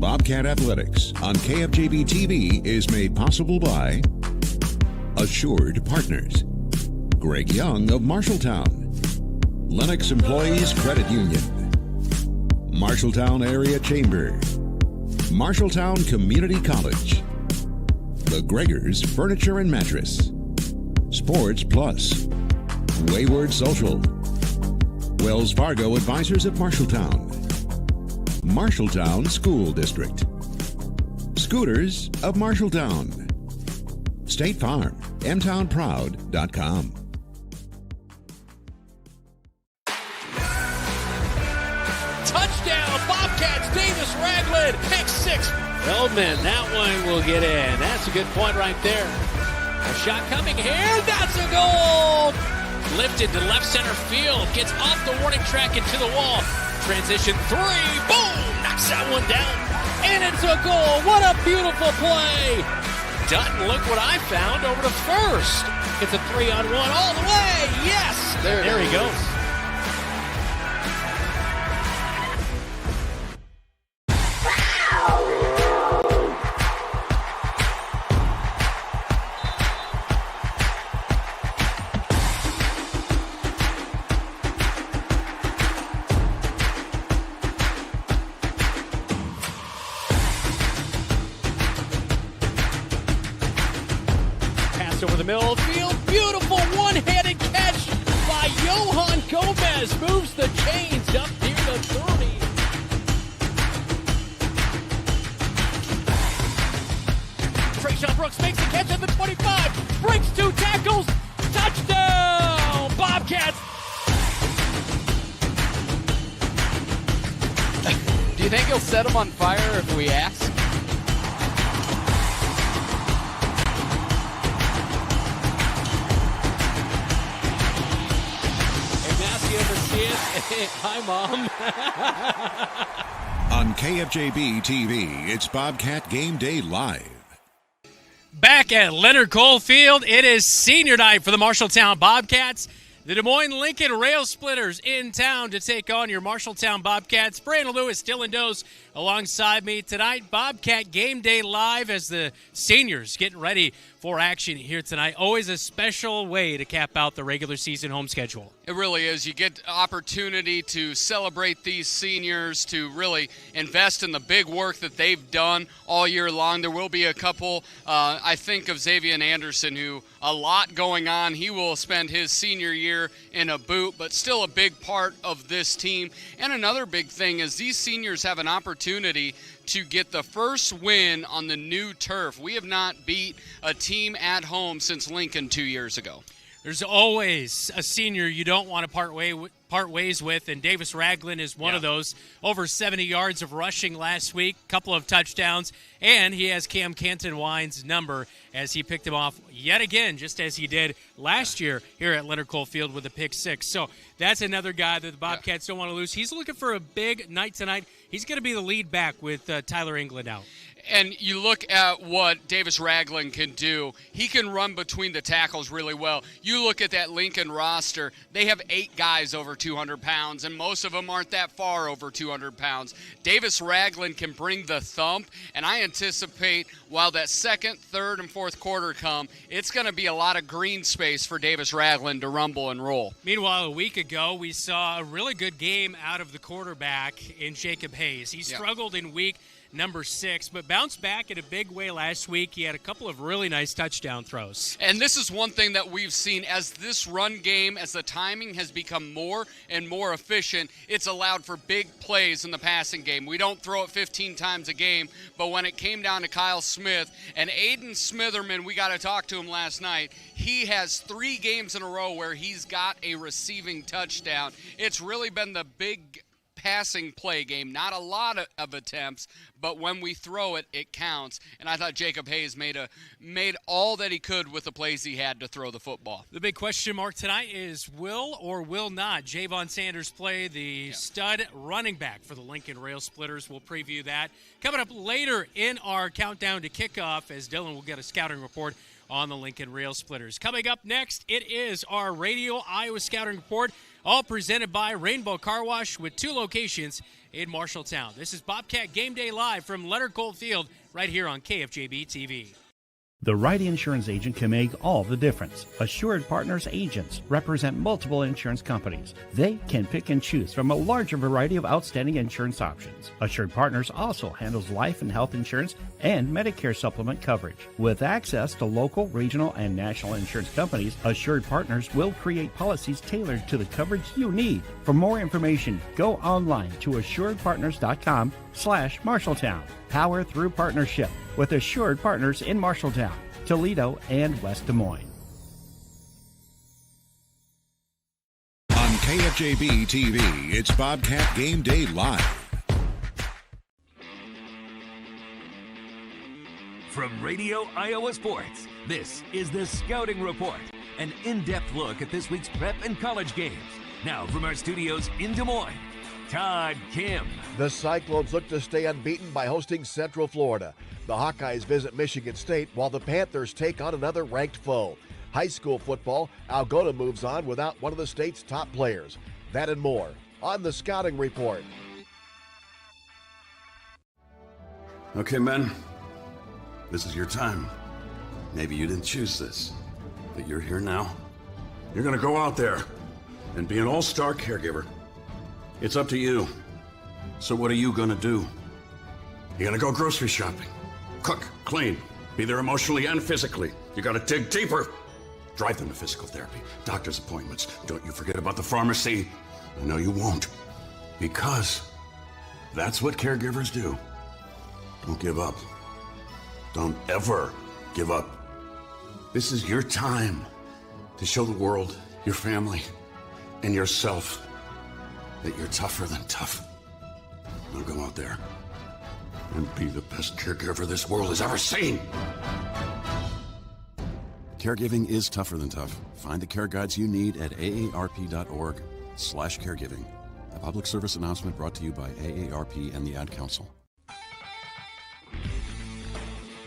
Bobcat Athletics on KFJB-TV is made possible by Assured Partners, Greg Young of Marshalltown, Lennox Employees Credit Union, Marshalltown Area Chamber, Marshalltown Community College, The Gregors Furniture and Mattress, Sports Plus, Wayward Social, Wells Fargo Advisors of Marshalltown, Marshalltown School District, Scooters of Marshalltown, State Farm, mtownproud.com. Touchdown, Bobcats, Davis Ragland, pick six. Feldman, that one will get in. That's a good point right there. A shot coming here, that's a goal! Lifted to left center field, gets off the warning track into the wall. Transition three, boom! Knocks that one down, and it's a goal. What a beautiful play! Dutton, look what I found over to first. It's a 3-on-1 all the way. Yes! There he goes. Over the middle field, beautiful one-handed catch by Johan Gomez. Moves the chains up near the 30. Trayshawn Brooks makes the catch at the 25. Breaks two tackles. Touchdown, Bobcats. Do you think he'll set him on fire if we ask? Hi, Mom. On KFJB-TV, it's Bobcat Game Day Live. Back at Leonard Cole Field, it is senior night for the Marshalltown Bobcats. The Des Moines Lincoln Railsplitters in town to take on your Marshalltown Bobcats. Brandon Lewis, Dylan Does alongside me tonight. Bobcat Game Day Live as the seniors getting ready for action here tonight. Always a special way to cap out the regular season home schedule. It really is. You get opportunity to celebrate these seniors, to really invest in the big work that they've done all year long. There will be a couple, I think of Xavier Anderson, who a lot going on. He will spend his senior year in a boot, but still a big part of this team. And another big thing is these seniors have an opportunity to get the first win on the new turf. We have not beat a team at home since Lincoln 2 years ago. There's always a senior you don't want to part ways with, and Davis Ragland is one of those. Over 70 yards of rushing last week, couple of touchdowns, and he has Cam Canton-Wine's number as he picked him off yet again, just as he did last year here at Leonard Cole Field with a pick six. So that's another guy that the Bobcats don't want to lose. He's looking for a big night tonight. He's going to be the lead back with Tyler England out. And you look at what Davis Ragland can do. He can run between the tackles really well. You look at that Lincoln roster, they have 8 guys over 200 pounds, and most of them aren't that far over 200 pounds. Davis Ragland can bring the thump, and I anticipate while that second, third, and fourth quarter come, it's going to be a lot of green space for Davis Ragland to rumble and roll. Meanwhile, a week ago, we saw a really good game out of the quarterback in Jacob Hayes. He struggled in week number 6, but bounced back in a big way last week. He had a couple of really nice touchdown throws. And this is one thing that we've seen as this run game, as the timing has become more and more efficient, it's allowed for big plays in the passing game. We don't throw it 15 times a game, but when it came down to Kyle Smith and Aiden Smitherman, we got to talk to him last night. He has 3 games in a row where he's got a receiving touchdown. It's really been the big passing play game. Not a lot of attempts, but when we throw it, it counts. And I thought Jacob Hayes made all that he could with the plays he had to throw the football. The big question mark tonight is will or will not Javon Sanders play, the stud running back for the Lincoln Railsplitters? We'll preview that coming up later in our countdown to kickoff, as Dylan will get a scouting report on the Lincoln Railsplitters. Coming up next, it is our Radio Iowa Scouting Report, all presented by Rainbow Car Wash with 2 locations in Marshalltown. This is Bobcat Game Day live from Leonard Cole Field right here on KFJB-TV. The right insurance agent can make all the difference. Assured Partners agents represent multiple insurance companies. They can pick and choose from a larger variety of outstanding insurance options. Assured Partners also handles life and health insurance and Medicare supplement coverage. With access to local, regional, and national insurance companies, Assured Partners will create policies tailored to the coverage you need. For more information, go online to assuredpartners.com/Marshalltown. Power through partnership with Assured Partners in Marshalltown, Toledo, and West Des Moines. On KFJB-TV, it's Bobcat Game Day Live. From Radio Iowa Sports, this is the Scouting Report, an in-depth look at this week's prep and college games. Now from our studios in Des Moines, Todd Kim. The Cyclones look to stay unbeaten by hosting Central Florida. The Hawkeyes visit Michigan State while the Panthers take on another ranked foe. High school football, Algona moves on without one of the state's top players. That and more on the Scouting Report. Okay, men, this is your time. Maybe you didn't choose this, but you're here now. You're gonna go out there and be an all-star caregiver. It's up to you. So what are you gonna do? You're gonna go grocery shopping, cook, clean, be there emotionally and physically. You gotta dig deeper. Drive them to physical therapy, doctor's appointments. Don't you forget about the pharmacy. I know you won't, because that's what caregivers do. Don't give up. Don't ever give up. This is your time to show the world, your family, and yourself that you're tougher than tough. Now go out there and be the best caregiver this world has ever seen. Caregiving is tougher than tough. Find the care guides you need at aarp.org/caregiving. A public service announcement brought to you by AARP and the Ad Council.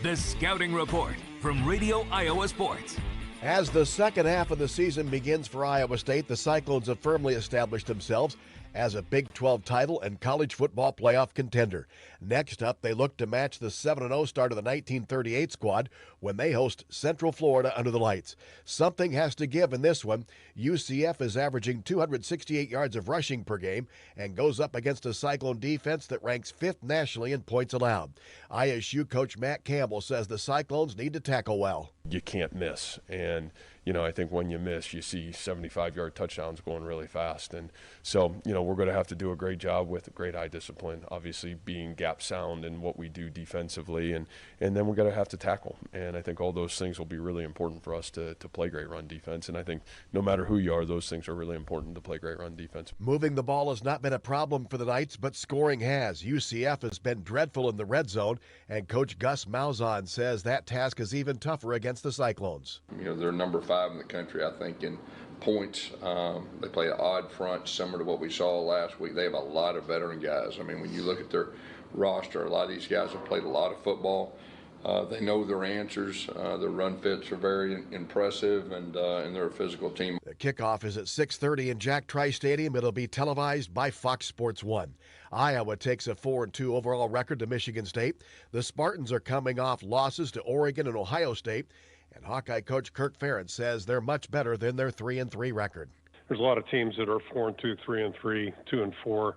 The Scouting Report from Radio Iowa Sports. As the second half of the season begins for Iowa State, the Cyclones have firmly established themselves as a Big 12 title and college football playoff contender. Next up, they look to match the 7-0 start of the 1938 squad when they host Central Florida under the lights. Something has to give in this one. UCF is averaging 268 yards of rushing per game and goes up against a Cyclone defense that ranks 5th nationally in points allowed. ISU coach Matt Campbell says the Cyclones need to tackle well. You can't miss, and I think when you miss, you see 75-yard touchdowns going really fast. And so, we're going to have to do a great job with great eye discipline, obviously being gap sound in what we do defensively, and then we're going to have to tackle. And I think all those things will be really important for us to play great run defense. And I think no matter who you are, those things are really important to play great run defense. Moving the ball has not been a problem for the Knights, but scoring has. UCF has been dreadful in the red zone, and Coach Gus Malzahn says that task is even tougher against the Cyclones. They're number 5 in the country, I think, in points. They play an odd front, similar to what we saw last week. They have a lot of veteran guys. when you look at their roster, a lot of these guys have played a lot of football. They know their answers. Their run fits are very impressive, and they're a physical team. The kickoff is at 6:30 in Jack Trice Stadium. It'll be televised by Fox Sports 1. Iowa takes a 4-2 overall record to Michigan State. The Spartans are coming off losses to Oregon and Ohio State. And Hawkeye coach Kirk Ferentz says they're much better than their 3-3 record. There's a lot of teams that are 4-2, 3-3, 2-4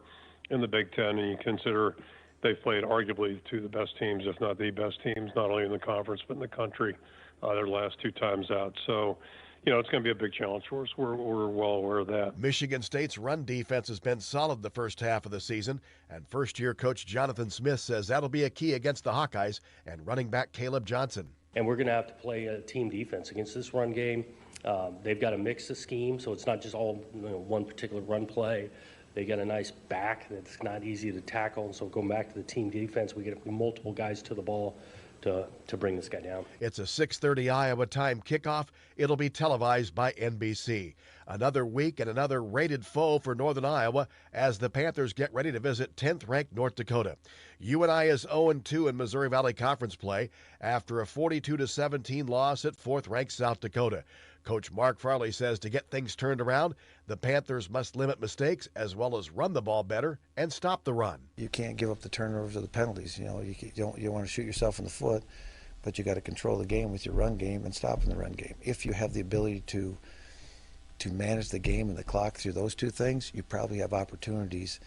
in the Big Ten, and you consider they've played arguably two of the best teams, if not the best teams, not only in the conference but in the country their last 2 times out. So, it's going to be a big challenge for us. We're well aware of that. Michigan State's run defense has been solid the first half of the season, and first-year coach Jonathan Smith says that'll be a key against the Hawkeyes and running back Caleb Johnson. And we're going to have to play a team defense against this run game. They've got a mix of scheme, so it's not just all one particular run play. They got a nice back that's not easy to tackle, and so going back to the team defense, we get multiple guys to the ball to bring this guy down. It's a 6:30 Iowa time kickoff. It'll be televised by NBC. Another week and another rated foe for Northern Iowa as the Panthers get ready to visit 10th-ranked North Dakota. UNI is 0-2 in Missouri Valley Conference play after a 42-17 loss at 4th-ranked South Dakota. Coach Mark Farley says to get things turned around, the Panthers must limit mistakes as well as run the ball better and stop the run. You can't give up the turnovers or the penalties. You don't want to shoot yourself in the foot, but you got to control the game with your run game and stopping the run game. If you have the ability to manage the game and the clock through those two things, you probably have opportunities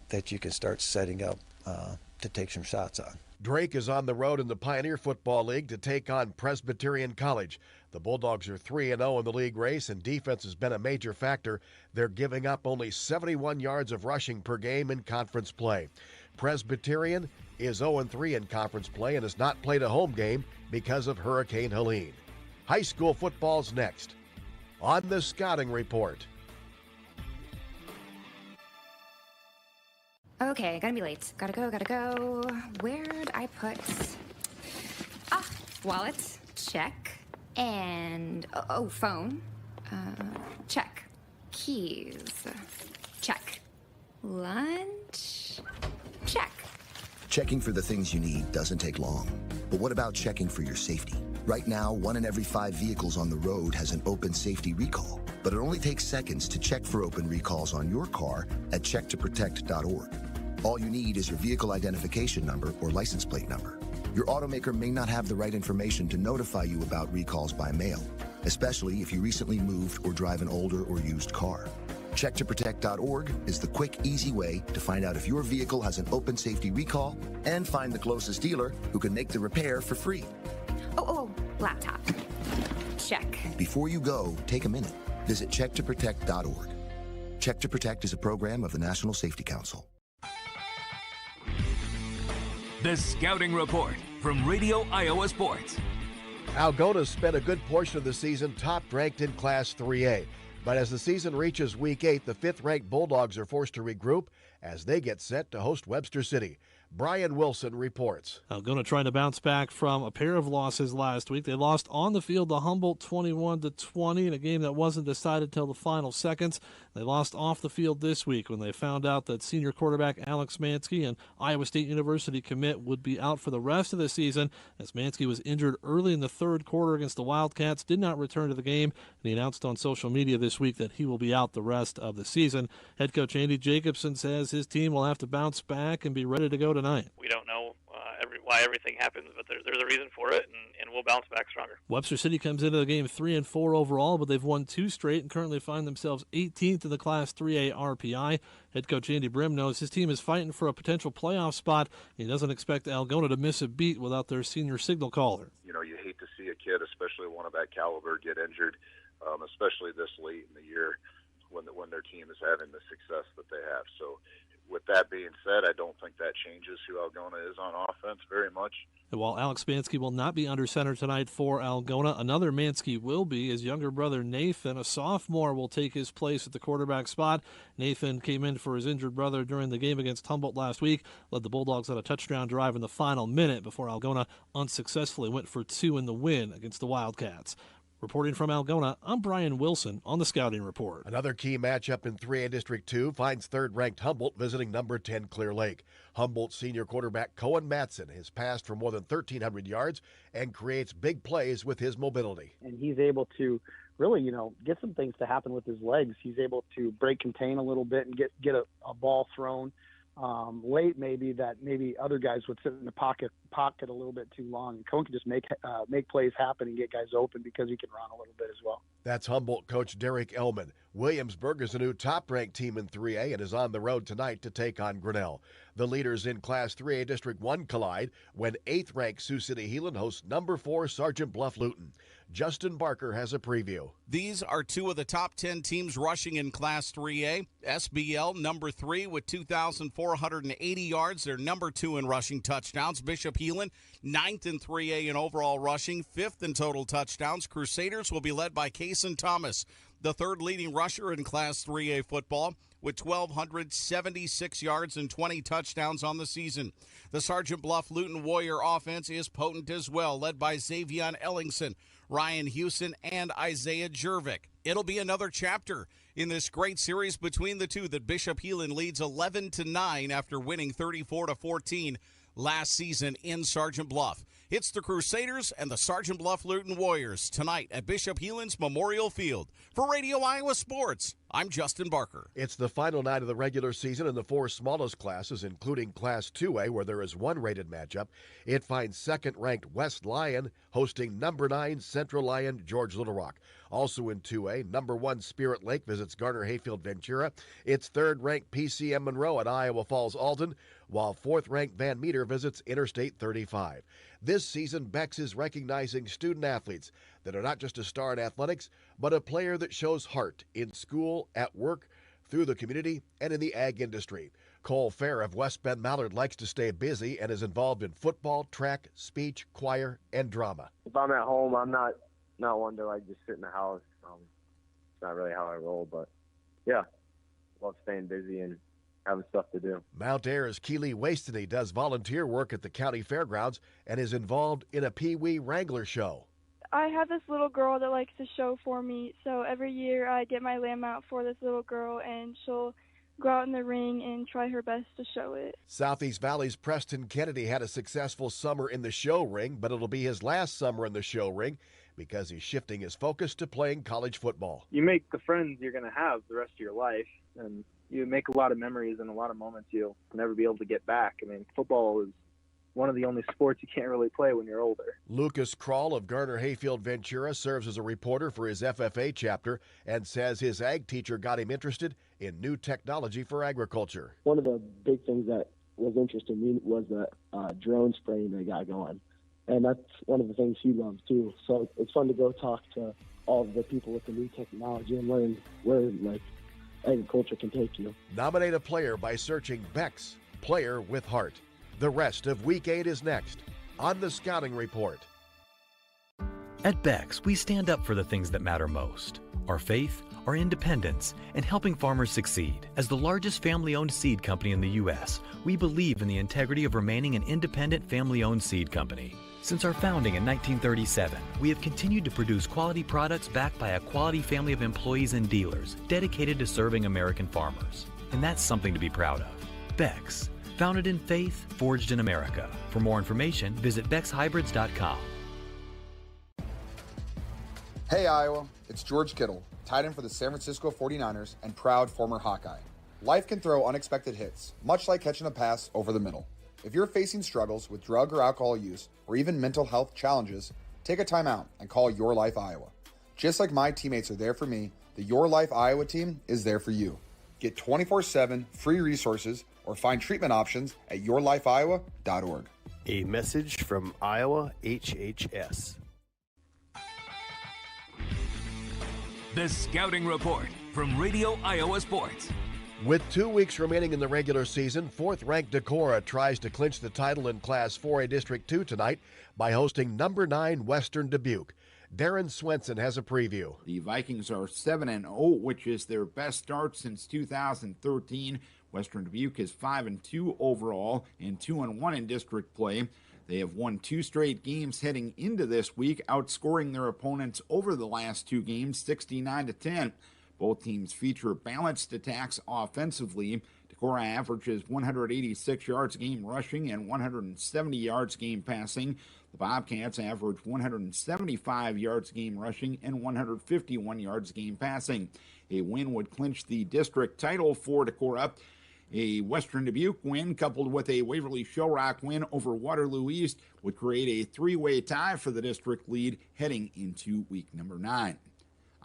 that you can start setting up to take some shots on. Drake is on the road in the Pioneer Football League to take on Presbyterian College. The Bulldogs are 3-0 in the league race, and defense has been a major factor. They're giving up only 71 yards of rushing per game in conference play. Presbyterian is 0-3 in conference play and has not played a home game because of Hurricane Helene. High school football's next on the Scouting Report. Okay, gotta be late. Gotta go. Where'd I put... wallet. Check. And, phone. Check. Keys. Check. Lunch. Check. Checking for the things you need doesn't take long. But what about checking for your safety? Right now, 1 in every 5 vehicles on the road has an open safety recall. But it only takes seconds to check for open recalls on your car at checktoprotect.org. All you need is your vehicle identification number or license plate number. Your automaker may not have the right information to notify you about recalls by mail, especially if you recently moved or drive an older or used car. Checktoprotect.org is the quick, easy way to find out if your vehicle has an open safety recall and find the closest dealer who can make the repair for free. Laptop. Check. Before you go, take a minute. Visit checktoprotect.org. Check to Protect is a program of the National Safety Council. The Scouting Report from Radio Iowa Sports. Algona spent a good portion of the season top-ranked in Class 3A. But as the season reaches Week 8, the 5th-ranked Bulldogs are forced to regroup as they get set to host Webster City. Brian Wilson reports. Algona trying to bounce back from a pair of losses last week. They lost on the field to Humboldt 21-20 in a game that wasn't decided till the final seconds. They lost off the field this week when they found out that senior quarterback Alex Mansky, an Iowa State University commit, would be out for the rest of the season as Mansky was injured early in the third quarter against the Wildcats, did not return to the game, and he announced on social media this week that he will be out the rest of the season. Head coach Andy Jacobson says his team will have to bounce back and be ready to go tonight. We don't know why everything happens, but there's a reason for it, and we'll bounce back stronger. Webster City comes into the game 3-4 overall, but they've won 2 straight and currently find themselves 18th in the Class 3A RPI. Head coach Andy Brim knows his team is fighting for a potential playoff spot. He doesn't expect Algona to miss a beat without their senior signal caller. You hate to see a kid, especially one of that caliber, get injured, especially this late in the year when their team is having the success that they have. So with that being said, I don't think that changes who Algona is on offense very much. And while Alex Mansky will not be under center tonight for Algona, another Mansky will be. His younger brother Nathan, a sophomore, will take his place at the quarterback spot. Nathan came in for his injured brother during the game against Humboldt last week, led the Bulldogs on a touchdown drive in the final minute before Algona unsuccessfully went for 2 in the win against the Wildcats. Reporting from Algona, I'm Brian Wilson on the Scouting Report. Another key matchup in 3A District 2 finds 3rd-ranked Humboldt visiting number 10 Clear Lake. Humboldt senior quarterback Cohen Matson has passed for more than 1,300 yards and creates big plays with his mobility. And he's able to really, get some things to happen with his legs. He's able to break contain a little bit and get a ball thrown late, maybe other guys would sit in the pocket a little bit too long. And Cohen can just make plays happen and get guys open because he can run a little bit as well. That's Humboldt coach Derek Ellman. Williamsburg is a new top-ranked team in 3A and is on the road tonight to take on Grinnell. The leaders in Class 3A District 1 collide when 8th-ranked Sioux City Heelan hosts number 4 Sergeant Bluff Luton. Justin Barker has a preview. These are 2 of the top 10 teams rushing in Class 3A. SBL, number 3 with 2,480 yards. They're number 2 in rushing touchdowns. Bishop Heelan, 9th in 3A in overall rushing, 5th in total touchdowns. Crusaders will be led by Kason Thomas, the 3rd leading rusher in Class 3A football, with 1,276 yards and 20 touchdowns on the season. The Sergeant Bluff Luton Warrior offense is potent as well, led by Xavion Ellingson, Ryan Houston, and Isaiah Jervik. It'll be another chapter in this great series between the two that Bishop Heelan leads 11-9 after winning 34-14 last season in Sergeant Bluff. It's the Crusaders and the Sergeant Bluff Luton Warriors tonight at Bishop Heelan's Memorial Field. For Radio Iowa Sports, I'm Justin Barker. It's the final night of the regular season in the four smallest classes, including Class 2A, where there is one rated matchup. It finds second-ranked West Lyon hosting number 9 Central Lyon George Little Rock. Also in 2A, number 1 Spirit Lake visits Garner Hayfield Ventura. It's third-ranked PCM Monroe at Iowa Falls Alton, while fourth-ranked Van Meter visits Interstate 35. This season, Bex is recognizing student-athletes that are not just a star in athletics, but a player that shows heart in school, at work, through the community, and in the ag industry. Cole Fair of West Bend Mallard likes to stay busy and is involved in football, track, speech, choir, and drama. If I'm at home, I'm not one to just sit in the house. It's not really how I roll, but yeah, love staying busy and having stuff to do. Mount Air's Keely Wasteny does volunteer work at the county fairgrounds and is involved in a Pee Wee Wrangler show. I have this little girl that likes to show for me, so every year I get my lamb out for this little girl, and she'll go out in the ring and try her best to show it. Southeast Valley's Preston Kennedy had a successful summer in the show ring, but it'll be his last summer in the show ring because he's shifting his focus to playing college football. You make the friends you're going to have the rest of your life, and you make a lot of memories and a lot of moments you'll never be able to get back. I mean, football is one of the only sports you can't really play when you're older. Lucas Kroll of Garner Hayfield Ventura serves as a reporter for his FFA chapter and says his ag teacher got him interested in new technology for agriculture. One of the big things that was interesting to me was the drone spraying they got going. And that's one of the things he loves too. So it's fun to go talk to all of the people with the new technology and learn where agriculture can take you. Nominate a player by searching Bex, Player with Heart. The rest of Week 8 is next on the Scouting Report. At Bex, we stand up for the things that matter most: our faith, our independence, and helping farmers succeed. As the largest family-owned seed company in the U.S., we believe in the integrity of remaining an independent family-owned seed company. Since our founding in 1937, we have continued to produce quality products backed by a quality family of employees and dealers dedicated to serving American farmers. And that's something to be proud of. Bex, founded in faith, forged in America. For more information, visit bexhybrids.com. Hey Iowa, it's George Kittle, tight end for the San Francisco 49ers and proud former Hawkeye. Life can throw unexpected hits, much like catching a pass over the middle. If you're facing struggles with drug or alcohol use, or even mental health challenges, take a time out and call Your Life Iowa. Just like my teammates are there for me, the Your Life Iowa team is there for you. Get 24/7 free resources or find treatment options at yourlifeiowa.org. A message from Iowa HHS. The Scouting Report from Radio Iowa Sports. With 2 weeks remaining in the regular season, fourth-ranked Decorah tries to clinch the title in Class 4A District 2 tonight by hosting number 9 Western Dubuque. Darren Swenson has a preview. The Vikings are 7-0, which is their best start since 2013. Western Dubuque is 5-2 overall and 2-1 in district play. They have won 2 straight games heading into this week, outscoring their opponents over the last 2 games 69-10. Both teams feature balanced attacks offensively. Decorah averages 186 yards a game rushing and 170 yards a game passing. The Bobcats average 175 yards a game rushing and 151 yards a game passing. A win would clinch the district title for Decorah. A Western Dubuque win coupled with a Waverly Shellrock win over Waterloo East would create a 3-way tie for the district lead heading into week number 9.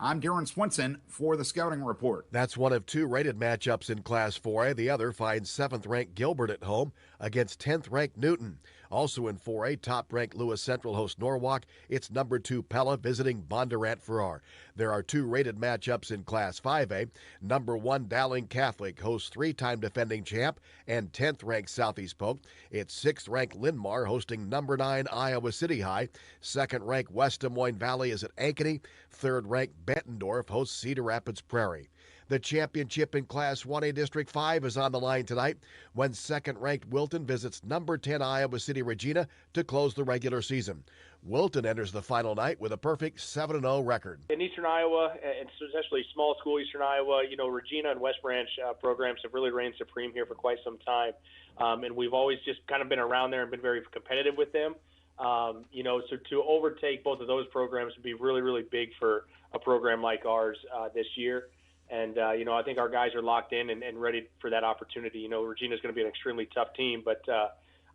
I'm Darren Swenson for the Scouting Report. That's one of 2 rated matchups in Class 4A. The other finds 7th-ranked Gilbert at home against 10th-ranked Newton. Also in 4A, top-ranked Lewis Central hosts Norwalk. It's number 2 Pella visiting Bondurant Farrar. There are 2 rated matchups in Class 5A. Number 1 Dowling Catholic hosts 3-time defending champ and 10th-ranked Southeast Polk. It's 6th-ranked Linn-Mar hosting number 9 Iowa City High. 2nd-ranked West Des Moines Valley is at Ankeny. 3rd-ranked Bettendorf hosts Cedar Rapids Prairie. The championship in Class 1A District 5 is on the line tonight when 2nd-ranked Wilton visits number 10 Iowa City Regina to close the regular season. Wilton enters the final night with a perfect 7-0 record. In Eastern Iowa, and especially small school Eastern Iowa, Regina and West Branch programs have really reigned supreme here for quite some time. And we've always just kind of been around there and been very competitive with them. So to overtake both of those programs would be really, really big for a program like ours this year. And, I think our guys are locked in and ready for that opportunity. Regina's going to be an extremely tough team, but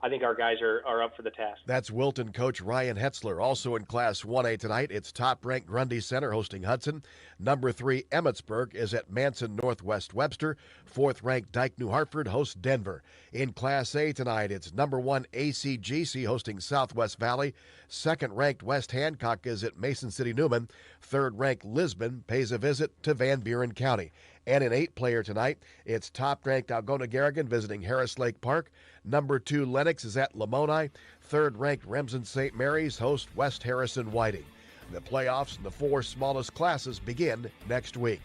I think our guys are up for the task. That's Wilton coach Ryan Hetzler. Also in Class 1A tonight, it's top-ranked Grundy Center hosting Hudson. Number 3, Emmetsburg is at Manson Northwest Webster. 4th-ranked Dike New Hartford hosts Denver. In Class A tonight, it's number 1 ACGC hosting Southwest Valley. 2nd-ranked West Hancock is at Mason City Newman. 3rd-ranked Lisbon pays a visit to Van Buren County. And in 8-player tonight, it's top-ranked Algona Garrigan visiting Harris Lake Park. Number 2, Lennox is at Lamoni. 3rd-ranked Remsen St. Mary's host West Harrison Whiting. The playoffs in the 4 smallest classes begin next week.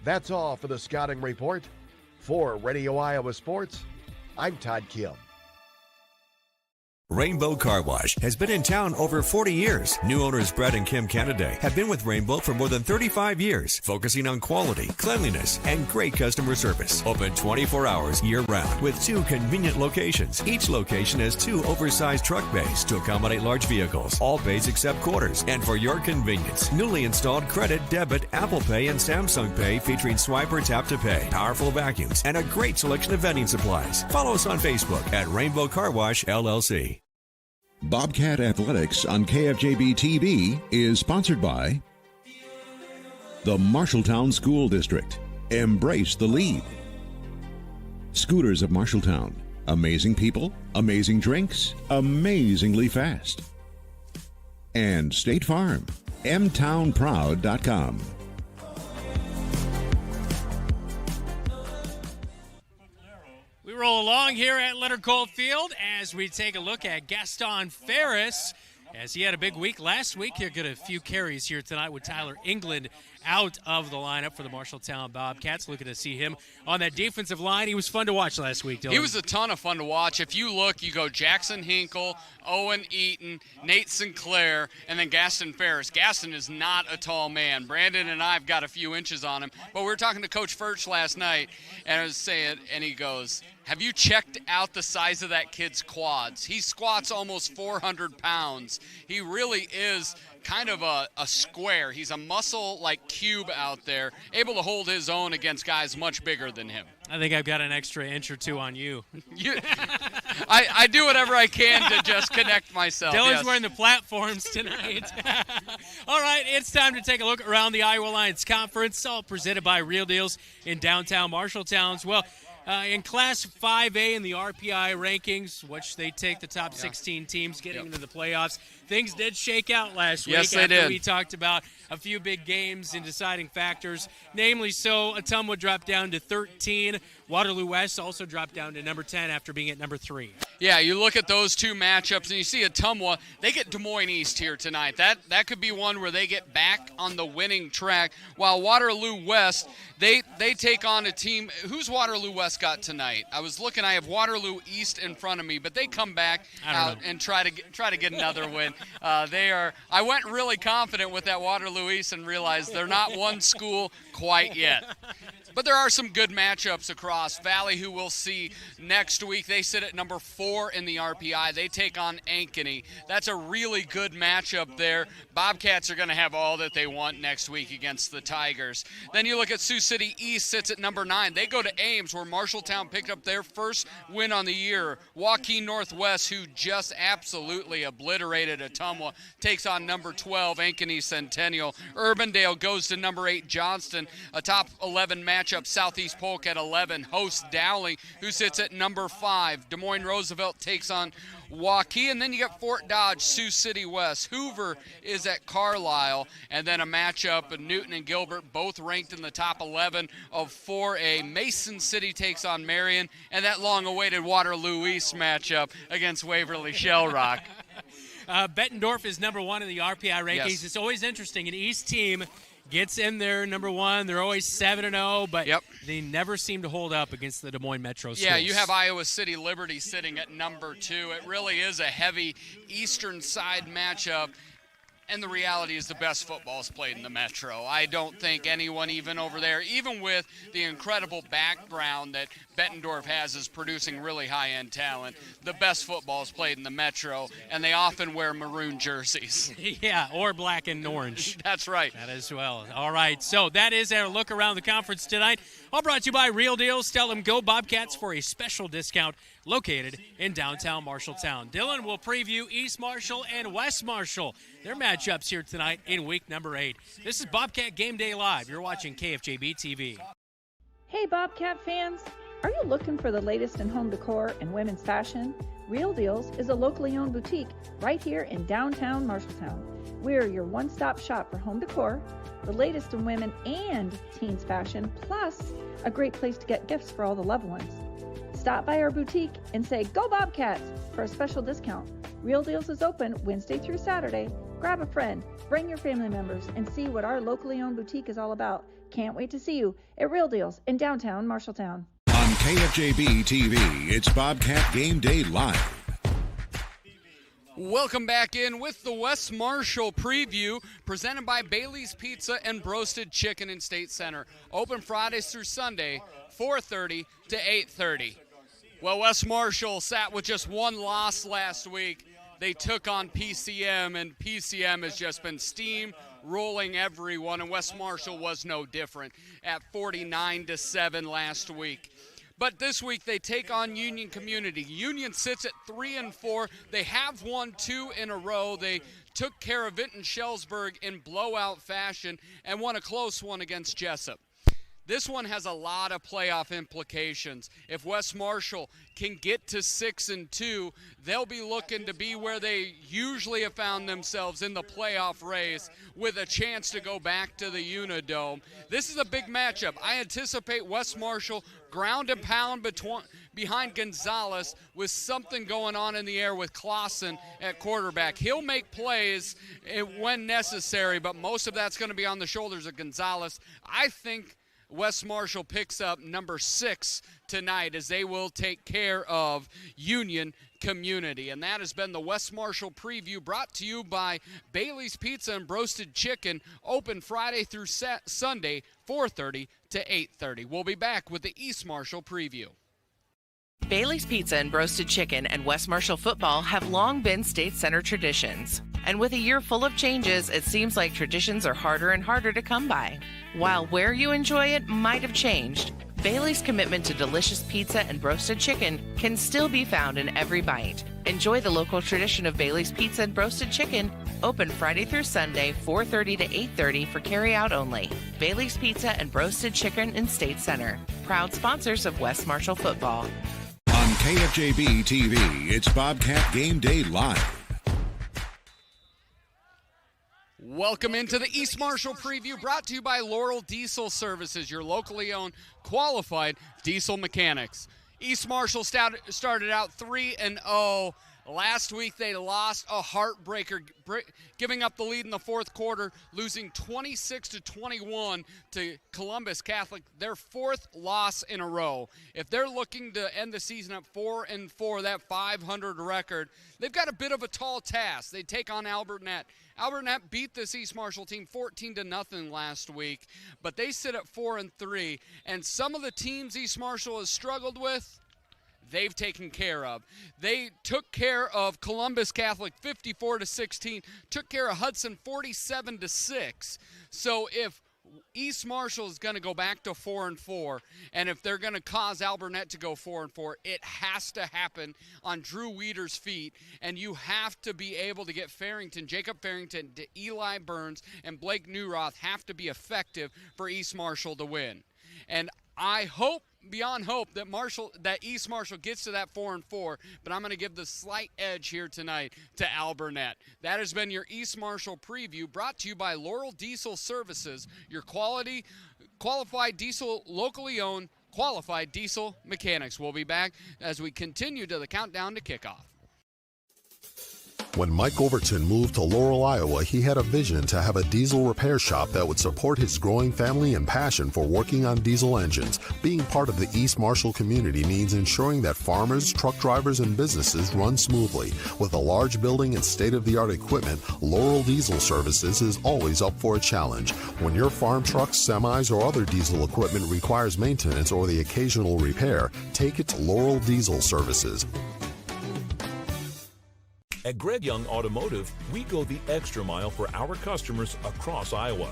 That's all for the Scouting Report. For Radio Iowa Sports, I'm Todd Kim. Rainbow Car Wash has been in town over 40 years. New owners Brett and Kim Canaday have been with Rainbow for more than 35 years, focusing on quality, cleanliness, and great customer service. Open 24 hours year-round with 2 convenient locations. Each location has 2 oversized truck bays to accommodate large vehicles. All bays except quarters. And for your convenience, newly installed credit, debit, Apple Pay, and Samsung Pay featuring swipe or tap to pay, powerful vacuums, and a great selection of vending supplies. Follow us on Facebook at Rainbow Car Wash, LLC. Bobcat Athletics on KFJB-TV is sponsored by the Marshalltown School District. Embrace the lead. Scooters of Marshalltown. Amazing people, amazing drinks, amazingly fast. And State Farm. mtownproud.com. We roll along here at Leonard Cole Field as we take a look at Gaston Ferris. As he had a big week last week, he'll get a few carries here tonight with Tyler England out of the lineup for the Marshalltown Bobcats. Looking to see him on that defensive line. He was fun to watch last week, Dylan. He was a ton of fun to watch. If you look, you go Jackson Hinkle, Owen Eaton, Nate Sinclair, and then Gaston Ferris. Gaston is not a tall man. Brandon and I have got a few inches on him. But we were talking to Coach Furch last night, and I was saying, and he goes, have you checked out the size of that kid's quads? He squats almost 400 pounds. He really is kind of a square. He's a muscle-like cube out there, able to hold his own against guys much bigger than him. I think I've got an extra inch or 2 on you. I do whatever I can to just connect myself. Dylan's wearing the platforms tonight. All right, it's time to take a look around the Iowa Alliance Conference, all presented by Real Deals in downtown Marshalltown. Well, in Class 5A in the RPI rankings, which they take the top 16 teams getting into the playoffs, things did shake out last week. Yes, they did. We talked about a few big games and deciding factors. Namely, Ottumwa dropped down to 13. Waterloo West also dropped down to number 10 after being at number 3. Yeah, you look at those 2 matchups, and you see Ottumwa, they get Des Moines East here tonight. That could be one where they get back on the winning track, while Waterloo West, they take on a team. Who's Waterloo West got tonight? I was looking, I have Waterloo East in front of me, but they come back out and try to get another win. I went really confident with that Waterloo East and realized they're not one school quite yet. But there are some good matchups across. Valley, who we'll see next week, they sit at number 4 in the RPI. They take on Ankeny. That's a really good matchup there. Bobcats are going to have all that they want next week against the Tigers. Then you look at Sioux City East, sits at number 9. They go to Ames, where Marshalltown picked up their first win on the year. Joaquin Northwest, who just absolutely obliterated Ottumwa, takes on number 12, Ankeny Centennial. Urbandale goes to number 8, Johnston. A top 11 matchup. Southeast Polk at 11 hosts Dowling, who sits at number 5. Des Moines Roosevelt takes on Waukee, and then you got Fort Dodge, Sioux City West. Hoover is at Carlisle, and then a matchup of Newton and Gilbert, both ranked in the top 11 of 4A. Mason City takes on Marion, and that long-awaited Waterloo East matchup against Waverly Shell Rock. Bettendorf is number 1 in the RPI rankings. Yes. It's always interesting. An East team gets in there, number 1. They're always 7-0, but they never seem to hold up against the Des Moines Metro schools. Yeah, you have Iowa City Liberty sitting at number 2. It really is a heavy eastern side matchup. And the reality is the best football is played in the Metro. I don't think anyone even over there, even with the incredible background that Bettendorf has as producing really high-end talent, the best football is played in the Metro, and they often wear maroon jerseys. Yeah, or black and orange. That's right. That as well. All right, so that is our look around the conference tonight. All brought to you by Real Deals. Tell them go Bobcats for a special discount located in downtown Marshalltown. Dylan will preview East Marshall and West Marshall, their matchups here tonight in week number 8. This is Bobcat Game Day Live. You're watching KFJB-TV. Hey Bobcat fans, are you looking for the latest in home decor and women's fashion? Real Deals is a locally owned boutique right here in downtown Marshalltown. We're your one-stop shop for home decor, the latest in women and teens fashion, plus a great place to get gifts for all the loved ones. Stop by our boutique and say, "Go Bobcats!" for a special discount. Real Deals is open Wednesday through Saturday. Grab a friend, bring your family members, and see what our locally owned boutique is all about. Can't wait to see you at Real Deals in downtown Marshalltown. On KFJB-TV, it's Bobcat Game Day Live. Welcome back in with the West Marshall preview presented by Bailey's Pizza and Broasted Chicken in State Center. Open Fridays through Sunday, 4:30 to 8:30. Well, West Marshall sat with just one loss last week. They took on PCM, and PCM has just been steamrolling everyone, and West Marshall was no different at 49-7 last week. But this week they take on Union Community. Union sits at 3-4. They have won 2 in a row. They took care of Vinton Shellsburg in blowout fashion and won a close one against Jessup. This one has a lot of playoff implications. If West Marshall can get to 6-2, they'll be looking to be where they usually have found themselves in the playoff race with a chance to go back to the Unidome. This is a big matchup. I anticipate West Marshall ground and pound behind Gonzalez with something going on in the air with Clausen at quarterback. He'll make plays when necessary, but most of that's going to be on the shoulders of Gonzalez. I think West Marshall picks up number 6 tonight as they will take care of Union Community. And that has been the West Marshall preview brought to you by Bailey's Pizza and Broasted Chicken, open Friday through Sunday, 4:30 to 8:30. We'll be back with the East Marshall preview. Bailey's Pizza and Broasted Chicken and West Marshall football have long been State Center traditions. And with a year full of changes, it seems like traditions are harder and harder to come by. While where you enjoy it might have changed, Bailey's commitment to delicious pizza and broasted chicken can still be found in every bite. Enjoy the local tradition of Bailey's Pizza and Broasted Chicken, open Friday through Sunday, 4:30 to 8:30 for carry-out only. Bailey's Pizza and Broasted Chicken in State Center, proud sponsors of West Marshall football. On KFJB-TV, it's Bobcat Game Day Live. Welcome into the East Marshall preview brought to you by Laurel Diesel Services, your locally owned, qualified diesel mechanics. East Marshall started out 3-0. Last week they lost a heartbreaker, giving up the lead in the fourth quarter, losing 26-21 to Columbus Catholic, their 4th loss in a row. If they're looking to end the season at 4-4, that 500 record, they've got a bit of a tall task. They take on Albert Net. Albert Net beat this East Marshall team 14-0 last week, but they sit at 4-3, and some of the teams East Marshall has struggled with, they've taken care of. They took care of Columbus Catholic 54-16, took care of Hudson 47-6. So if East Marshall is going to go back to 4-4, and if they're going to cause Alburnett to go 4-4, it has to happen on Drew Weeder's feet, and you have to be able to get Jacob Farrington, Eli Burns, and Blake Newroth have to be effective for East Marshall to win. And I hope, beyond hope, that East Marshall gets to that 4-4, but I'm going to give the slight edge here tonight to Alburnett. That has been your East Marshall preview brought to you by Laurel Diesel Services, your qualified diesel, locally owned, qualified diesel mechanics. We'll be back as we continue to the countdown to kickoff. When Mike Overton moved to Laurel, Iowa, he had a vision to have a diesel repair shop that would support his growing family and passion for working on diesel engines. Being part of the East Marshall community means ensuring that farmers, truck drivers, and businesses run smoothly. With a large building and state-of-the-art equipment, Laurel Diesel Services is always up for a challenge. When your farm trucks, semis, or other diesel equipment requires maintenance or the occasional repair, take it to Laurel Diesel Services. At Greg Young Automotive, we go the extra mile for our customers across Iowa.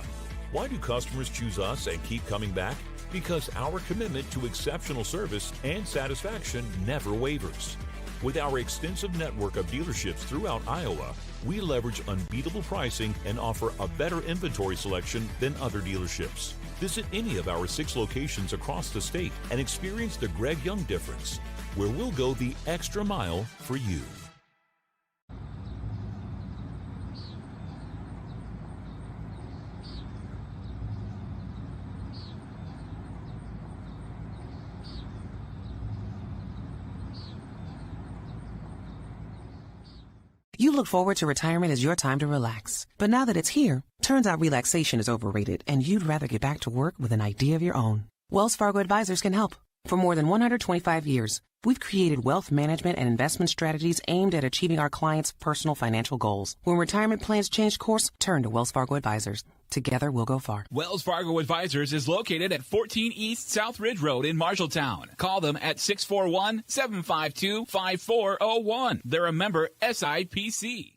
Why do customers choose us and keep coming back? Because our commitment to exceptional service and satisfaction never wavers. With our extensive network of dealerships throughout Iowa, we leverage unbeatable pricing and offer a better inventory selection than other dealerships. Visit any of our 6 locations across the state and experience the Greg Young difference, where we'll go the extra mile for you. You look forward to retirement as your time to relax. But now that it's here, turns out relaxation is overrated and you'd rather get back to work with an idea of your own. Wells Fargo Advisors can help. For more than 125 years, we've created wealth management and investment strategies aimed at achieving our clients' personal financial goals. When retirement plans change course, turn to Wells Fargo Advisors. Together, we'll go far. Wells Fargo Advisors is located at 14 East South Ridge Road in Marshalltown. Call them at 641-752-5401. They're a member SIPC.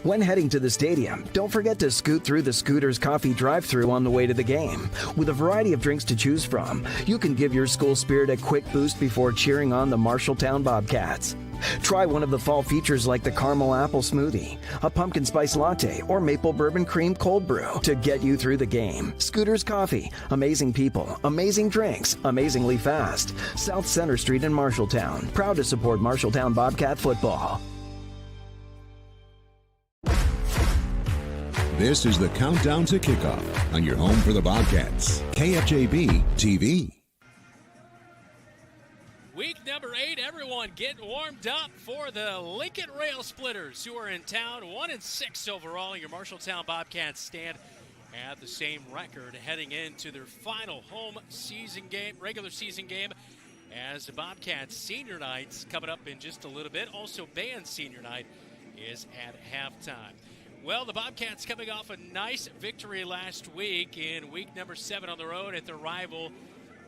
When heading to the stadium, don't forget to scoot through the Scooters Coffee drive-thru on the way to the game. With a variety of drinks to choose from, you can give your school spirit a quick boost before cheering on the Marshalltown Bobcats. Try one of the fall features like the caramel apple smoothie, a pumpkin spice latte, or maple bourbon cream cold brew to get you through the game. Scooters Coffee. Amazing people, amazing drinks, amazingly fast. South Center Street in Marshalltown. Proud to support Marshalltown Bobcat football. This is the countdown to kickoff on your home for the Bobcats. KFJB-TV. Week number 8, everyone getting warmed up for the Lincoln Railsplitters, who are in town, 1-6 overall. Your Marshalltown Bobcats stand at the same record heading into their final home season game, regular season game, as the Bobcats senior night's coming up in just a little bit. Also, band senior night is at halftime. Well, the Bobcats coming off a nice victory last week in week number 7 on the road at their rival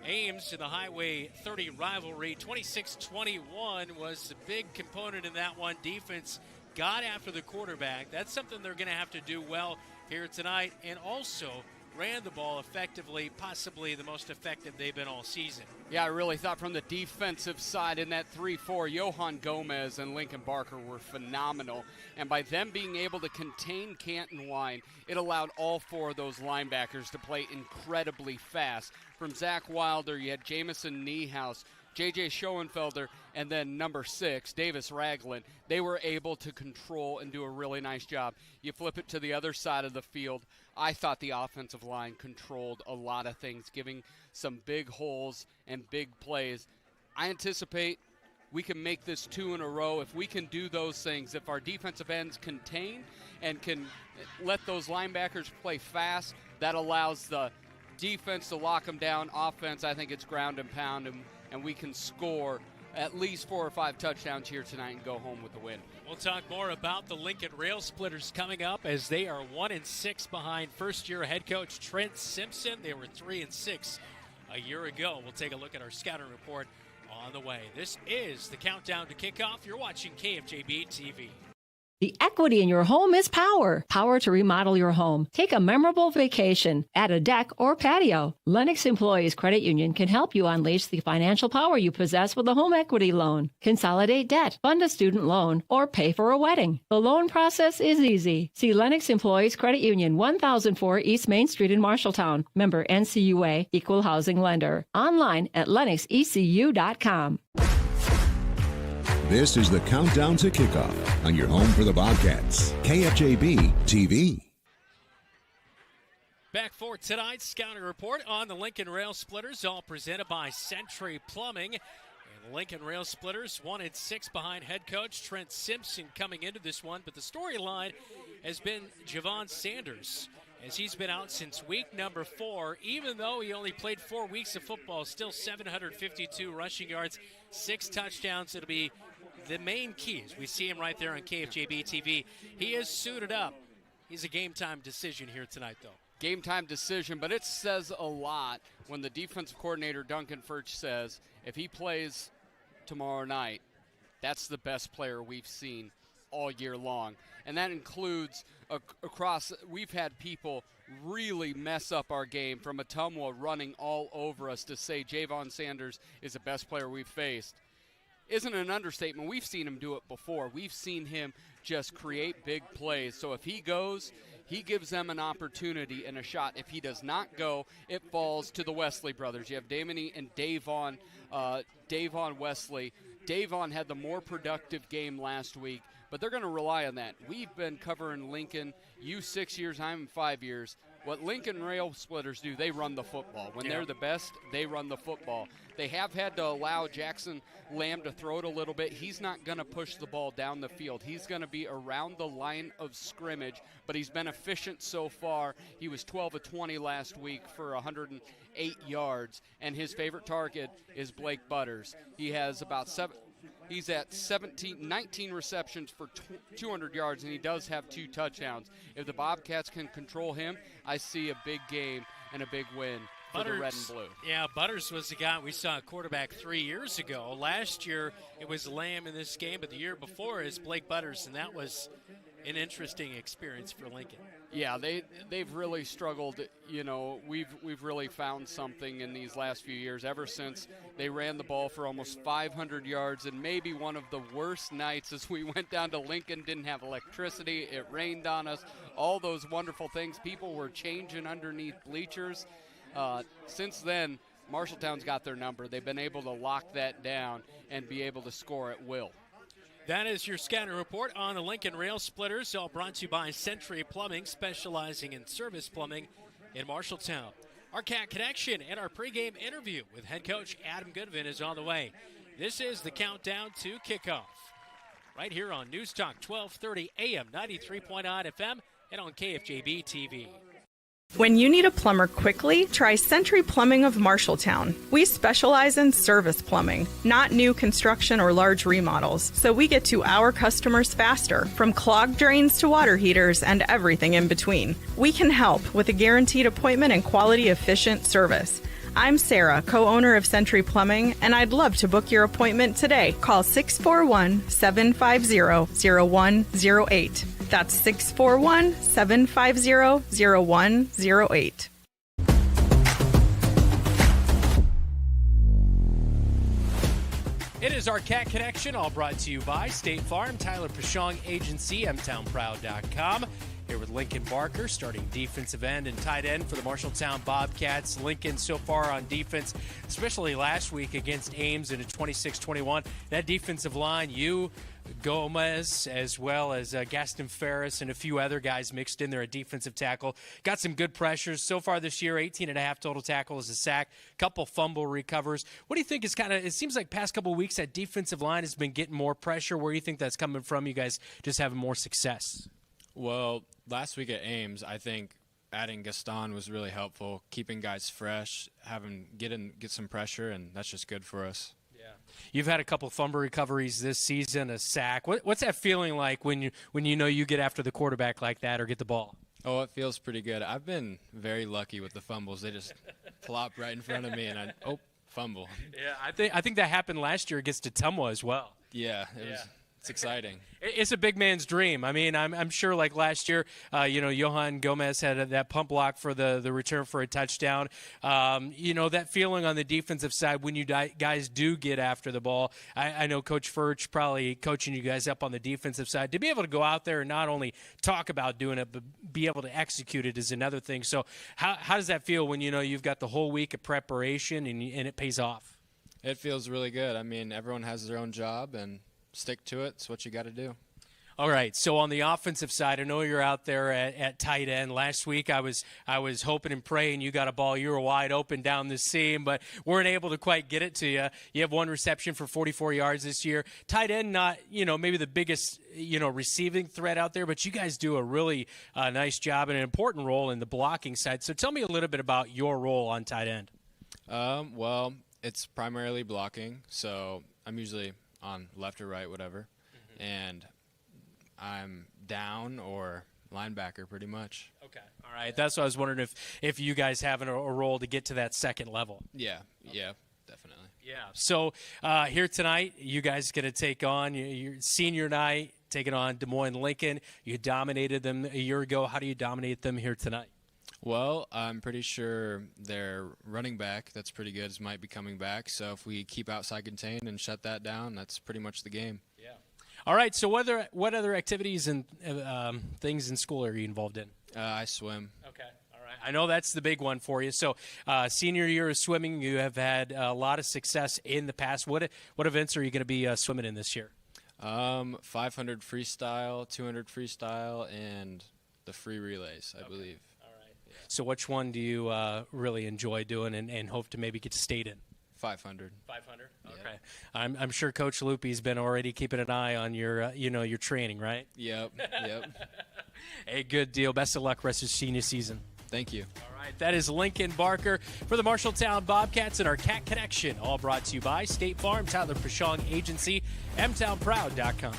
Ames in the Highway 30 rivalry. 26-21 was the big component in that one. Defense got after the quarterback. That's something they're going to have to do well here tonight, and also ran the ball effectively, possibly the most effective they've been all season. Yeah, I really thought from the defensive side in that 3-4, Johan Gomez and Lincoln Barker were phenomenal. And by them being able to contain Canton Wine, it allowed all 4 of those linebackers to play incredibly fast. From Zach Wilder, you had Jamison Niehaus, J.J. Schoenfelder, and then number 6, Davis Ragland. They were able to control and do a really nice job. You flip it to the other side of the field, I thought the offensive line controlled a lot of things, giving some big holes and big plays. I anticipate we can make this 2 in a row. If we can do those things, if our defensive ends contain and can let those linebackers play fast, that allows the defense to lock them down. Offense, I think it's ground and pound, and we can score at least 4 or 5 touchdowns here tonight and go home with the win. We'll talk more about the Lincoln Railsplitters coming up, as they are 1-6 behind first-year head coach Trent Simpson. They were 3-6 a year ago. We'll take a look at our scouting report on the way. This is the countdown to kickoff. You're watching KFJB-TV. The equity in your home is power. Power to remodel your home. Take a memorable vacation. Add a deck or patio. Lennox Employees Credit Union can help you unleash the financial power you possess with a home equity loan. Consolidate debt, fund a student loan, or pay for a wedding. The loan process is easy. See Lennox Employees Credit Union, 1004 East Main Street in Marshalltown. Member NCUA, Equal Housing Lender. Online at lennoxecu.com. This is the countdown to kickoff on your home for the Bobcats. KFJB-TV. Back for tonight's scouting report on the Lincoln Railsplitters, all presented by Century Plumbing. And Lincoln Railsplitters 1-6 behind head coach Trent Simpson coming into this one, but the storyline has been Javon Sanders, as he's been out since week number 4. Even though he only played 4 weeks of football, still 752 rushing yards, 6 touchdowns. It'll be the main keys. We see him right there on KFJB-TV. He is suited up. He's a game-time decision here tonight, though. Game-time decision, but it says a lot when the defensive coordinator, Duncan Furch, says if he plays tomorrow night, that's the best player we've seen all year long. And that includes across, we've had people really mess up our game, from Atumwa running all over us to say Javon Sanders is the best player we've faced. Isn't an understatement. We've seen him do it before. We've seen him just create big plays. So if he goes, he gives them an opportunity and a shot. If he does not go, it falls to the Wesley brothers. You have Damony and Davon Wesley. Davon had the more productive game last week, but they're going to rely on that. We've been covering Lincoln, you 6 years, I'm 5 years. What Lincoln Railsplitters do, they run the football. When they're the best, they run the football. They have had to allow Jackson Lamb to throw it a little bit. He's not going to push the ball down the field. He's going to be around the line of scrimmage, but he's been efficient so far. He was 12 of 20 last week for 108 yards, and his favorite target is Blake Butters. He has about he's at 19 receptions for 200 yards, and he does have 2 touchdowns. If the Bobcats can control him, I see a big game and a big win for the red and blue. Yeah, Butters was the guy we saw at quarterback 3 years ago. Last year it was Lamb in this game, but the year before is Blake Butters, and that was an interesting experience for Lincoln. Yeah, they've really struggled. You know, we've really found something in these last few years, ever since they ran the ball for almost 500 yards, and maybe one of the worst nights as we went down to Lincoln, didn't have electricity, it rained on us, all those wonderful things. People were changing underneath bleachers. Since then, Marshalltown's got their number. They've been able to lock that down and be able to score at will. That is your scouting report on the Lincoln Railsplitters, all brought to you by Century Plumbing, specializing in service plumbing in Marshalltown. Our Cat Connection and our pregame interview with head coach Adam Goodvin is on the way. This is the countdown to kickoff, right here on News Talk 1230 AM, 93.9 FM, and on KFJB-TV. When you need a plumber quickly, try Century Plumbing of Marshalltown. We specialize in service plumbing, not new construction or large remodels, so we get to our customers faster, from clogged drains to water heaters and everything in between. We can help with a guaranteed appointment and quality, efficient service. I'm Sarah, co-owner of Century Plumbing, and I'd love to book your appointment today. Call 641-750-0108. That's 641-750-0108. It is our Cat Connection, all brought to you by State Farm, Tyler Pashong Agency, mtownproud.com. Here with Lincoln Barker, starting defensive end and tight end for the Marshalltown Bobcats. Lincoln so far on defense, especially last week against Ames in a 26-21. That defensive line, Gomez, as well as Gaston Ferris and a few other guys mixed in there at defensive tackle. Got some good pressures. So far this year, 18.5 total tackles, a sack, couple fumble recovers. What do you think is it seems like past couple weeks that defensive line has been getting more pressure. Where do you think that's coming from? You guys just having more success? Well, last week at Ames, I think adding Gaston was really helpful, keeping guys fresh, get some pressure, and that's just good for us. Yeah, you've had a couple fumble recoveries this season, a sack. What's that feeling like when you know you get after the quarterback like that or get the ball? Oh, it feels pretty good. I've been very lucky with the fumbles. They just plop right in front of me, and fumble. Yeah, I think that happened last year against Atumwa as well. Yeah, it's exciting. It's a big man's dream. I mean, I'm sure like last year, Johan Gomez had that pump block for the return for a touchdown. That feeling on the defensive side when you guys do get after the ball. I know Coach Furch probably coaching you guys up on the defensive side. To be able to go out there and not only talk about doing it, but be able to execute it is another thing. So how does that feel when you've got the whole week of preparation and it pays off? It feels really good. I mean, everyone has their own job, and stick to it. It's what you got to do. All right, so on the offensive side, I know you're out there at tight end. Last week I was hoping and praying you got a ball. You were wide open down the seam, but weren't able to quite get it to you. You have one reception for 44 yards this year. Tight end, not maybe the biggest receiving threat out there, but you guys do a really nice job and an important role in the blocking side. So tell me a little bit about your role on tight end. Well, it's primarily blocking, so I'm usually on left or right, whatever, and I'm down or linebacker pretty much. Okay. All right. That's what I was wondering if you guys have a role to get to that second level. Yeah. Yeah, definitely. Yeah. So here tonight, you guys going to take on your senior night, taking on Des Moines Lincoln. You dominated them a year ago. How do you dominate them here tonight? Well, I'm pretty sure their running back, that's pretty good, might be coming back. So if we keep outside contain and shut that down, that's pretty much the game. Yeah. All right, so what other activities and things in school are you involved in? I swim. Okay, all right. I know that's the big one for you. So senior year of swimming, you have had a lot of success in the past. What events are you going to be swimming in this year? 500 freestyle, 200 freestyle, and the free relays, I believe. All right. Yeah. So which one do you really enjoy doing and hope to maybe get to state in? 500. 500. Okay. I'm sure Coach Loopy's been already keeping an eye on your your training, right? Yep. Hey, good deal. Best of luck rest of senior season. Thank you. All right. That is Lincoln Barker for the Marshalltown Bobcats and our Cat Connection. All brought to you by State Farm, Tyler Pashong Agency, mtownproud.com.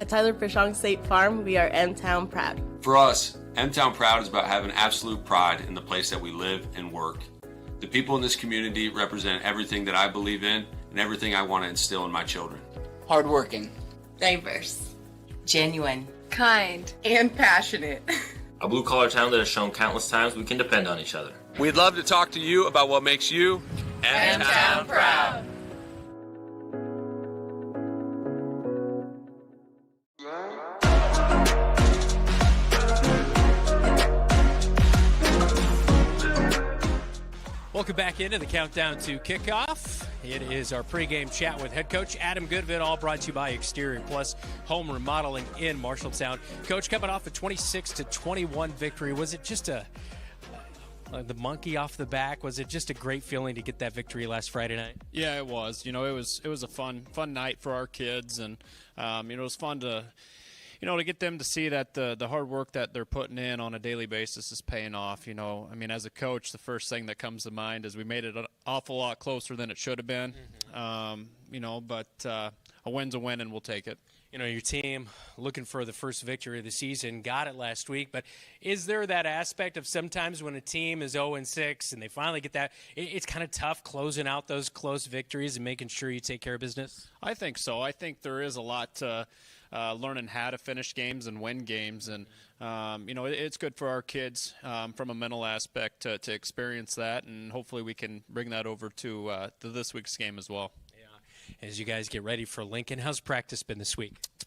At Tyler Pashong State Farm, we are M-Town Proud. For us, M-Town Proud is about having absolute pride in the place that we live and work. The people in this community represent everything that I believe in and everything I want to instill in my children. Hardworking, diverse, genuine, kind, and passionate. A blue-collar town that has shown countless times we can depend on each other. We'd love to talk to you about what makes you M-Town Proud. Welcome back into the countdown to kickoff. It is our pregame chat with head coach Adam Goodvin, all brought to you by Exterior Plus Home Remodeling in Marshalltown. Coach, coming off a 26-21 victory, was it just the monkey off the back? Was it just a great feeling to get that victory last Friday night? Yeah, it was. It was a fun night for our kids, and it was fun to get them to see that the hard work that they're putting in on a daily basis is paying off. As a coach, the first thing that comes to mind is we made it an awful lot closer than it should have been. But a win's a win, and we'll take it. Your team looking for the first victory of the season, got it last week, but is there that aspect of sometimes when a team is 0-6 and they finally get that, it's kind of tough closing out those close victories and making sure you take care of business? I think so. I think there is a lot to learning how to finish games and win games, and it's good for our kids from a mental aspect to experience that, and hopefully we can bring that over to this week's game as well. As you guys get ready for Lincoln, how's practice been this week? It's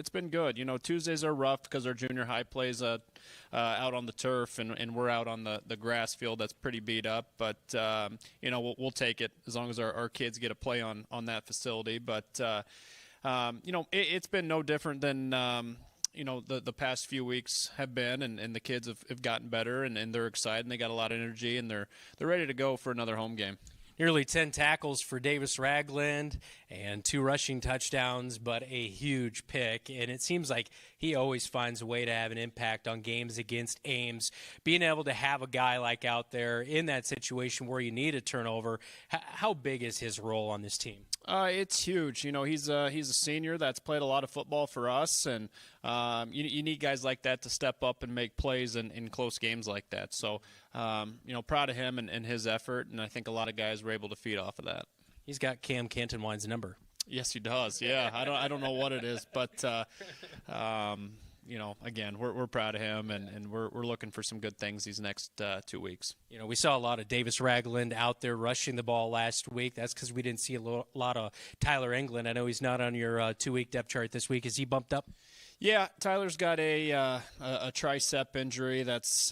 been good. Tuesdays are rough because our junior high plays out on the turf, and we're out on the grass field that's pretty beat up. But, we'll take it as long as our kids get a play on that facility. But, it's been no different than the past few weeks have been, and the kids have gotten better, and they're excited, and they got a lot of energy, and they're ready to go for another home game. Nearly 10 tackles for Davis Ragland and 2 rushing touchdowns, but a huge pick. And it seems like he always finds a way to have an impact on games against Ames. Being able to have a guy like out there in that situation where you need a turnover, how big is his role on this team? It's huge. He's a senior that's played a lot of football for us, and you need guys like that to step up and make plays in close games like that. So, proud of him and his effort, and I think a lot of guys were able to feed off of that. He's got Cam Cantonwine's number. Yes, he does. Yeah, I don't know what it is, but again, we're proud of him, and we're looking for some good things these next 2 weeks. We saw a lot of Davis Ragland out there rushing the ball last week. That's because we didn't see a lot of Tyler England. I know he's not on your 2-week depth chart this week. Is he bumped up? Yeah, Tyler's got a tricep injury. That's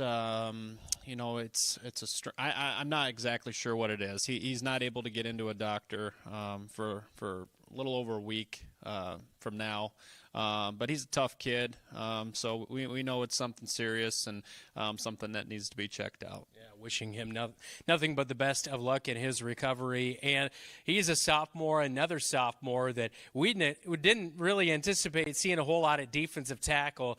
it's I'm not exactly sure what it is. He's not able to get into a doctor for a little over a week from now. But he's a tough kid, so we know it's something serious and something that needs to be checked out. Yeah, wishing him nothing but the best of luck in his recovery. And he's a sophomore, another sophomore that we didn't really anticipate seeing a whole lot of defensive tackle,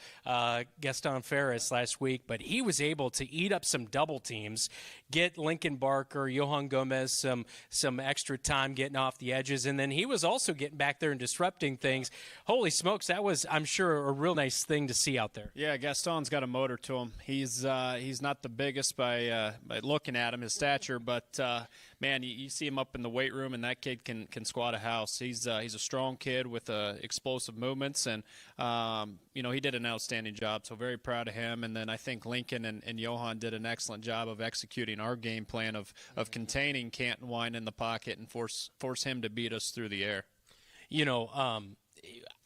Gaston Ferris last week, but he was able to eat up some double teams, get Lincoln Barker, Johan Gomez some extra time getting off the edges, and then he was also getting back there and disrupting things. Holy smokes, that was, I'm sure, a real nice thing to see out there. Yeah, Gaston's got a motor to him. He's not the biggest by looking at him, his stature, but man, you see him up in the weight room, and that kid can squat a house. He's a strong kid with explosive movements, and he did an outstanding job. So very proud of him. And then I think Lincoln and Johan did an excellent job of executing our game plan of containing Canton Wine in the pocket and force him to beat us through the air.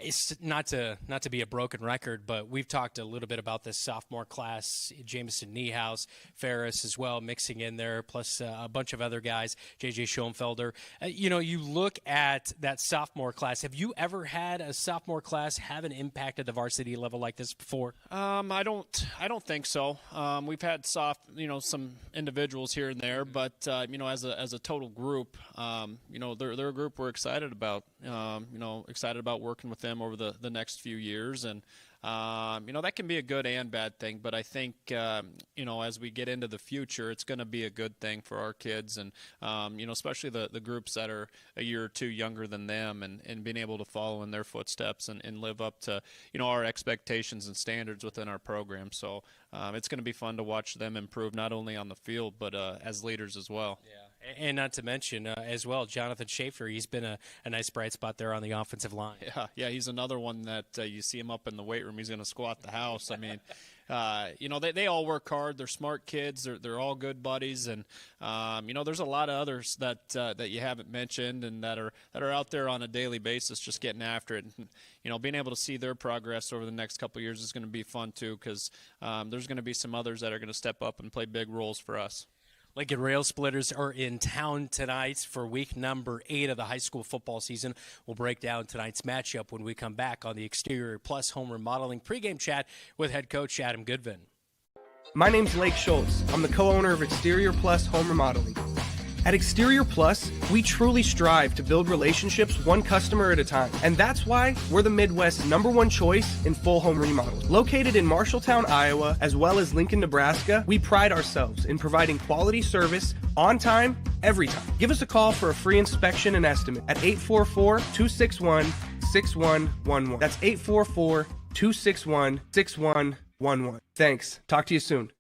It's not to be a broken record, but we've talked a little bit about this sophomore class, Jamison Niehaus, Ferris as well, mixing in there, plus a bunch of other guys, J.J. Schoenfelder. You look at that sophomore class. Have you ever had a sophomore class have an impact at the varsity level like this before? I don't think so. We've had some individuals here and there, but as a total group, they're a group we're excited about. Excited about working with them over the next few years, and that can be a good and bad thing, but I think as we get into the future, it's going to be a good thing for our kids, and especially the groups that are a year or two younger than them, and being able to follow in their footsteps and live up to our expectations and standards within our program. So it's going to be fun to watch them improve, not only on the field but as leaders as well. Yeah. And not to mention, as well, Jonathan Schaefer. He's been a nice bright spot there on the offensive line. Yeah, he's another one that you see him up in the weight room. He's going to squat the house. I mean, they all work hard. They're smart kids. They're all good buddies. And, there's a lot of others that you haven't mentioned and that are out there on a daily basis just getting after it. And, being able to see their progress over the next couple of years is going to be fun, too, because there's going to be some others that are going to step up and play big roles for us. Lincoln Railsplitters are in town tonight for week number 8 of the high school football season. We'll break down tonight's matchup when we come back on the Exterior Plus Home Remodeling pregame chat with head coach Adam Goodvin. My name's Lake Schultz. I'm the co-owner of Exterior Plus Home Remodeling. At Exterior Plus, we truly strive to build relationships one customer at a time. And that's why we're the Midwest's #1 choice in full home remodels. Located in Marshalltown, Iowa, as well as Lincoln, Nebraska, we pride ourselves in providing quality service on time, every time. Give us a call for a free inspection and estimate at 844-261-6111. That's 844-261-6111. Thanks. Talk to you soon.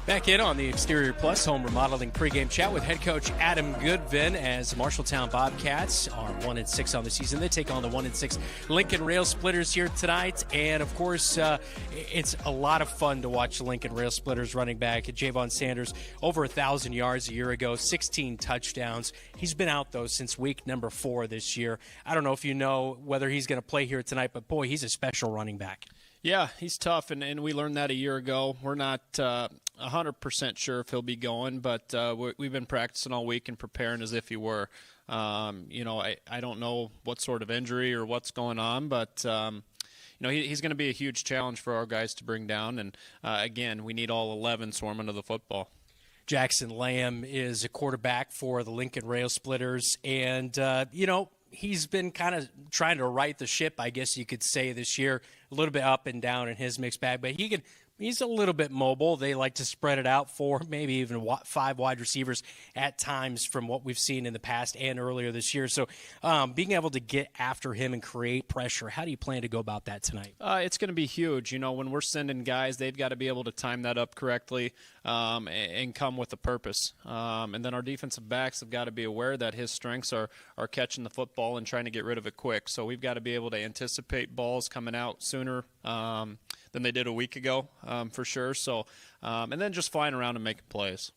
Back in on the Exterior Plus Home Remodeling pregame chat with head coach Adam Goodvin as Marshalltown Bobcats are 1-6 on the season. They take on the 1-6 Lincoln Railsplitters here tonight. And, of course, it's a lot of fun to watch the Lincoln Railsplitters running back. Javon Sanders, over 1,000 yards a year ago, 16 touchdowns. He's been out, though, since week number 4 this year. I don't know if you know whether he's going to play here tonight, but, boy, he's a special running back. Yeah, he's tough, and we learned that a year ago. We're not 100% sure if he'll be going, but we've been practicing all week and preparing as if he were. I don't know what sort of injury or what's going on, but he's going to be a huge challenge for our guys to bring down. And, again, we need all 11 swarming to the football. Jackson Lamb is a quarterback for the Lincoln Railsplitters, and, he's been kind of trying to right the ship, I guess you could say, this year. A little bit up and down in his mixed bag, but he can he's a little bit mobile. They like to spread it out 4, maybe even 5 wide receivers at times from what we've seen in the past and earlier this year. So being able to get after him and create pressure, how do you plan to go about that tonight? It's going to be huge. You know, when we're sending guys, they've got to be able to time that up correctly and come with a purpose. And then our defensive backs have got to be aware that his strengths are catching the football and trying to get rid of it quick. So we've got to be able to anticipate balls coming out sooner than they did a week ago, for sure. So, and then just flying around and making plays.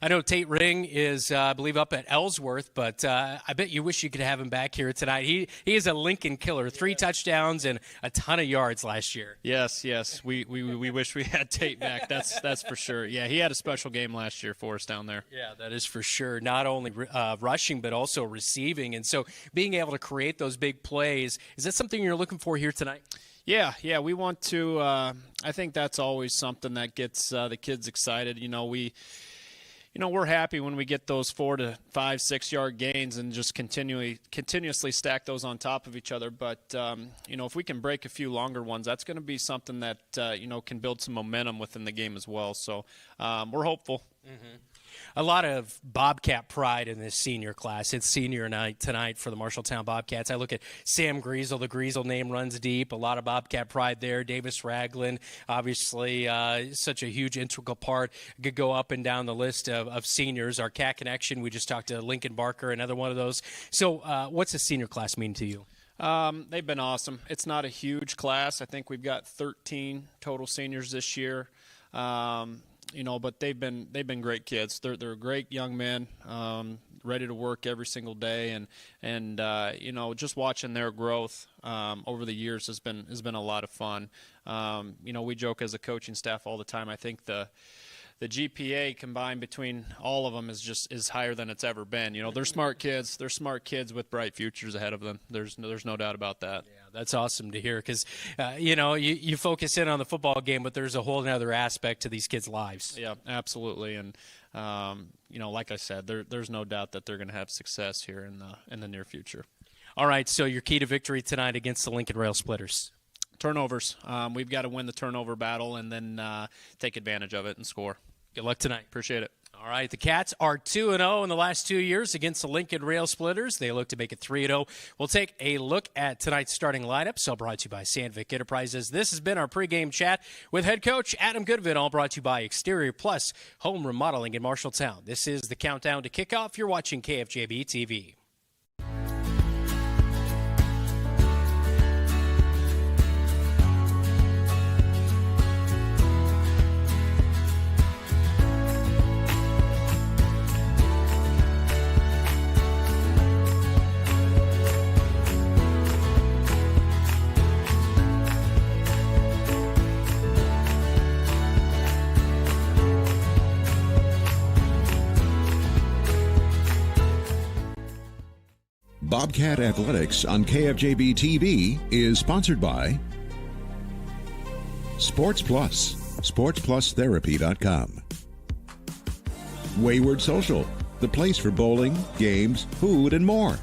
I know Tate Ring is, I believe, up at Ellsworth, but I bet you wish you could have him back here tonight. He is a Lincoln killer, 3 touchdowns and a ton of yards last year. Yes. We wish we had Tate back. That's for sure. Yeah, he had a special game last year for us down there. Yeah, that is for sure. Not only rushing, but also receiving. And so being able to create those big plays, is that something you're looking for here tonight? Yeah, we want to. I think that's always something that gets the kids excited. We're happy when we get those 4 to 5, 6 yard gains and just continuously stack those on top of each other. But if we can break a few longer ones, that's going to be something that can build some momentum within the game as well. So we're hopeful. Mm-hmm. A lot of Bobcat pride in this senior class. It's senior night tonight for the Marshalltown Bobcats. I look at Sam Griesel. The Griesel name runs deep. A lot of Bobcat pride there. Davis Ragland, obviously such a huge integral part. Could go up and down the list of seniors. Our Cat Connection, we just talked to Lincoln Barker, another one of those. So what's the senior class mean to you? They've been awesome. It's not a huge class. I think we've got 13 total seniors this year. But they've been great kids. They're great young men, ready to work every single day, and just watching their growth over the years has been a lot of fun. We joke as a coaching staff all the time. I think the GPA combined between all of them is higher than it's ever been. They're smart kids. They're smart kids with bright futures ahead of them. There's no doubt about that. Yeah, that's awesome to hear because, you focus in on the football game, but there's a whole other aspect to these kids' lives. Yeah, absolutely. And, like I said, there's no doubt that they're going to have success here in the near future. All right, so your key to victory tonight against the Lincoln Railsplitters? Turnovers. We've got to win the turnover battle and then take advantage of it and score. Good luck tonight. Appreciate it. All right, the Cats are 2-0 in the last 2 years against the Lincoln Railsplitters. They look to make it 3-0. We'll take a look at tonight's starting lineup. So brought to you by Sandvik Enterprises. This has been our pregame chat with head coach Adam Goodvin, all brought to you by Exterior Plus Home Remodeling in Marshalltown. This is the countdown to kickoff. You're watching KFJB-TV. Bobcat Athletics on KFJB-TV is sponsored by Sports Plus, sportsplusTherapy.com. Wayward Social, the place for bowling, games, food, and more.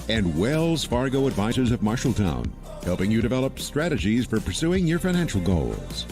And Wells Fargo Advisors of Marshalltown, helping you develop strategies for pursuing your financial goals.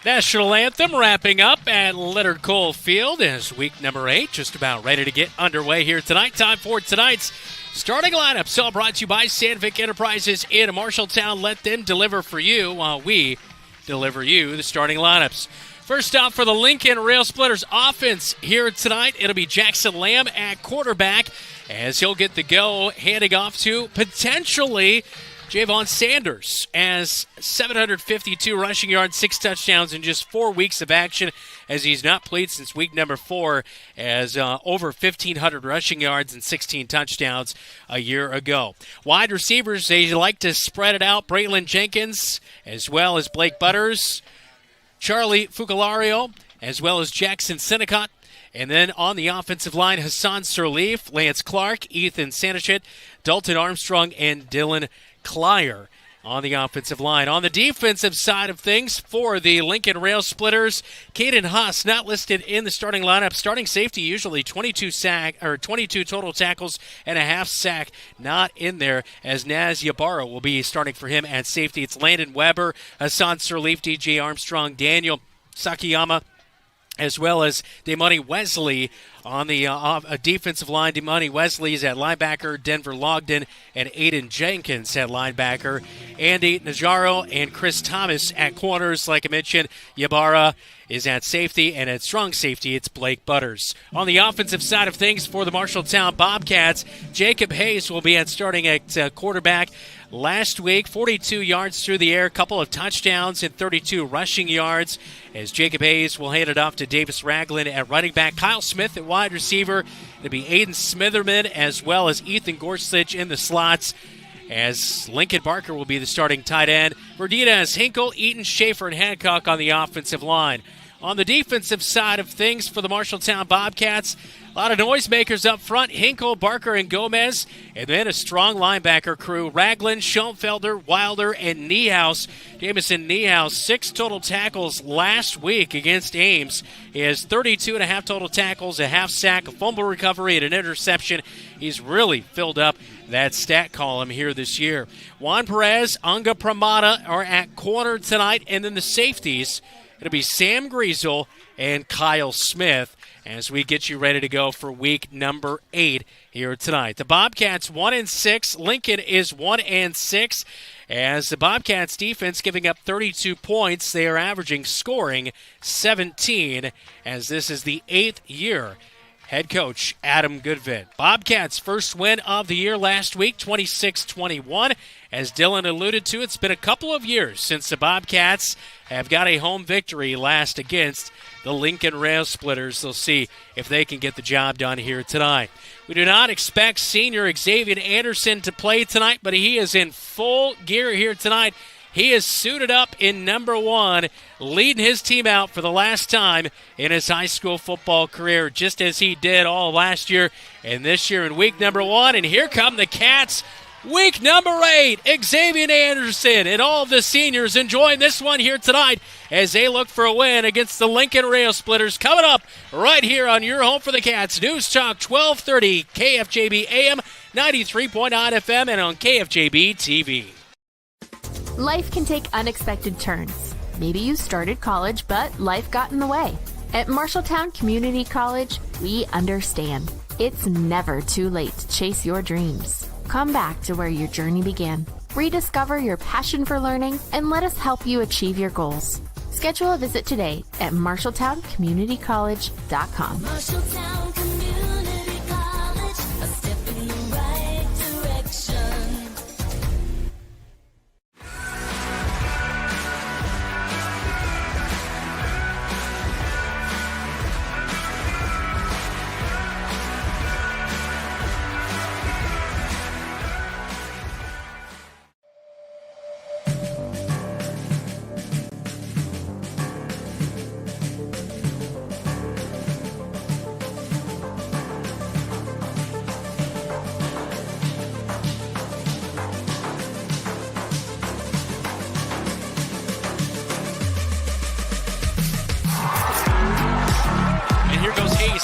National Anthem wrapping up at Leonard Cole Field as week number 8 just about ready to get underway here tonight. Time for tonight's starting lineups, all brought to you by Sandvik Enterprises in Marshalltown. Let them deliver for you while we deliver you the starting lineups. First off, for the Lincoln Railsplitters offense here tonight, it'll be Jackson Lamb at quarterback as he'll get the go, handing off to potentially Javon Sanders, as 752 rushing yards, 6 touchdowns in just 4 weeks of action, as he's not played since week number 4, as over 1,500 rushing yards and 16 touchdowns a year ago. Wide receivers, they like to spread it out. Braylon Jenkins, as well as Blake Butters, Charlie Fucalario, as well as Jackson Sinicott. And then on the offensive line, Hassan Sirleaf, Lance Clark, Ethan Sanishit, Dalton Armstrong, and Dylan Clyer on the offensive line. On the defensive side of things for the Lincoln Railsplitters, Caden Haas not listed in the starting lineup. Starting safety usually 22 total tackles and a half sack, not in there, as Naz Yabara will be starting for him at safety. It's Landon Weber, Hassan Sirleaf, DJ Armstrong, Daniel Sakiyama, as well as Damani Wesley on the defensive line. Damani Wesley is at linebacker, Denver Logden, and Aiden Jenkins at linebacker. Andy Najaro and Chris Thomas at corners. Like I mentioned, Yabara is at safety, and at strong safety, it's Blake Butters. On the offensive side of things for the Marshalltown Bobcats, Jacob Hayes will be starting at quarterback. Last week, 42 yards through the air, couple of touchdowns and 32 rushing yards, as Jacob Hayes will hand it off to Davis Ragland at running back. Kyle Smith at wide receiver. It'll be Aiden Smitherman as well as Ethan Gorsuch in the slots, as Lincoln Barker will be the starting tight end. Verdinez, Hinkle, Eaton, Schaefer, and Hancock on the offensive line. On the defensive side of things for the Marshalltown Bobcats, a lot of noisemakers up front. Hinkle, Barker, and Gomez. And then a strong linebacker crew. Ragland, Schoenfelder, Wilder, and Niehaus. Jamison Niehaus, 6 total tackles last week against Ames. He has 32.5 total tackles, a half sack, a fumble recovery, and an interception. He's really filled up that stat column here this year. Juan Perez, Anga Pramada are at corner tonight. And then the safeties, it'll be Sam Griesel and Kyle Smith as we get you ready to go for week number 8 here tonight. The Bobcats 1-6. Lincoln is 1-6. As the Bobcats defense giving up 32 points, they are averaging scoring 17, as this is the 8th year. Head coach Adam Goodvin. Bobcats' first win of the year last week, 26-21. As Dylan alluded to, it's been a couple of years since the Bobcats have got a home victory last against the Lincoln Railsplitters. They'll see if they can get the job done here tonight. We do not expect senior Xavier Anderson to play tonight, but he is in full gear here tonight. He is suited up in number 1, leading his team out for the last time in his high school football career, just as he did all last year and this year in week number 1. And here come the Cats. Week number 8, Xavier Anderson and all of the seniors enjoying this one here tonight as they look for a win against the Lincoln Railsplitters. Coming up right here on your home for the Cats, News Talk 1230, KFJB AM, 93.9 FM, and on KFJB-TV. Life can take unexpected turns. Maybe you started college, but life got in the way. At Marshalltown Community College, we understand. It's never too late to chase your dreams. Come back to where your journey began. Rediscover your passion for learning and let us help you achieve your goals. Schedule a visit today at MarshalltownCommunityCollege.com. Marshalltown Community College, a step in the right direction.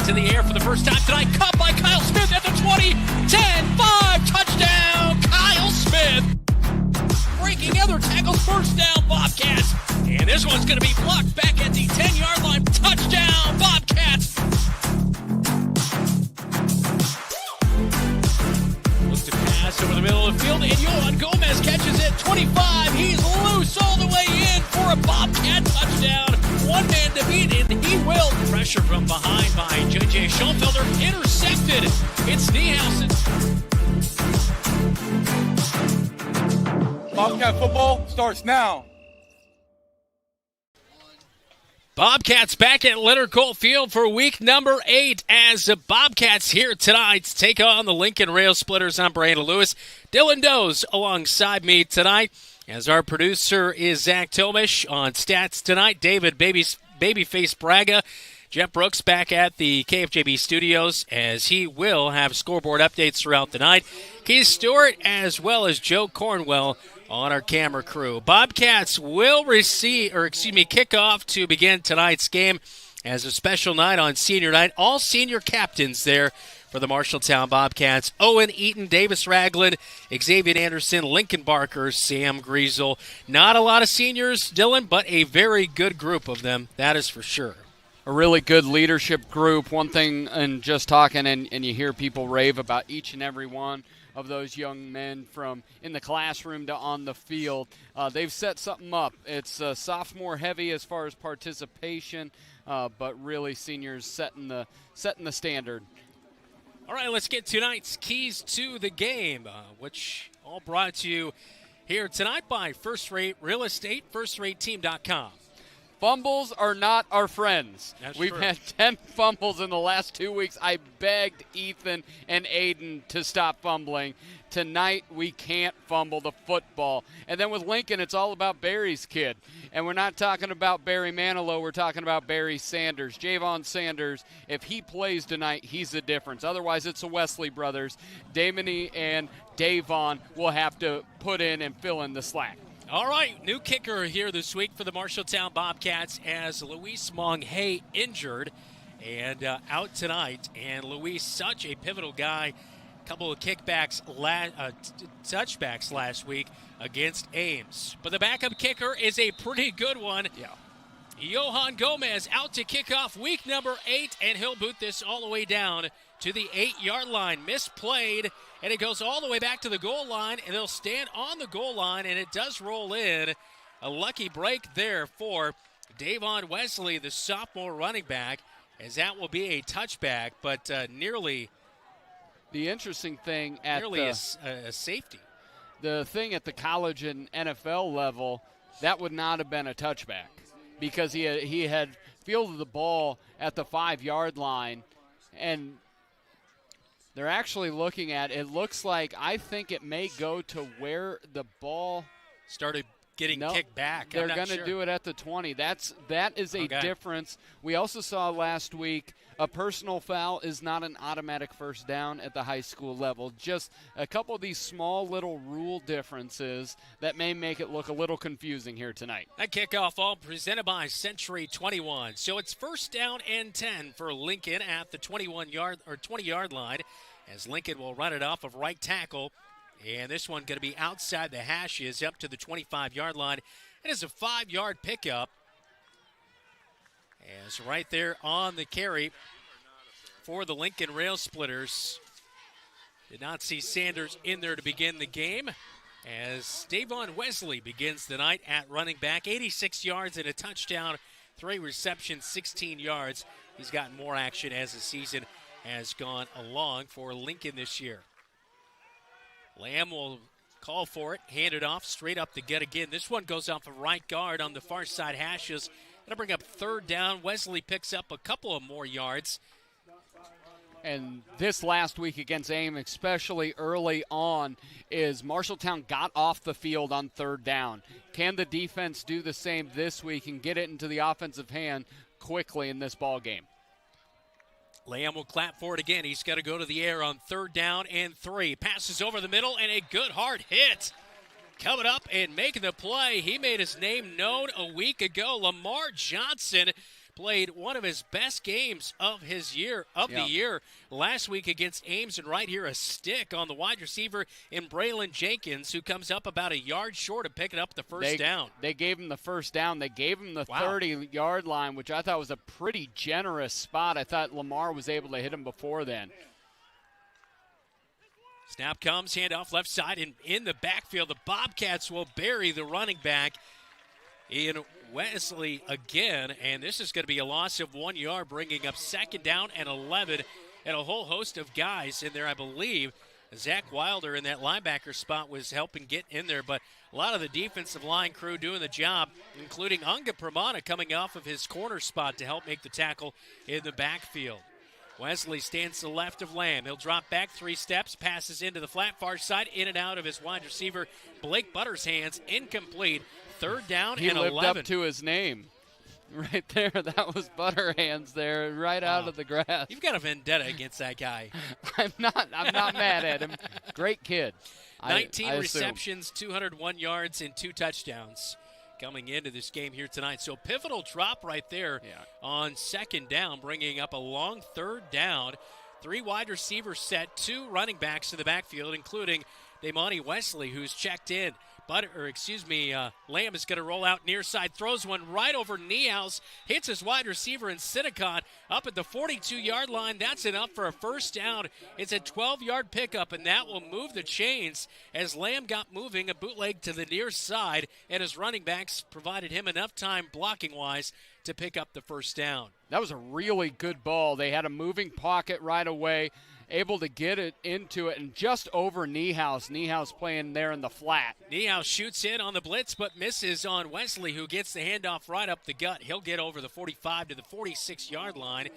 To the air for the first time tonight. Caught by Kyle Smith at the 20. 10-5. Touchdown, Kyle Smith. Breaking other tackles. First down, Bobcats. And this one's going to be blocked back over the middle of the field, and Johan Gomez catches it. 25. He's loose all the way in for a Bobcat touchdown. One man to beat, and he will. Pressure from behind by J.J. Schoenfelder. Intercepted. It's Niehausen. Bobcat football starts now. Bobcats back at Leonard Colt Field for week number 8 as the Bobcats here tonight take on the Lincoln Railsplitters. I'm Brandon Lewis. Dylan Doze alongside me tonight as our producer is Zach Tomish on stats tonight. David Babyface Braga. Jeff Brooks back at the KFJB studios as he will have scoreboard updates throughout the night. Keith Stewart as well as Joe Cornwell on our camera crew. Bobcats will kick off to begin tonight's game as a special night on senior night. All senior captains there for the Marshalltown Bobcats. Owen Eaton, Davis Ragland, Xavier Anderson, Lincoln Barker, Sam Griesel. Not a lot of seniors, Dylan, but a very good group of them, that is for sure. A really good leadership group. One thing, and just talking, and you hear people rave about each and every one of those young men from in the classroom to on the field. They've set something up. It's sophomore heavy as far as participation, but really seniors setting the standard. All right, let's get tonight's keys to the game, which all brought to you here tonight by First Rate Real Estate, FirstRateTeam.com. Fumbles are not our friends. We've had 10 fumbles in the last 2 weeks. I begged Ethan and Aiden to stop fumbling. Tonight, we can't fumble the football. And then with Lincoln, it's all about Barry's kid. And we're not talking about Barry Manilow. We're talking about Barry Sanders. Javon Sanders, if he plays tonight, he's the difference. Otherwise, it's the Wesley brothers. Damony and Davon will have to put in and fill in the slack. All right, new kicker here this week for the Marshalltown Bobcats as Luis Monghay injured and out tonight. And Luis, such a pivotal guy, couple of touchbacks last week against Ames. But the backup kicker is a pretty good one. Yeah. Johan Gomez out to kick off week number 8, and he'll boot this all the way down to the 8-yard line. Misplayed, and it goes all the way back to the goal line, and they'll stand on the goal line, and it does roll in. A lucky break there for Davon Wesley, the sophomore running back, as that will be a touchback, but nearly the interesting thing at nearly a safety. The thing at the college and NFL level, that would not have been a touchback because he had fielded the ball at the 5-yard line, and they're actually looking at it. Looks like I think it may go to where the ball started getting kicked back. They're going to do it at the 20. That is a difference. We also saw last week a personal foul is not an automatic first down at the high school level. Just a couple of these small little rule differences that may make it look a little confusing here tonight. That kickoff all presented by Century 21. So it's first down and 10 for Lincoln at the 20-yard line as Lincoln will run it off of right tackle. And this one going to be outside the hashes up to the 25-yard line. It is a 5-yard pickup. As right there on the carry for the Lincoln Railsplitters. Did not see Sanders in there to begin the game. As Davon Wesley begins the night at running back. 86 yards and a touchdown. 3 receptions, 16 yards. He's gotten more action as the season has gone along for Lincoln this year. Lamb will call for it, hand it off, straight up the gut again. This one goes off of right guard on the far side hashes. That'll bring up third down. Wesley picks up a couple of more yards. And this last week against Ames, especially early on, is Marshalltown got off the field on third down. Can the defense do the same this week and get it into the offensive hand quickly in this ball game? Lamb will clap for it again. He's got to go to the air on third down and 3. Passes over the middle, and a good hard hit. Coming up and making the play. He made his name known a week ago. Lamar Johnson played one of his best games of the year last week against Ames, and right here a stick on the wide receiver in Braylon Jenkins, who comes up about a yard short of picking up the first down. They gave him the first down. They gave him the 30-yard line, which I thought was a pretty generous spot. I thought Lamar was able to hit him before then. Snap comes, handoff left side, and in the backfield, the Bobcats will bury the running back in Wesley again, and this is going to be a loss of 1 yard, bringing up 2nd down and 11, and a whole host of guys in there, I believe. Zach Wilder in that linebacker spot was helping get in there, but a lot of the defensive line crew doing the job, including Unga Pramana coming off of his corner spot to help make the tackle in the backfield. Wesley stands to the left of Lamb. He'll drop back 3 steps, passes into the flat far side, in and out of his wide receiver, Blake Butter's hands, incomplete. 3rd down and 11. He lived up to his name. Right there, that was Butterhands there, right out of the grass. You've got a vendetta against that guy. I'm not mad at him. Great kid. 19 I receptions, 201 yards, and 2 touchdowns coming into this game here tonight. So pivotal drop right there on 2nd down, bringing up a long 3rd down. 3 wide receivers set, 2 running backs in the backfield, including Damani Wesley, who's checked in. Lamb is going to roll out near side, throws one right over Niehaus, hits his wide receiver in Sinicon up at the 42-yard line. That's enough for a 1st down. It's a 12-yard pickup, and that will move the chains as Lamb got moving, a bootleg to the near side, and his running backs provided him enough time blocking-wise to pick up the 1st down. That was a really good ball. They had a moving pocket right away, able to get it into it, and just over Niehaus. Niehaus playing there in the flat. Niehaus shoots in on the blitz, but misses on Wesley, who gets the handoff right up the gut. He'll get over the 45 to the 46-yard line.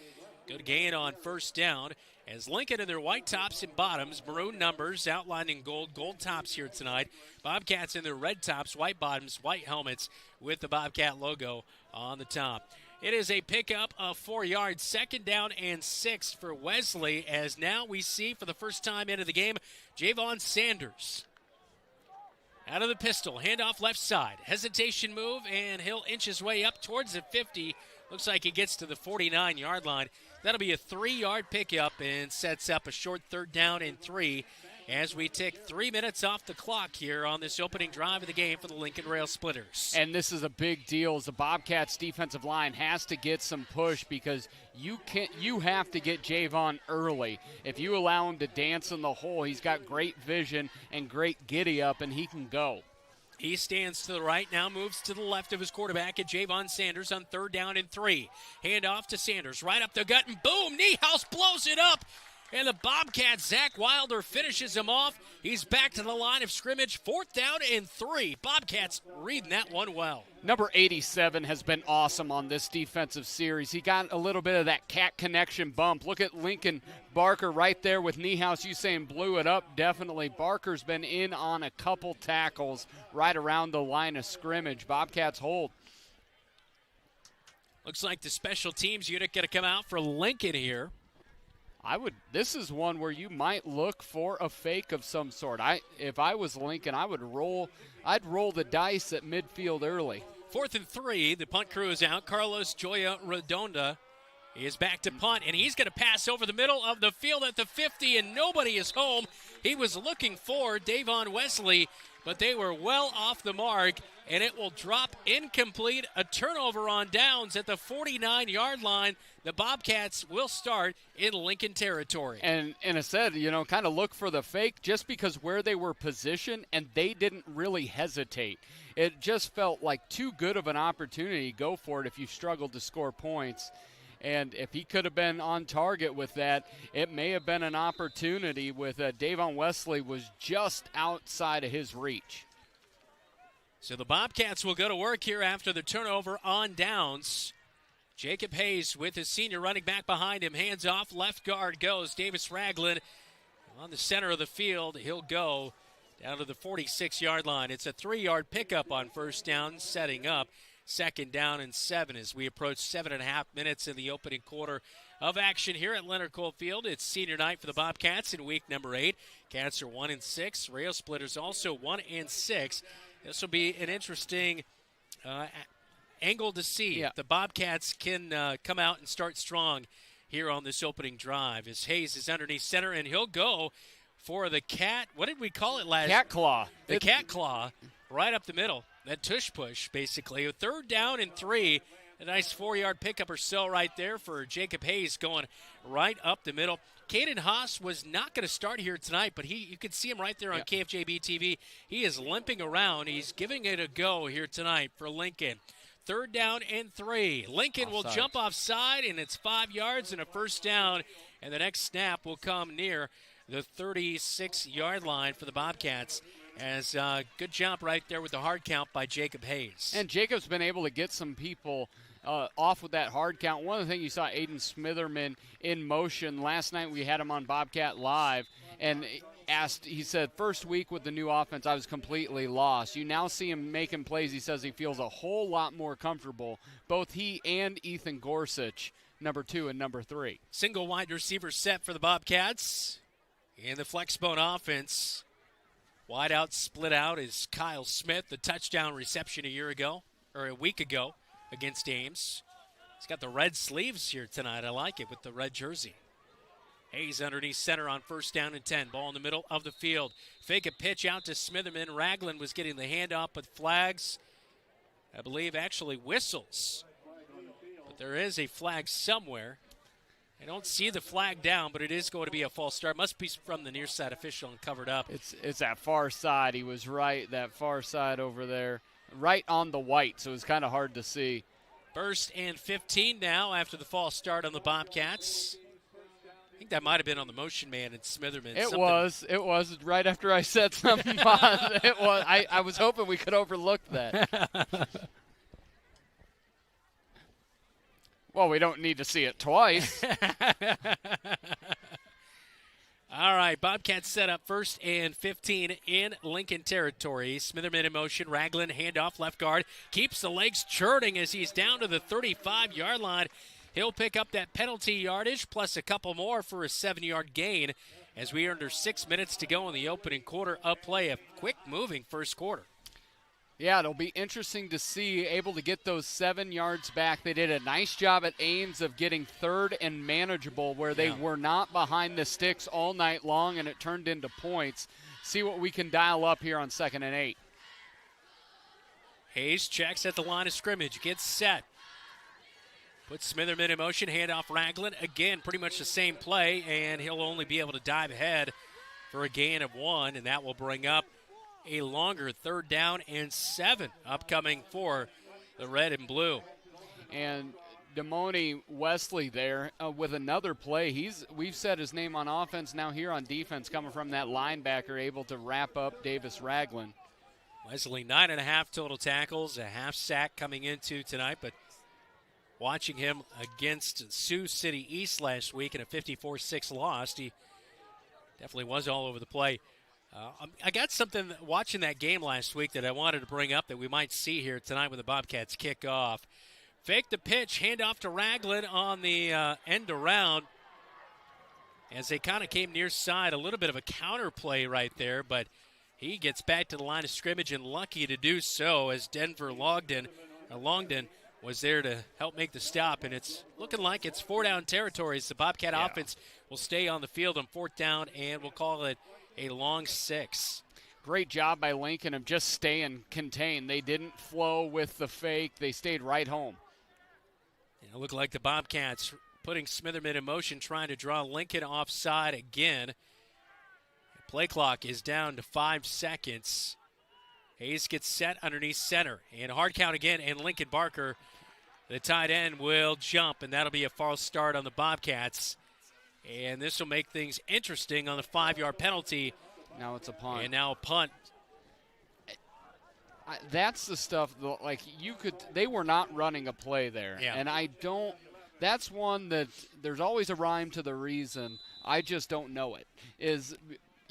Good gain on 1st down. As Lincoln in their white tops and bottoms, maroon numbers outlined in gold tops here tonight. Bobcats in their red tops, white bottoms, white helmets with the Bobcat logo on the top. It is a pickup of 4 yards, 2nd down and 6 for Wesley, as now we see for the first time into the game, Javon Sanders. Out of the pistol, handoff left side, hesitation move, and he'll inch his way up towards the 50. Looks like he gets to the 49-yard line. That'll be a 3-yard pickup and sets up a short 3rd down and 3 as we take 3 minutes off the clock here on this opening drive of the game for the Lincoln Railsplitters. And this is a big deal as the Bobcats defensive line has to get some push because you have to get Javon early. If you allow him to dance in the hole, he's got great vision and great giddy up, and he can go. He stands to the right, now moves to the left of his quarterback at Javon Sanders on 3rd down and 3. Hand off to Sanders, right up the gut, and boom, Niehaus blows it up. And the Bobcats, Zach Wilder finishes him off. He's back to the line of scrimmage, 4th down and 3. Bobcats reading that one well. Number 87 has been awesome on this defensive series. He got a little bit of that cat connection bump. Look at Lincoln Barker right there with Niehaus. You saying blew it up? Definitely. Barker's been in on a couple tackles right around the line of scrimmage. Bobcats hold. Looks like the special teams unit going to come out for Lincoln here. This is one where you might look for a fake of some sort. If I was Lincoln, I'd roll the dice at midfield early. 4th and 3, the punt crew is out. Carlos Joya Redonda is back to punt, and he's going to pass over the middle of the field at the 50, and nobody is home. He was looking for Davon Wesley, but they were well off the mark, and it will drop incomplete. A turnover on downs at the 49-yard line. The Bobcats will start in Lincoln territory. And I said, kind of look for the fake just because where they were positioned, and they didn't really hesitate. It just felt like too good of an opportunity. Go for it if you struggled to score points. And if he could have been on target with that, it may have been an opportunity with Davon Wesley was just outside of his reach. So the Bobcats will go to work here after the turnover on downs. Jacob Hayes with his senior running back behind him. Hands off, left guard goes Davis Ragland. On the center of the field, he'll go down to the 46-yard line. It's a 3-yard pickup on 1st down, setting up 2nd down and 7 as we approach 7.5 minutes in the opening quarter of action here at Leonard Cole Field. It's senior night for the Bobcats in week number 8. Cats are 1-6. Railsplitters also 1-6. This will be an interesting angle to see if the Bobcats can come out and start strong here on this opening drive. As Hayes is underneath center, and he'll go for the cat. What did we call it last? Cat claw. The cat claw right up the middle. That tush push, basically. A 3rd down and 3. A nice 4-yard pickup or so right there for Jacob Hayes going right up the middle. Caden Haas was not going to start here tonight, but you can see him right there on KFJB-TV. He is limping around. He's giving it a go here tonight for Lincoln. 3rd down and 3. Lincoln will jump offside, and it's 5 yards and a first down. And the next snap will come near the 36-yard line for the Bobcats. As good jump right there with the hard count by Jacob Hayes. And Jacob's been able to get some people off with that hard count. One of the things you saw Aiden Smitherman in motion. Last night we had him on Bobcat Live and he said, first week with the new offense, I was completely lost. You now see him making plays. He says he feels a whole lot more comfortable. Both he and Ethan Gorsuch, number 2 and number 3. Single wide receiver set for the Bobcats. In the flexbone offense, wide out, split out is Kyle Smith, the touchdown reception a week ago against Ames. He's got the red sleeves here tonight. I like it with the red jersey. Hayes underneath center on 1st down and 10. Ball in the middle of the field. Fake a pitch out to Smitherman. Ragland was getting the handoff, but flags, I believe, actually whistles. But there is a flag somewhere. I don't see the flag down, but it is going to be a false start. Must be from the near side official and covered up. It's that far side. He was right, that far side over there, right on the white, so it's kind of hard to see. 1st and 15 now after the false start on the Bobcats. I think that might have been on the motion man and Smitherman. It was right after I said something. It was. I was hoping we could overlook that. Well, we don't need to see it twice. All right, Bobcats set up 1st and 15 in Lincoln territory. Smitherman in motion. Ragland handoff left guard. Keeps the legs churning as he's down to the 35-yard line. He'll pick up that penalty yardage plus a couple more for a 7-yard gain as we are under 6 minutes to go in the opening quarter of play. A quick-moving first quarter. Yeah, it'll be interesting to see, able to get those 7 yards back. They did a nice job at Ames of getting 3rd and manageable where they were not behind the sticks all night long, and it turned into points. See what we can dial up here on 2nd and 8. Hayes checks at the line of scrimmage, gets set. Puts Smitherman in motion, handoff Ragland. Again, pretty much the same play, and he'll only be able to dive ahead for a gain of 1, and that will bring up a longer 3rd down and 7 upcoming for the red and blue. And Damoni Wesley there with another play. We've said his name on offense, now here on defense, coming from that linebacker, able to wrap up Davis Ragland. Wesley, 9.5 total tackles, a half sack coming into tonight, but watching him against Sioux City East last week in a 54-6 loss, he definitely was all over the play. I got something watching that game last week that I wanted to bring up that we might see here tonight when the Bobcats kick off. Fake the pitch, handoff to Ragland on the end around as they kind of came near side. A little bit of a counter play right there, but he gets back to the line of scrimmage and lucky to do so as Denver Longden was there to help make the stop, and it's looking like it's 4-down territories. The Bobcat offense will stay on the field on 4th down, and we'll call it a long 6. Great job by Lincoln of just staying contained. They didn't flow with the fake. They stayed right home. It looked like the Bobcats putting Smitherman in motion, trying to draw Lincoln offside again. The play clock is down to 5 seconds. Hayes gets set underneath center. And hard count again, and Lincoln Barker, the tight end, will jump, and that'll be a false start on the Bobcats. And this will make things interesting on the 5-yard penalty. Now it's a punt. And now a punt. That's the stuff, like they were not running a play there. Yeah. And that's one that there's always a rhyme to the reason. I just don't know it.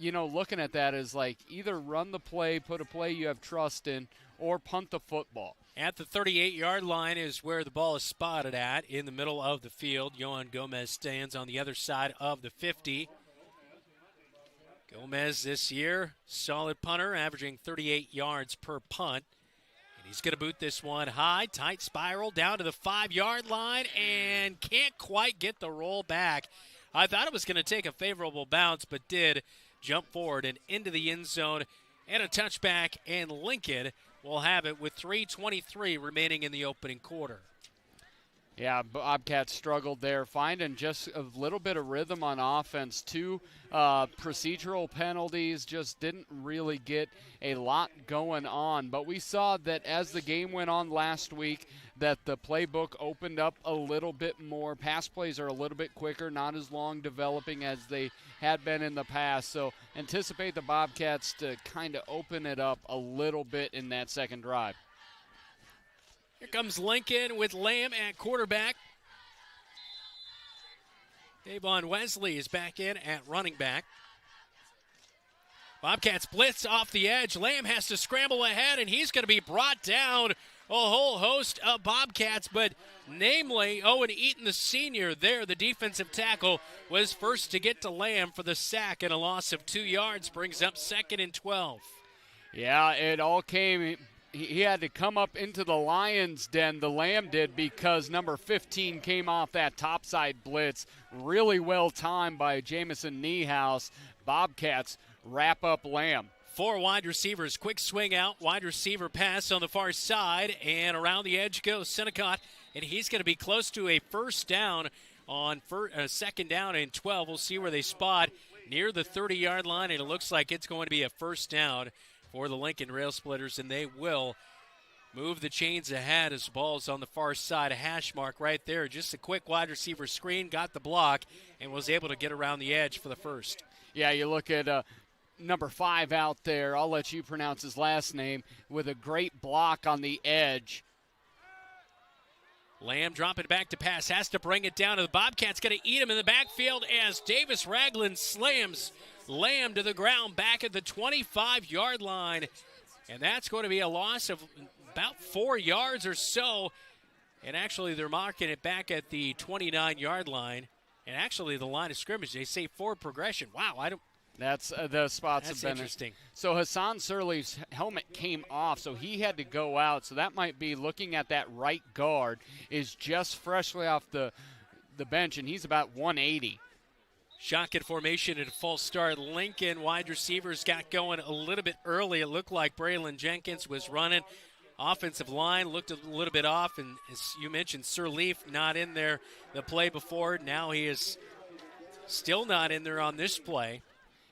Looking at that is like either run the play, put a play you have trust in, or punt the football. At the 38-yard line is where the ball is spotted at in the middle of the field. Yohan Gomez stands on the other side of the 50. Gomez this year, solid punter, averaging 38 yards per punt. And he's going to boot this one high, tight spiral down to the 5-yard line and can't quite get the roll back. I thought it was going to take a favorable bounce, but did jump forward and into the end zone and a touchback, and Lincoln will have it with 3:23 remaining in the opening quarter. Yeah, Bobcats struggled there, finding just a little bit of rhythm on offense. 2 procedural penalties, just didn't really get a lot going on. But we saw that as the game went on last week, that the playbook opened up a little bit more. Pass plays are a little bit quicker, not as long developing as they had been in the past. So anticipate the Bobcats to kind of open it up a little bit in that second drive. Here comes Lincoln with Lamb at quarterback. Davon Wesley is back in at running back. Bobcats blitz off the edge. Lamb has to scramble ahead, and he's going to be brought down. A whole host of Bobcats, but namely Owen Eaton, the senior there, the defensive tackle, was first to get to Lamb for the sack, and a loss of 2 yards brings up 2nd and 12. Yeah, it all came. He had to come up into the Lions' den, the Lamb did, because number 15 came off that topside blitz. Really well timed by Jamison Niehaus. Bobcats wrap up Lamb. 4 wide receivers, quick swing out, wide receiver pass on the far side, and around the edge goes Sinnecott, and he's going to be close to a first down on second down and 12. We'll see where they spot near the 30-yard line, and it looks like it's going to be a first down for the Lincoln Railsplitters, and they will move the chains ahead as the ball's on the far side. A hash mark right there. Just a quick wide receiver screen, got the block, and was able to get around the edge for the first. Yeah, you look at number 5 out there. I'll let you pronounce his last name, with a great block on the edge. Lamb dropping back to pass, has to bring it down to the Bobcats. Going to eat him in the backfield as Davis Ragland slams Lamb to the ground back at the 25-yard line. And that's going to be a loss of about 4 yards or so. And actually, they're marking it back at the 29-yard line. And actually, the line of scrimmage, they say forward progression. Wow, That's the spots That's have been interesting. So Hassan Surley's helmet came off, so he had to go out. So that might be, looking at that right guard, is just freshly off the bench, and he's about 180. Shotgun formation at a false start. Lincoln wide receivers got going a little bit early. It looked like Braylon Jenkins was running. Offensive line looked a little bit off, and as you mentioned, Sirleaf not in there the play before. Now he is still not in there on this play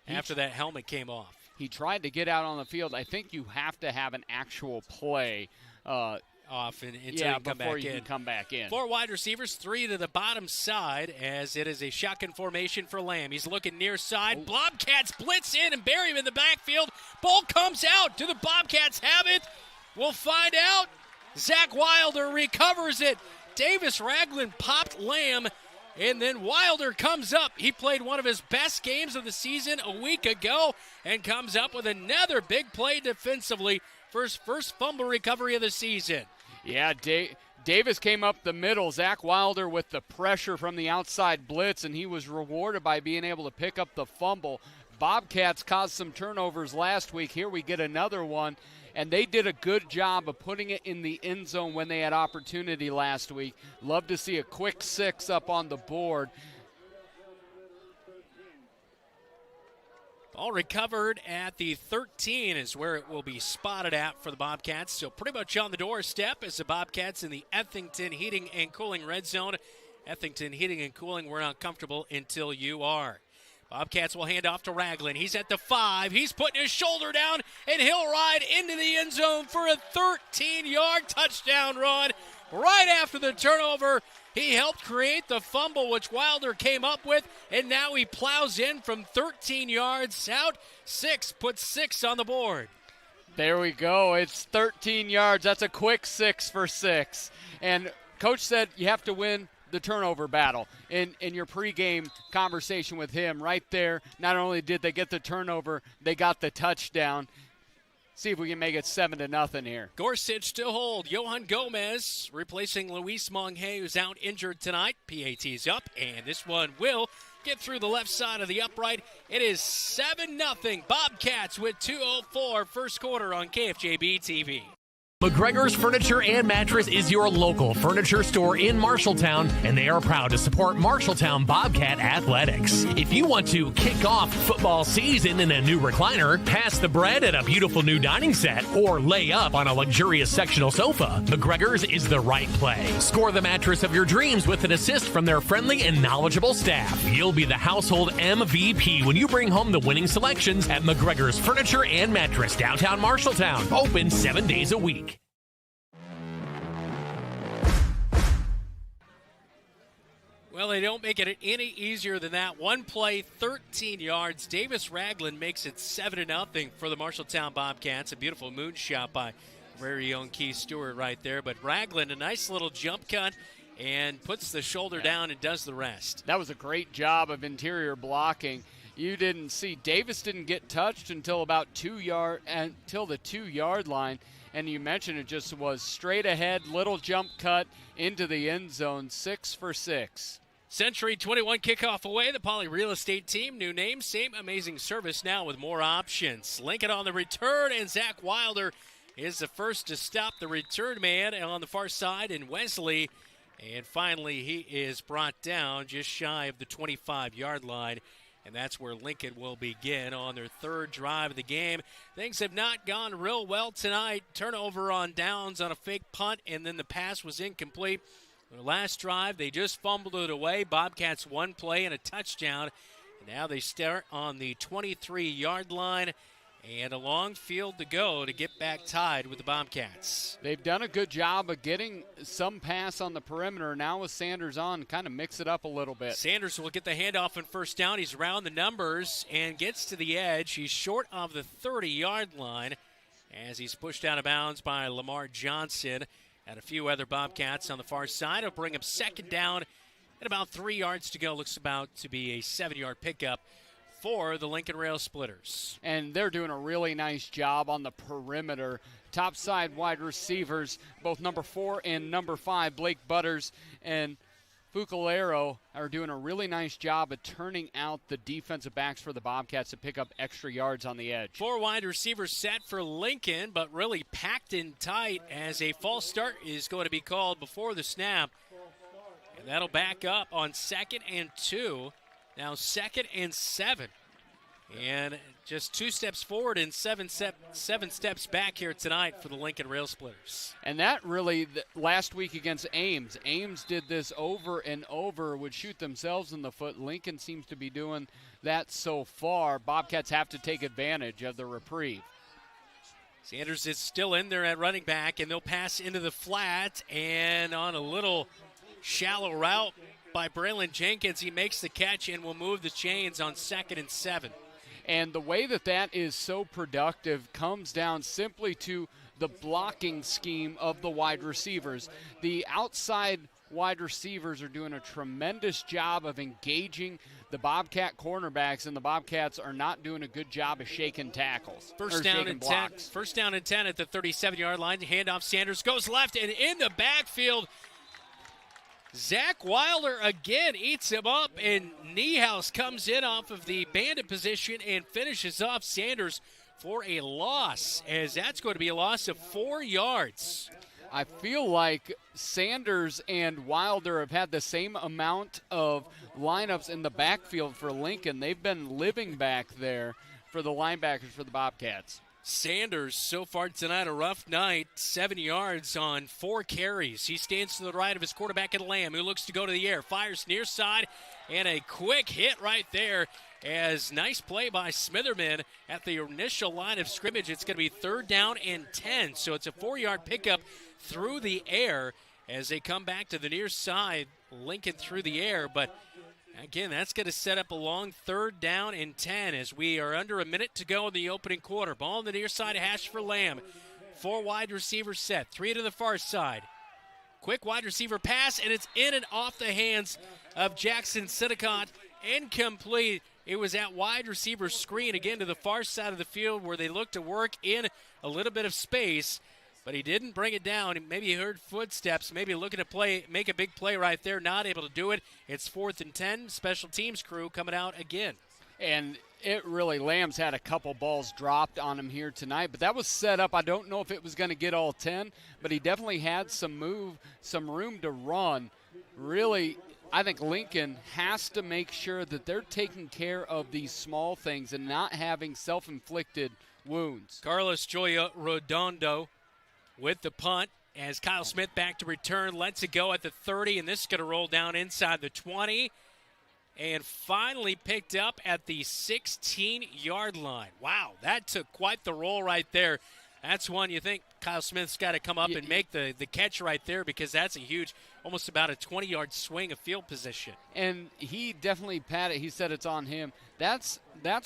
after that helmet came off. He tried to get out on the field. I think you have to have an actual play off until you can come back in. 4 wide receivers, 3 to the bottom side, as it is a shotgun formation for Lamb. He's looking near side. Bobcats blitz in and bury him in the backfield. Ball comes out. Do the Bobcats have it? We'll find out. Zach Wilder recovers it. Davis Ragland popped Lamb, and then Wilder comes up. He played one of his best games of the season a week ago and comes up with another big play defensively for his first fumble recovery of the season. Yeah, Davis came up the middle. Zach Wilder with the pressure from the outside blitz, and he was rewarded by being able to pick up the fumble. Bobcats caused some turnovers last week. Here we get another one, and they did a good job of putting it in the end zone when they had opportunity last week. Love to see a quick 6 up on the board. Ball recovered at the 13 is where it will be spotted at for the Bobcats. So pretty much on the doorstep as the Bobcats in the Ethington Heating and Cooling red zone. Ethington Heating and Cooling, we're not comfortable until you are. Bobcats will hand off to Ragland. He's at the 5. He's putting his shoulder down, and he'll ride into the end zone for a 13-yard touchdown run. Right after the turnover, he helped create the fumble, which Wilder came up with, and now he plows in from 13 yards out. 6, puts 6 on the board. There we go. It's 13 yards. That's a quick 6 for 6. And Coach said you have to win the turnover battle. In your pregame conversation with him right there, not only did they get the turnover, they got the touchdown. See if we can make it 7-0 here. Gorsuch to hold. Johan Gomez replacing Luis Monge, who's out injured tonight. PAT's up, and this one will get through the left side of the upright. It is 7-0. Bobcats with 2:04 first quarter on KFJB-TV. McGregor's Furniture and Mattress is your local furniture store in Marshalltown, and they are proud to support Marshalltown Bobcat Athletics. If you want to kick off football season in a new recliner, pass the bread at a beautiful new dining set, or lay up on a luxurious sectional sofa, McGregor's is the right play. Score the mattress of your dreams with an assist from their friendly and knowledgeable staff. You'll be the household MVP when you bring home the winning selections at McGregor's Furniture and Mattress, downtown Marshalltown. Open 7 days a week. Well, they don't make it any easier than that. One play, 13 yards. Davis Ragland makes it 7-0 for the Marshalltown Bobcats. A beautiful moonshot by very own Keith Stewart right there. But Ragland, a nice little jump cut, and puts the shoulder down and does the rest. That was a great job of interior blocking. You didn't see Davis didn't get touched until about until the 2-yard line. And you mentioned it just was straight ahead, little jump cut into the end zone, 6 for 6. Century 21 kickoff away. The Poly Real Estate team, new name, same amazing service now with more options. Lincoln on the return, and Zach Wilder is the first to stop the return man on the far side, and Wesley. And finally, he is brought down just shy of the 25-yard line. And that's where Lincoln will begin on their third drive of the game. Things have not gone real well tonight. Turnover on downs on a fake punt, and then the pass was incomplete. Their last drive, they just fumbled it away. Bobcats one play and a touchdown. And now they start on the 23-yard line. And a long field to go to get back tied with the Bobcats. They've done a good job of getting some pass on the perimeter. Now with Sanders on, kind of mix it up a little bit. Sanders will get the handoff on first down. He's around the numbers and gets to the edge. He's short of the 30-yard line as he's pushed out of bounds by Lamar Johnson and a few other Bobcats on the far side. It'll bring him second down and about 3 yards to go. Looks about to be a 7-yard pickup for the Lincoln Railsplitters. And they're doing a really nice job on the perimeter. Top side wide receivers, both number 4 and number 5, Blake Butters and Fucalero, are doing a really nice job of turning out the defensive backs for the Bobcats to pick up extra yards on the edge. 4 wide receivers set for Lincoln, but really packed in tight as a false start is going to be called before the snap. And that'll back up on 2nd and 2. Now 2nd and 7. And just 2 steps forward and 7 steps back here tonight for the Lincoln Railsplitters. And that really, last week against Ames did this over and over, would shoot themselves in the foot. Lincoln seems to be doing that so far. Bobcats have to take advantage of the reprieve. Sanders is still in there at running back, and they'll pass into the flat, and on a little shallow route by Braylon Jenkins, he makes the catch and will move the chains on 2nd and 7. And the way that is so productive comes down simply to the blocking scheme of the wide receivers. The outside wide receivers are doing a tremendous job of engaging the Bobcat cornerbacks, and the Bobcats are not doing a good job of shaking tackles. First down and 10. First down and 10 at the 37-yard line. Handoff, Sanders goes left, and in the backfield, Zach Wilder again eats him up, and Niehaus comes in off of the bandit position and finishes off Sanders for a loss, as that's going to be a loss of 4 yards. I feel like Sanders and Wilder have had the same amount of lineups in the backfield for Lincoln. They've been living back there for the linebackers for the Bobcats. Sanders, so far tonight, a rough night, 7 yards on 4 carries. He stands to the right of his quarterback in Lamb, who looks to go to the air, fires near side, and a quick hit right there. As nice play by Smitherman at the initial line of scrimmage. It's going to be 3rd down and 10, so it's a 4-yard pickup through the air as they come back to the near side. Lincoln through the air, but again, that's going to set up a long 3rd down and 10 as we are under a minute to go in the opening quarter. Ball on the near side, hash for Lamb. 4 wide receivers set, 3 to the far side. Quick wide receiver pass, and it's in and off the hands of Jackson Sinnecott. Incomplete. It was at wide receiver screen again to the far side of the field where they looked to work in a little bit of space, but he didn't bring it down. Maybe he heard footsteps, maybe looking to make a big play right there, not able to do it. It's 4th and 10. Special teams crew coming out again. And Lamb's had a couple balls dropped on him here tonight, but that was set up. I don't know if it was going to get all 10, but he definitely had some room to run. Really, I think Lincoln has to make sure that they're taking care of these small things and not having self-inflicted wounds. Carlos Joya Redondo with the punt as Kyle Smith back to return, lets it go at the 30, and this is going to roll down inside the 20. And finally picked up at the 16-yard line. Wow, that took quite the roll right there. That's one you think Kyle Smith's got to come up and make the catch right there, because that's a huge, almost about a 20-yard swing of field position. And he definitely patted. He said it's on him. That's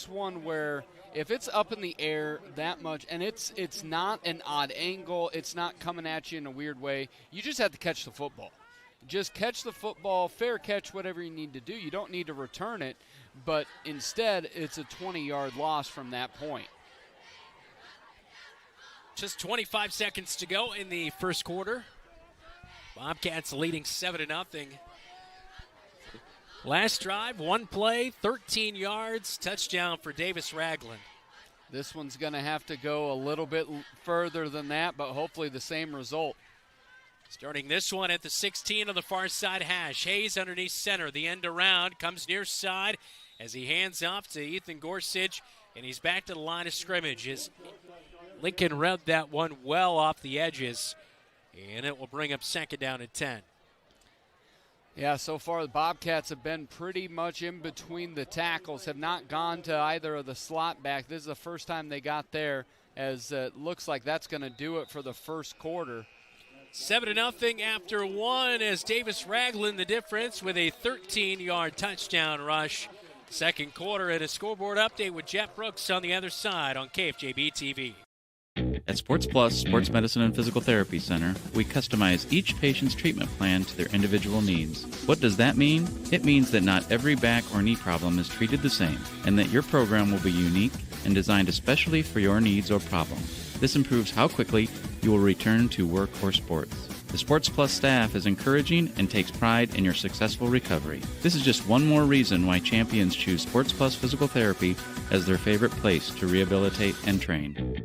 one where if it's up in the air that much and it's not an odd angle, it's not coming at you in a weird way, you just have to catch the football. Just catch the football, fair catch, whatever you need to do. You don't need to return it, but instead it's a 20-yard loss from that point. Just 25 seconds to go in the first quarter. Bobcats leading 7-0. Last drive, one play, 13 yards, touchdown for Davis Ragland. This one's going to have to go a little bit further than that, but hopefully the same result. Starting this one at the 16 on the far side hash. Hayes underneath center. The end around comes near side as he hands off to Ethan Gorsuch, and he's back to the line of scrimmage as Lincoln read that one well off the edges, and it will bring up second down and 10. Yeah, so far the Bobcats have been pretty much in between the tackles, have not gone to either of the slot back. This is the first time they got there, as it looks like that's going to do it for the first quarter. 7-0 after one as Davis Ragland the difference with a 13-yard touchdown rush. Second quarter and a scoreboard update with Jeff Brooks on the other side on KFJB-TV. At Sports Plus Sports Medicine and Physical Therapy Center, we customize each patient's treatment plan to their individual needs. What does that mean? It means that not every back or knee problem is treated the same, and that your program will be unique and designed especially for your needs or problem. This improves how quickly you will return to work or sports. The Sports Plus staff is encouraging and takes pride in your successful recovery. This is just one more reason why champions choose Sports Plus Physical Therapy as their favorite place to rehabilitate and train.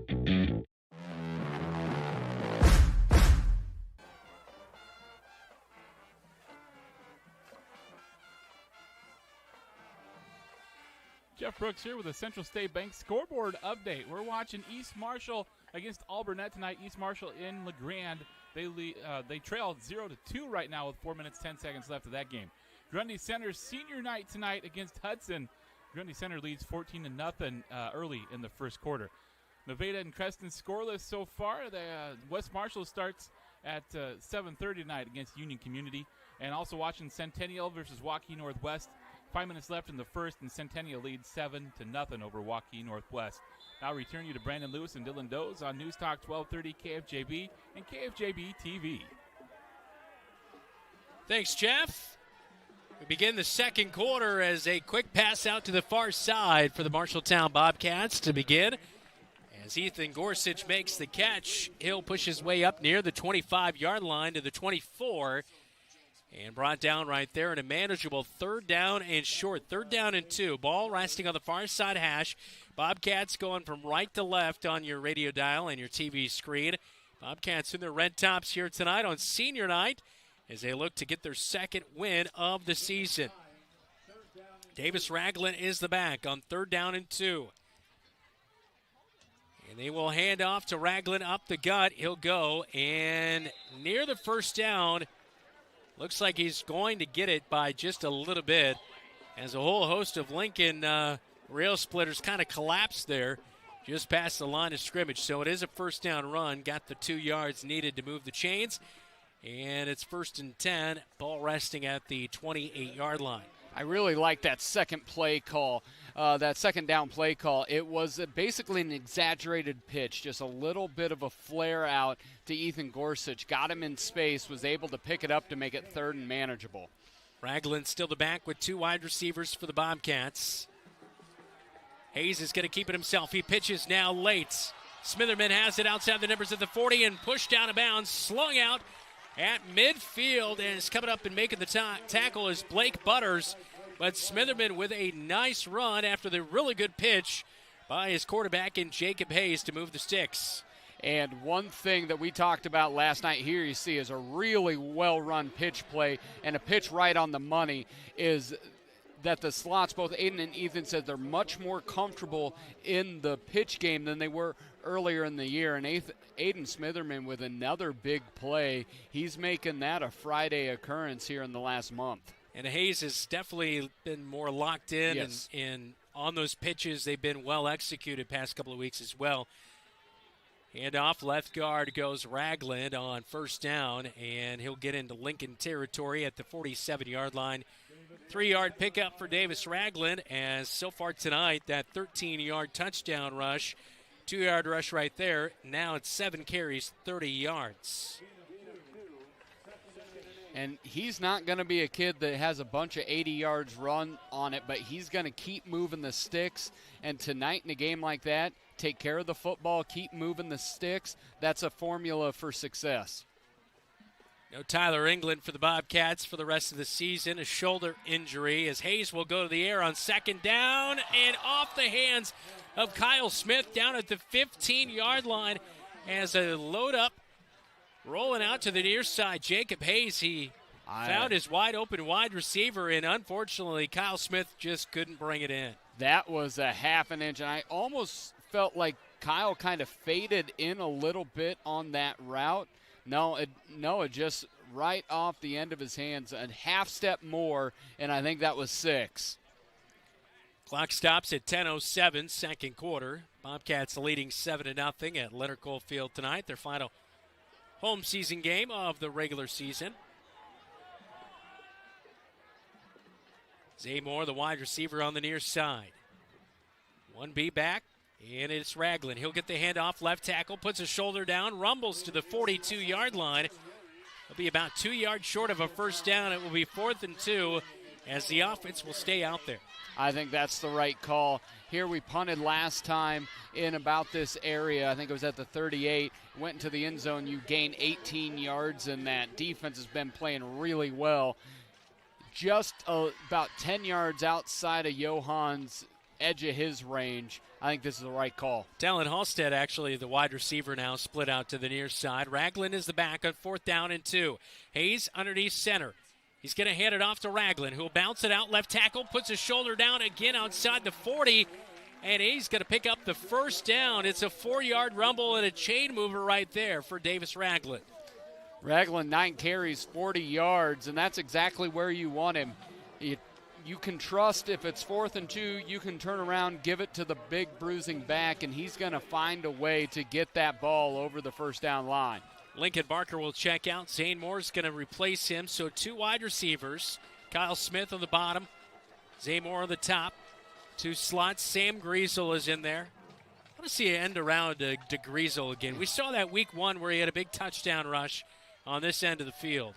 Jeff Brooks here with a Central State Bank scoreboard update. We're watching East Marshall against Alburnett tonight. East Marshall in LeGrand. They trail 0-2 right now with 4 minutes, 10 seconds left of that game. Grundy Center's senior night tonight against Hudson. Grundy Center leads 14-0 early in the first quarter. Nevada and Creston scoreless so far. West Marshall starts at 7:30 tonight against Union Community. And also watching Centennial versus Waukee Northwest. 5 minutes left in the first, and Centennial leads 7-0 over Waukee Northwest. Now return you to Brandon Lewis and Dylan Doze on News Talk 1230 KFJB and KFJB-TV. Thanks, Jeff. We begin the second quarter as a quick pass out to the far side for the Marshalltown Bobcats to begin. As Ethan Gorsuch makes the catch, he'll push his way up near the 25-yard line to the 24. And brought down right there in a manageable third down and short. 3rd down and 2. Ball resting on the far side hash. Bobcats going from right to left on your radio dial and your TV screen. Bobcats in their red tops here tonight on senior night as they look to get their second win of the season. Davis Ragland is the back on 3rd down and 2. And they will hand off to Ragland up the gut. He'll go, and near the first down, looks like he's going to get it by just a little bit as a whole host of Lincoln Railsplitters kind of collapsed there just past the line of scrimmage. So it is a first down run. Got the 2 yards needed to move the chains. And it's 1st and 10. Ball resting at the 28-yard line. I really like that second play call, that second down play call. It was basically an exaggerated pitch, just a little bit of a flare out to Ethan Gorsuch. Got him in space, was able to pick it up to make it 3rd and manageable. Ragland still the back with 2 wide receivers for the Bobcats. Hayes is going to keep it himself. He pitches now late. Smitherman has it outside the numbers at the 40 and pushed down of bounds, slung out at midfield, and is coming up and making the tackle is Blake Butters. But Smitherman with a nice run after the really good pitch by his quarterback in Jacob Hayes to move the sticks. And one thing that we talked about last night here you see is a really well-run pitch play and a pitch right on the money is that the slots, both Aiden and Ethan said they're much more comfortable in the pitch game than they were earlier in the year. And Aiden Smitherman with another big play. He's making that a Friday occurrence here in the last month. And Hayes has definitely been more locked in, Yes. and on those pitches they've been well executed past couple of weeks as well. Hand off, left guard goes Ragland on first down, and he'll get into Lincoln territory at the 47-yard line. 3-yard pickup for Davis Ragland, as so far tonight, that 13-yard touchdown rush, 2-yard rush right there. Now it's 7 carries, 30 yards. And he's not going to be a kid that has a bunch of 80 yards run on it, but he's going to keep moving the sticks. And tonight in a game like that, take care of the football, keep moving the sticks. That's a formula for success. No Tyler England for the Bobcats for the rest of the season. A shoulder injury as Hayes will go to the air on second down and off the hands of Kyle Smith down at the 15-yard line as a load up rolling out to the near side. Jacob Hayes, he found his wide open wide receiver, and unfortunately Kyle Smith just couldn't bring it in. That was a half an inch, and I almost felt like Kyle kind of faded in a little bit on that route. No, it just right off the end of his hands, a half step more, and I think that was 6. Clock stops at 10:07, second quarter. Bobcats leading 7-0 at Leonard Cole Field tonight, their final home season game of the regular season. Zay Moore, the wide receiver on the near side. 1B back. And it's Ragland. He'll get the handoff, left tackle, puts a shoulder down, rumbles to the 42-yard line. He'll be about 2 yards short of a first down. It will be 4th and 2 as the offense will stay out there. I think that's the right call. Here we punted last time in about this area. I think it was at the 38. Went into the end zone. You gain 18 yards in that. Defense has been playing really well. Just about 10 yards outside of Johann's edge of his range. I think this is the right call. Talon Halstead, actually, the wide receiver now, split out to the near side. Ragland is the back on 4th down and 2. Hayes underneath center. He's going to hand it off to Ragland, who'll bounce it out. Left tackle, puts his shoulder down again outside the 40. And he's going to pick up the first down. It's a 4-yard rumble and a chain mover right there for Davis Ragland. Ragland, 9 carries, 40 yards, and that's exactly where you want him. You can trust if it's 4th and 2, you can turn around, give it to the big bruising back, and he's going to find a way to get that ball over the first down line. Lincoln Barker will check out. Zane Moore's going to replace him. So 2 wide receivers. Kyle Smith on the bottom. Zane Moore on the top. 2 slots. Sam Griesel is in there. I want to see an end around to Griesel again. We saw that week 1 where he had a big touchdown rush on this end of the field.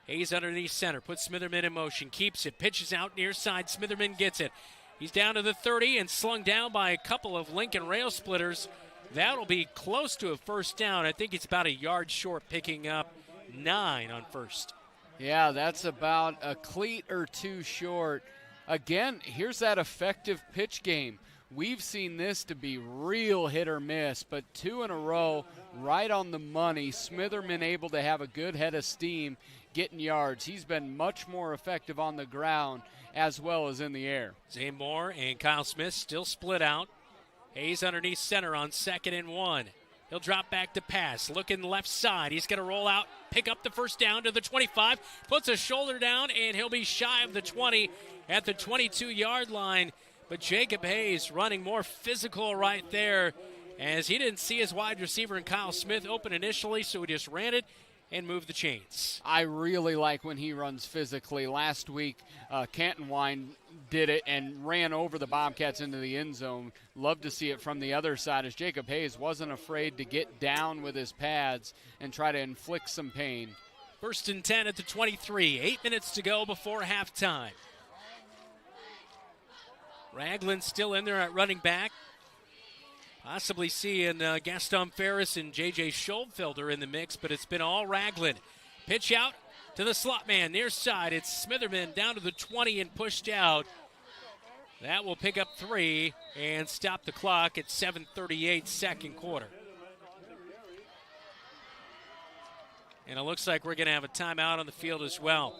Hayes underneath center, puts Smitherman in motion, keeps it, pitches out near side. Smitherman gets it. He's down to the 30 and slung down by a couple of Lincoln Railsplitters. That'll be close to a first down. I think it's about a yard short, picking up 9 on first. Yeah, that's about a cleat or 2 short. Again, here's that effective pitch game. We've seen this to be real hit or miss, but 2 in a row, right on the money. Smitherman able to have a good head of steam, getting yards. He's been much more effective on the ground as well as in the air. Zane Moore and Kyle Smith still split out. Hayes underneath center on 2nd and 1. He'll drop back to pass, looking left side. He's going to roll out, pick up the first down to the 25, puts a shoulder down, and he'll be shy of the 20 at the 22-yard line. But Jacob Hayes running more physical right there, as he didn't see his wide receiver and Kyle Smith open initially, so he just ran it and move the chains. I really like when he runs physically. Last week, Canton Wine did it and ran over the Bobcats into the end zone. Love to see it from the other side, as Jacob Hayes wasn't afraid to get down with his pads and try to inflict some pain. 1st and 10 at the 23. 8 minutes to go before halftime. Ragland still in there at running back. Possibly seeing Gaston Ferris and J.J. Schoenfelder in the mix, but it's been all Ragland. Pitch out to the slot man near side. It's Smitherman down to the 20 and pushed out. That will pick up 3 and stop the clock at 7:38 second quarter. And it looks like we're going to have a timeout on the field as well.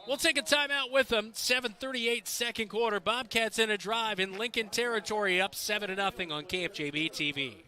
We'll take a timeout with them. 7:38 second quarter. Bobcats in a drive in Lincoln territory, up 7-0 on KFJB-TV.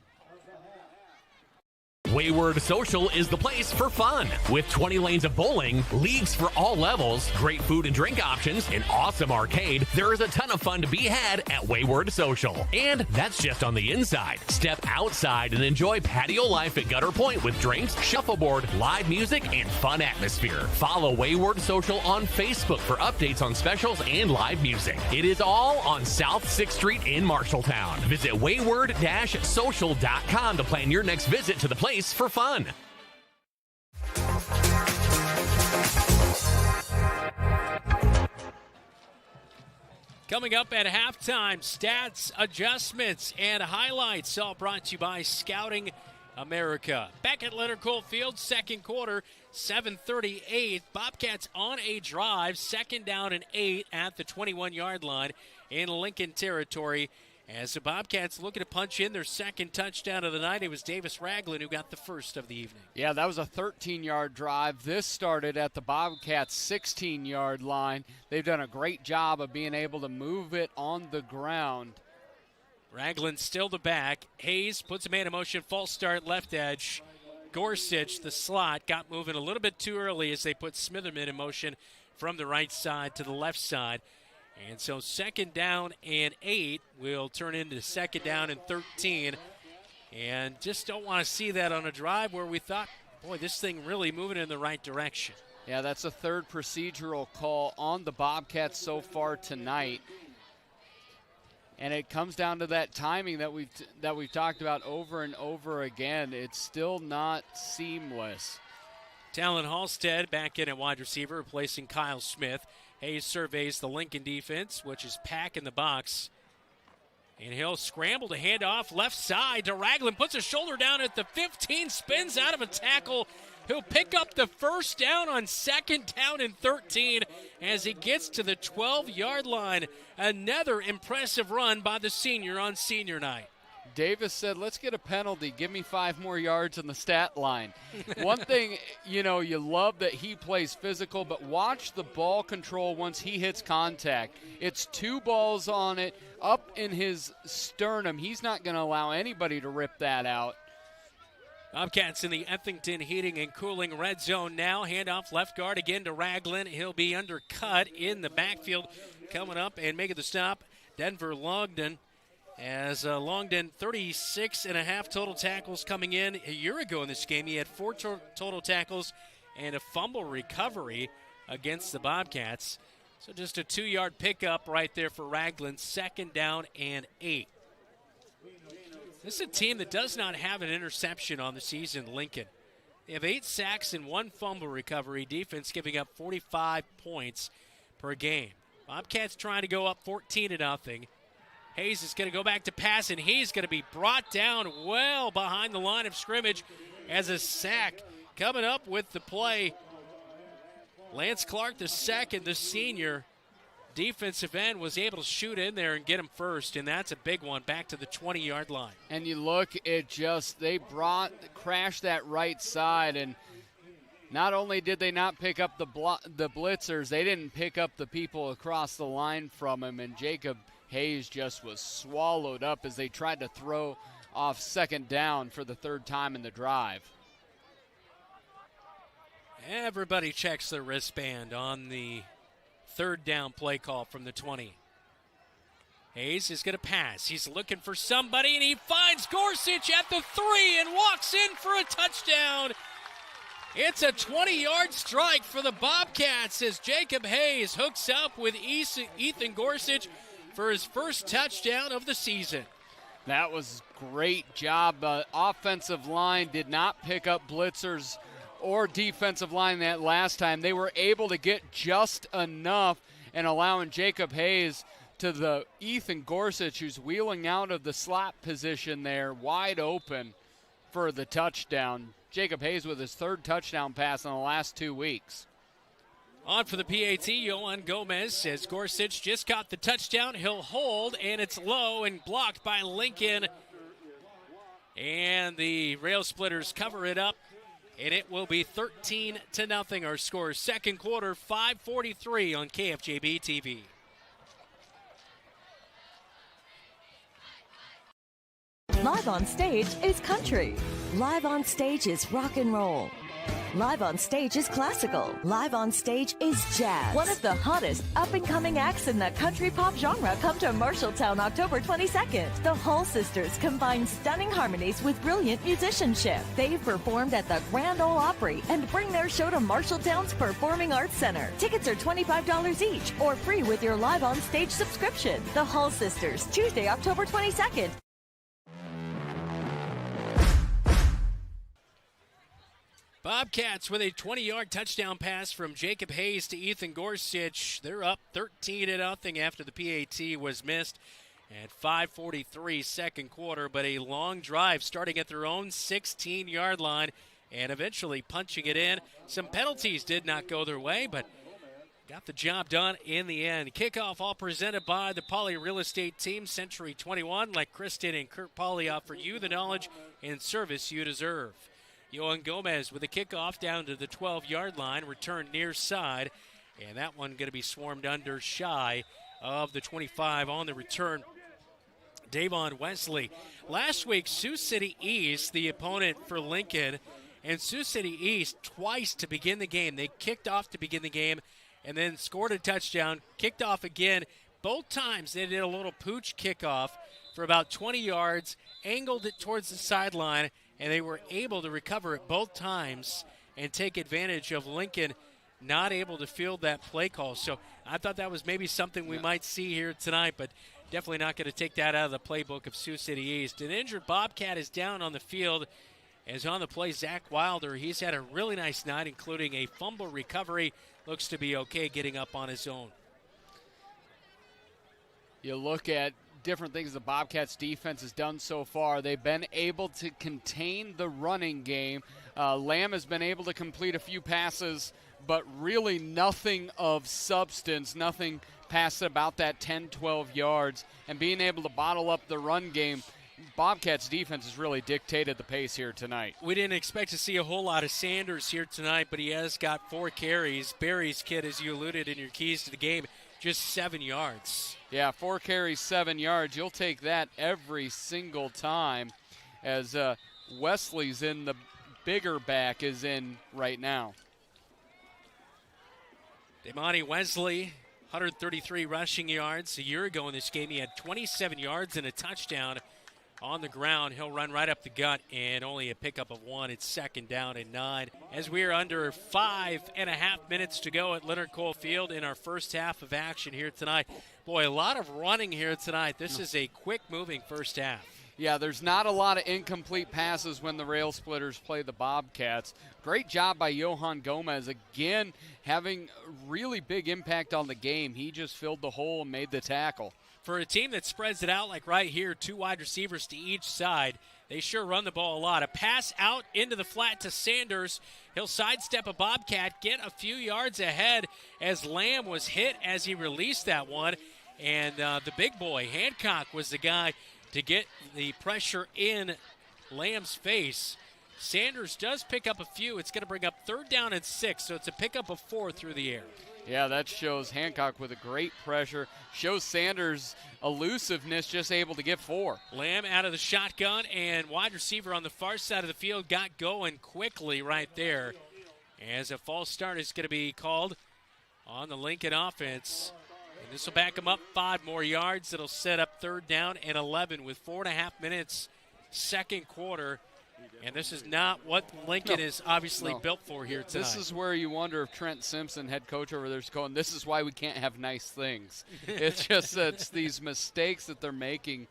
Wayward Social is the place for fun. With 20 lanes of bowling, leagues for all levels, great food and drink options, an awesome arcade, there is a ton of fun to be had at Wayward Social. And that's just on the inside. Step outside and enjoy patio life at Gutter Point with drinks, shuffleboard, live music, and fun atmosphere. Follow Wayward Social on Facebook for updates on specials and live music. It is all on South 6th Street in Marshalltown. Visit wayward-social.com to plan your next visit to the place for fun. Coming up at halftime, stats, adjustments, and highlights, all brought to you by Scouting America. Back at Leonard Cole Field, second quarter, 7:38. Bobcats on a drive, second down and 8 at the 21-yard line in Lincoln territory. As the Bobcats looking to punch in their second touchdown of the night, it was Davis Ragland who got the first of the evening. Yeah, that was a 13-yard drive. This started at the Bobcats' 16-yard line. They've done a great job of being able to move it on the ground. Ragland still the back. Hayes puts a man in motion, false start, left edge. Gorsuch, the slot, got moving a little bit too early as they put Smitherman in motion from the right side to the left side. And so second down and 8 will turn into second down and 13. And just don't want to see that on a drive where we thought, boy, this thing really moving in the right direction. Yeah, that's a third procedural call on the Bobcats so far tonight. And it comes down to that timing that we've talked about over and over again. It's still not seamless. Talon Halstead back in at wide receiver, replacing Kyle Smith. Hayes surveys the Lincoln defense, which is packing the box. And he'll scramble to hand off left side to Ragland. Puts a shoulder down at the 15, spins out of a tackle. He'll pick up the first down on second down and 13 as he gets to the 12-yard line. Another impressive run by the senior on senior night. Davis said, let's get a penalty. Give me 5 more yards on the stat line. One thing, you love that he plays physical, but watch the ball control once he hits contact. It's 2 balls on it, up in his sternum. He's not going to allow anybody to rip that out. Bobcats in the Effington Heating and Cooling red zone now. Handoff left guard again to Ragland. He'll be undercut in the backfield. Coming up and making the stop, Denver Longden. As Longden, 36.5 total tackles coming in. A year ago in this game, he had 4 total tackles and a fumble recovery against the Bobcats. So just a 2-yard pickup right there for Ragland, second down and 8. This is a team that does not have an interception on the season, Lincoln. They have 8 sacks and 1 fumble recovery. Defense giving up 45 points per game. Bobcats trying to go up 14-0. Hayes is going to go back to pass, and he's going to be brought down well behind the line of scrimmage as a sack. Coming up with the play, Lance Clark, the second, the senior defensive end, was able to shoot in there and get him first, and that's a big one back to the 20-yard line. And you look at they crashed that right side, and not only did they not pick up the blitzers, they didn't pick up the people across the line from him, and Jacob Hayes just was swallowed up as they tried to throw off second down for the 3rd time in the drive. Everybody checks their wristband on the 3rd down play call from the 20. Hayes is going to pass. He's looking for somebody, and he finds Gorsuch at the 3 and walks in for a touchdown. It's a 20-yard strike for the Bobcats as Jacob Hayes hooks up with Ethan Gorsuch for his first touchdown of the season. That was great job. Offensive line did not pick up blitzers or defensive line that last time. They were able to get just enough and allowing Jacob Hayes to the Ethan Gorsuch, who's wheeling out of the slot position there, wide open for the touchdown. Jacob Hayes with his 3rd touchdown pass in the last 2 weeks. On for the PAT, Yohan Gomez says Gorsuch just got the touchdown. He'll hold, and it's low and blocked by Lincoln. And the Railsplitters cover it up, and it will be 13-0 our score. Second quarter, 5:43 on KFJB-TV. Live on stage is country. Live on stage is rock and roll. Live on stage is classical. Live on stage is jazz. One of the hottest up-and-coming acts in the country pop genre come to Marshalltown October 22nd. The Hall Sisters combine stunning harmonies with brilliant musicianship. They've performed at the Grand Ole Opry and bring their show to Marshalltown's Performing Arts Center. Tickets are $25 each or free with your Live on Stage subscription. The Hall Sisters, Tuesday, October 22nd. Bobcats with a 20-yard touchdown pass from Jacob Hayes to Ethan Gorsuch. They're up 13-0 after the PAT was missed at 5:43 second quarter, but a long drive starting at their own 16-yard line and eventually punching it in. Some penalties did not go their way, but got the job done in the end. Kickoff all presented by the Pauley Real Estate Team, Century 21. Let Kristen and Kurt Pauley offer you the knowledge and service you deserve. Yohan Gomez with a kickoff down to the 12-yard line, return near side, and that one going to be swarmed under shy of the 25 on the return. Davon Wesley. Last week, Sioux City East, the opponent for Lincoln, and Sioux City East twice to begin the game. They kicked off to begin the game and then scored a touchdown, kicked off again. Both times they did a little pooch kickoff for about 20 yards, angled it towards the sideline, and they were able to recover it both times and take advantage of Lincoln not able to field that play call. So I thought that was maybe something we might see here tonight, but definitely not going to take that out of the playbook of Sioux City East. An injured Bobcat is down on the field. As on the play, Zach Wilder, he's had a really nice night, including a fumble recovery. Looks to be okay getting up on his own. You look at different things the Bobcats defense has done so far. They've been able to contain the running game. Lamb has been able to complete a few passes, but really nothing of substance, nothing past about that 10, 12 yards. And being able to bottle up the run game, Bobcats defense has really dictated the pace here tonight. We didn't expect to see a whole lot of Sanders here tonight, but he has got 4 carries. Barry's kid, as you alluded in your keys to the game, just 7 yards. Yeah, 4 carries, 7 yards. You'll take that every single time as Wesley's in, the bigger back is in right now. Damani Wesley, 133 rushing yards. A year ago in this game, he had 27 yards and a touchdown on the ground. He'll run right up the gut and only a pickup of 1. It's second down and 9. As we are under 5.5 minutes to go at Leonard Cole Field in our first half of action here tonight. Boy, a lot of running here tonight. This is a quick-moving first half. Yeah, there's not a lot of incomplete passes when the Railsplitters play the Bobcats. Great job by Yohan Gomez, again, having a really big impact on the game. He just filled the hole and made the tackle. For a team that spreads it out like right here, 2 wide receivers to each side, they sure run the ball a lot. A pass out into the flat to Sanders. He'll sidestep a Bobcat, get a few yards ahead as Lamb was hit as he released that one. And the big boy, Hancock, was the guy to get the pressure in Lamb's face. Sanders does pick up a few. It's going to bring up 3rd down and 6, so it's a pickup of 4 through the air. Yeah, that shows Hancock with a great pressure. Shows Sanders' elusiveness, just able to get 4. Lamb out of the shotgun, and wide receiver on the far side of the field got going quickly right there. As a false start is going to be called on the Lincoln offense. And this will back them up 5 more yards. It'll set up 3rd down and 11 with 4.5 minutes, second quarter. And this is not what Lincoln is obviously built for here tonight. This is where you wonder if Trent Simpson, head coach over there, is going, this is why we can't have nice things. It's just it's these mistakes that they're making.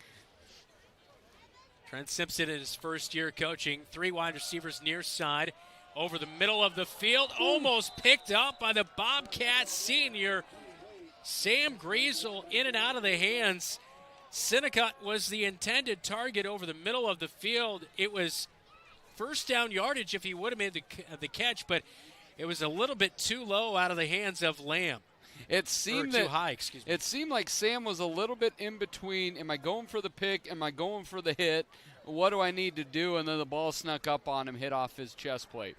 Trent Simpson in his first year coaching. 3 wide receivers near side. Over the middle of the field. Almost picked up by the Bobcat senior. Sam Griesel in and out of the hands. Sinnecott was the intended target over the middle of the field. It was first down yardage if he would have made the catch, but It was a little bit too low out of the hands of Lamb. It seemed too high, excuse me. It seemed like Sam was a little bit in between. Am I going for the pick? Am I going for the hit? What do I need to do? And then the ball snuck up on him, hit off his chest plate.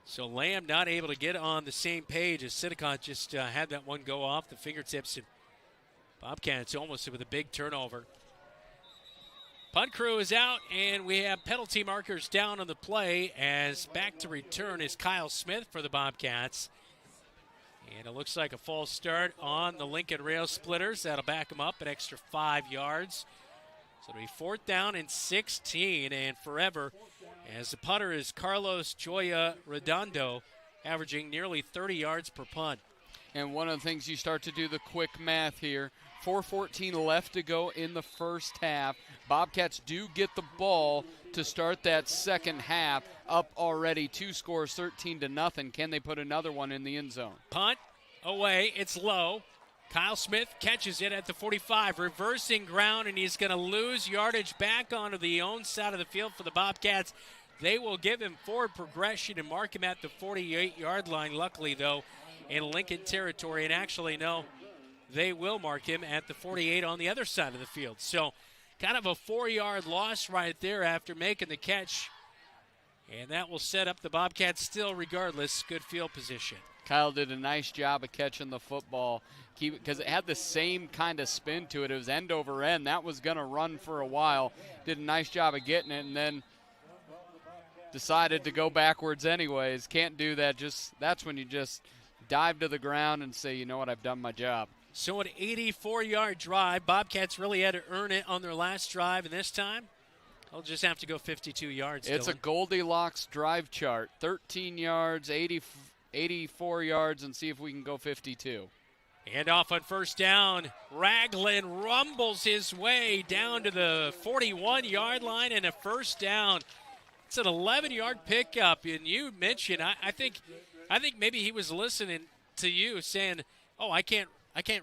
So Lamb not able to get on the same page as Sinicon just had that one go off the fingertips. And Bobcats almost with a big turnover. Punt crew is out, and we have penalty markers down on the play as back to return is Kyle Smith for the Bobcats. And it looks like a false start on the Lincoln Railsplitters. That'll back them up an extra 5 yards. So it'll be 4th down and 16, and forever, as the punter is Carlos Joya Redondo, averaging nearly 30 yards per punt. And one of the things you start to do the quick math here, 4:14 left to go in the first half. Bobcats do get the ball to start that second half, up already 2 scores, 13-0. Can they put another one in the end zone? Punt away, it's low. Kyle Smith catches it at the 45, reversing ground, and he's going to lose yardage back onto the own side of the field for the Bobcats. They will give him forward progression and mark him at the 48-yard line. Luckily, though, in Lincoln territory, and actually, no, they will mark him at the 48 on the other side of the field. So kind of a 4-yard loss right there after making the catch. And that will set up the Bobcats still regardless. Good field position. Kyle did a nice job of catching the football because it had the same kind of spin to it. It was end over end. That was going to run for a while. Did a nice job of getting it and then decided to go backwards anyways. Can't do that. That's when you just dive to the ground and say, you know what, I've done my job. So an 84-yard drive. Bobcats really had to earn it on their last drive, and this time they'll just have to go 52 yards. It's Dylan. a Goldilocks drive chart. 13 yards, 84 yards, and see if we can go 52. And off on first down, Ragland rumbles his way down to the 41-yard line and a first down. It's an 11-yard pickup, and you mentioned, I think maybe he was listening to you saying, oh, I can't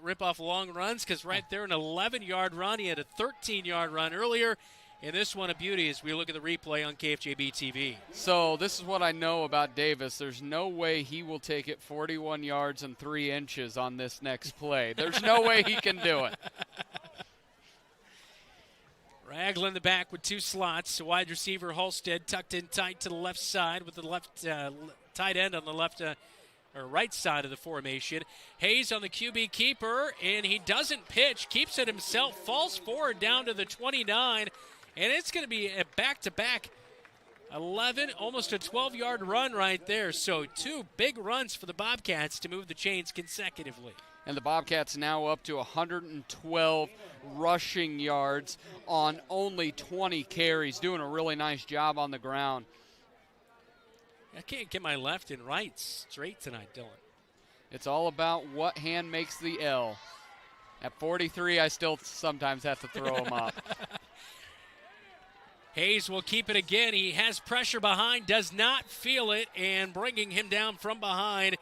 rip off long runs, because right there an 11-yard run. He had a 13-yard run earlier. And this one a beauty as we look at the replay on KFJB-TV. So this is what I know about Davis. There's no way he will take it 41 yards and 3 inches on this next play. There's no way he can do it. Ragland in the back with 2 slots. Wide receiver Halstead tucked in tight to the left side with the left tight end on the left or right side of the formation. Hayes on the QB keeper, and he doesn't pitch, keeps it himself, falls forward down to the 29, and it's going to be a back-to-back 11, almost a 12-yard run right there. So 2 big runs for the Bobcats to move the chains consecutively. And the Bobcats now up to 112 rushing yards on only 20 carries, doing a really nice job on the ground. I can't get my left and right straight tonight, Dylan. It's all about what hand makes the L. At 43, I still sometimes have to throw him up. Hayes will keep it again. He has pressure behind, does not feel it, and bringing him down from behind.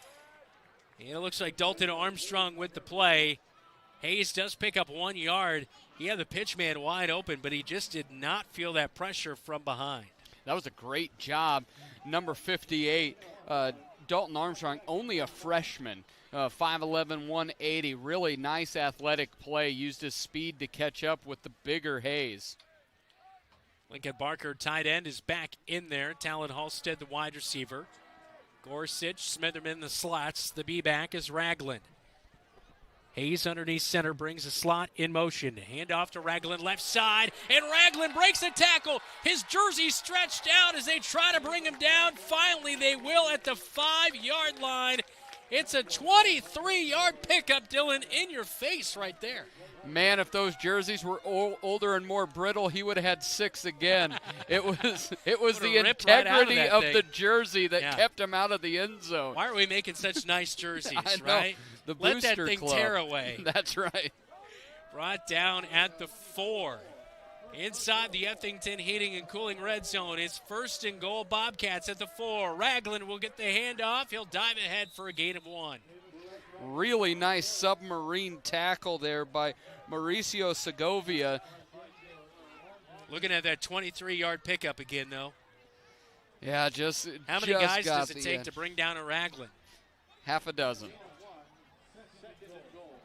And it looks like Dalton Armstrong with the play. Hayes does pick up 1 yard. He had the pitch man wide open, but he just did not feel that pressure from behind. That was a great job. Number 58, Dalton Armstrong, only a freshman, 5'11", 180. Really nice athletic play. Used his speed to catch up with the bigger Hayes. Lincoln Barker, tight end, is back in there. Talon Halstead, the wide receiver. Gorsuch, Smitherman, the slots. The B-back is Ragland. Hayes underneath center brings a slot in motion. Handoff to Ragland left side, and Ragland breaks the tackle. His jersey stretched out as they try to bring him down. Finally, they will at the 5-yard line. It's a 23-yard pickup, Dylan, in your face right there. Man, if those jerseys were older and more brittle, he would have had 6 again. It was the integrity right of the jersey that Yeah. kept him out of the end zone. Why are we making such nice jerseys, I know. right? The Let that Booster thing Club. tear away. That's right. Brought down at the 4. Inside the Effington Heating and Cooling red zone, it's 1st and goal. Bobcats at the 4. Ragland will get the handoff. He'll dive ahead for a gain of 1. Really nice submarine tackle there by Mauricio Segovia. Looking at that 23-yard pickup again, though. Yeah, just How many just guys got does it the take edge. to bring down a Raglan? Half a dozen.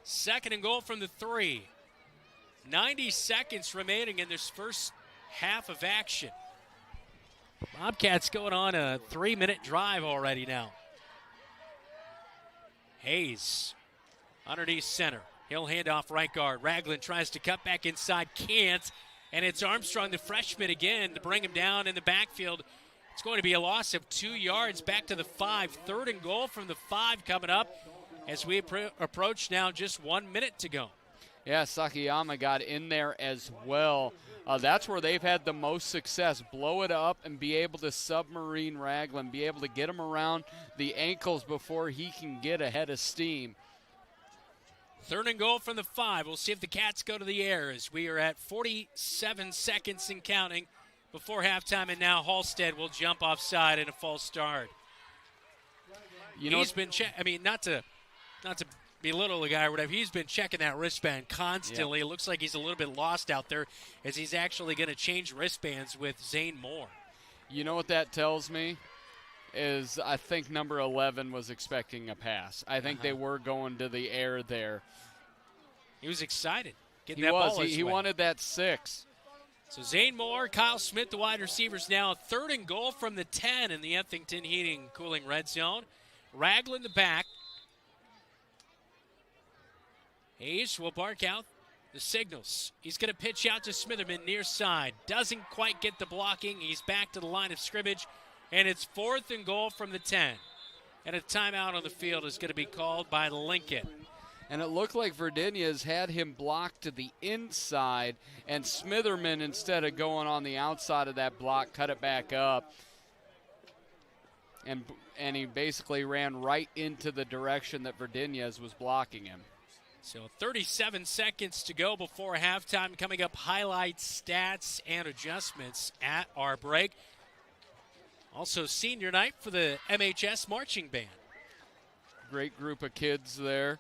2nd and goal from the 3. 90 seconds remaining in this first half of action. Bobcats going on a 3-minute drive already now. Hayes underneath center. He'll hand off right guard. Raglan tries to cut back inside, can't. And it's Armstrong, the freshman, again to bring him down in the backfield. It's going to be a loss of 2 yards back to the 5. 3rd and goal from the 5 coming up as we approach now just 1 minute to go. Yeah, Sakayama got in there as well. That's where they've had the most success. Blow it up and be able to submarine Raglan, be able to get him around the ankles before he can get ahead of steam. 3rd and goal from the 5. We'll see if the Cats go to the air as we are at 47 seconds and counting before halftime, and now Halstead will jump offside in a false start. He's been not to belittle the guy or whatever. He's been checking that wristband constantly. Yeah. It looks like he's a little bit lost out there as he's actually going to change wristbands with Zane Moore. You know what that tells me? Is I think number 11 was expecting a pass. I think they were going to the air there. He was excited. Getting He that was. ball his He way. wanted that 6. So Zane Moore, Kyle Smith, the wide receivers now. 3rd and goal from the 10 in the Ethington Heating Cooling red zone. Raglan the back. Hayes will bark out the signals. He's going to pitch out to Smitherman near side. Doesn't quite get the blocking. He's back to the line of scrimmage. And it's 4th and goal from the 10. And a timeout on the field is going to be called by Lincoln. And it looked like Virginia's had him blocked to the inside, and Smitherman, instead of going on the outside of that block, cut it back up. And he basically ran right into the direction that Virginia's was blocking him. So 37 seconds to go before halftime. Coming up, highlights, stats, and adjustments at our break. Also, senior night for the MHS Marching Band. Great group of kids there.